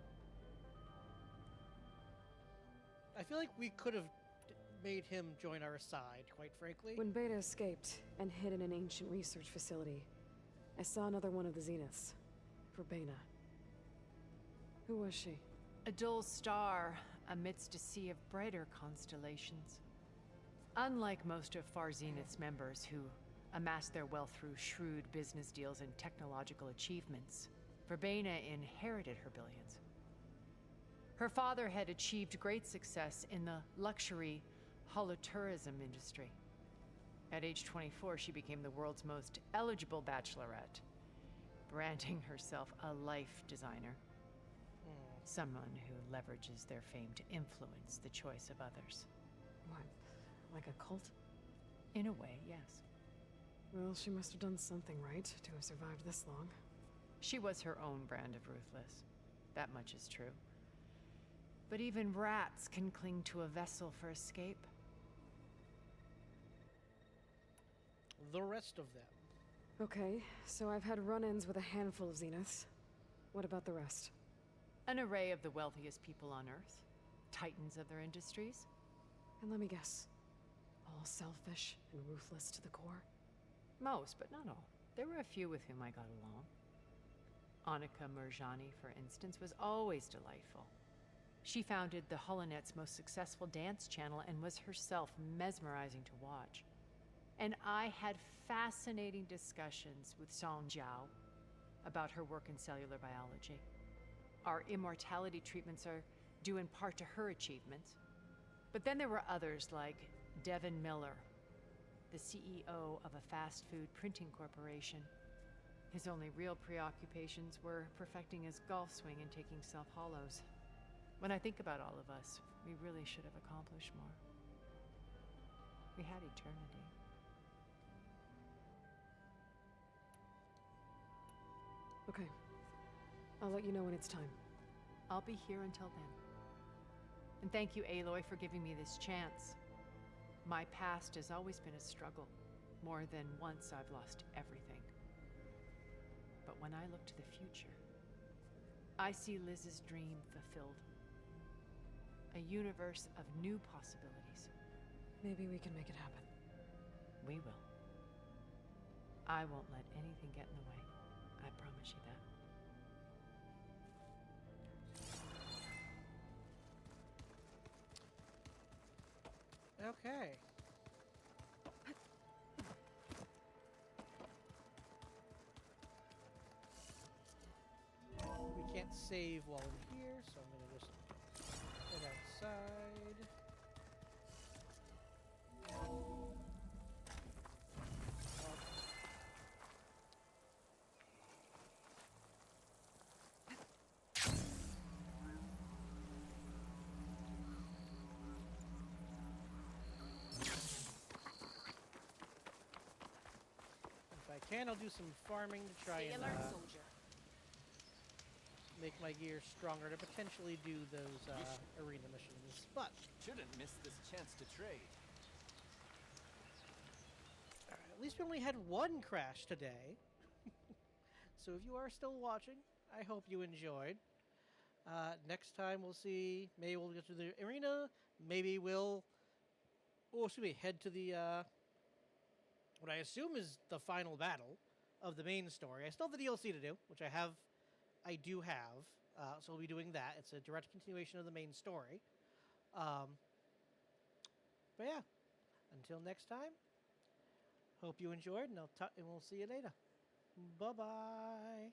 S1: I feel like we could have made him join our side, quite frankly.
S3: When Beta escaped and hid in an ancient research facility, I saw another one of the Zeniths. Verbena. Who was she?
S21: A dull star amidst a sea of brighter constellations. Unlike most of Far Zenith's members who amassed their wealth through shrewd business deals and technological achievements, Verbena inherited her billions. Her father had achieved great success in the luxury holotourism industry. At age 24, she became the world's most eligible bachelorette, branding herself a life designer. Someone who leverages their fame to influence the choice of others.
S3: What, like a cult?
S21: In a way, yes.
S3: Well, she must have done something right to have survived this long.
S21: She was her own brand of ruthless. That much is true. But even rats can cling to a vessel for escape.
S1: The rest of them.
S3: Okay, so I've had run-ins with a handful of Zeniths. What about the rest?
S21: An array of the wealthiest people on Earth. Titans of their industries.
S3: And let me guess. All selfish and ruthless to the core?
S21: Most, but not all. There were a few with whom I got along. Annika Murjani, for instance, was always delightful. She founded the Holonet's most successful dance channel and was herself mesmerizing to watch. And I had fascinating discussions with Song Jiao about her work in cellular biology. Our immortality treatments are due in part to her achievements. But then there were others like Devin Miller, the CEO of a fast food printing corporation. His only real preoccupations were perfecting his golf swing and taking self-hollows. When I think about all of us, we really should have accomplished more. We had eternity.
S3: Okay. I'll let you know when it's time.
S21: I'll be here until then. And thank you, Aloy, for giving me this chance. My past has always been a struggle. More than once I've lost everything. But when I look to the future, I see Liz's dream fulfilled. A universe of new possibilities.
S3: Maybe we can make it happen.
S21: We will. I won't let anything get in the way. I promise you that.
S1: Okay. We can't save while in here, so I'm gonna just head outside. I'll do some farming to try and make my gear stronger to potentially do those arena missions. But
S16: shouldn't miss this chance to trade.
S1: At least we only had one crash today. So if you are still watching, I hope you enjoyed. Next time we'll see. Maybe we'll get to the arena. Maybe we'll head to the what I assume is the final battle of the main story. I still have the DLC to do, which I do have. So we'll be doing that. It's a direct continuation of the main story. But yeah, until next time, hope you enjoyed, and we'll see you later. Bye-bye.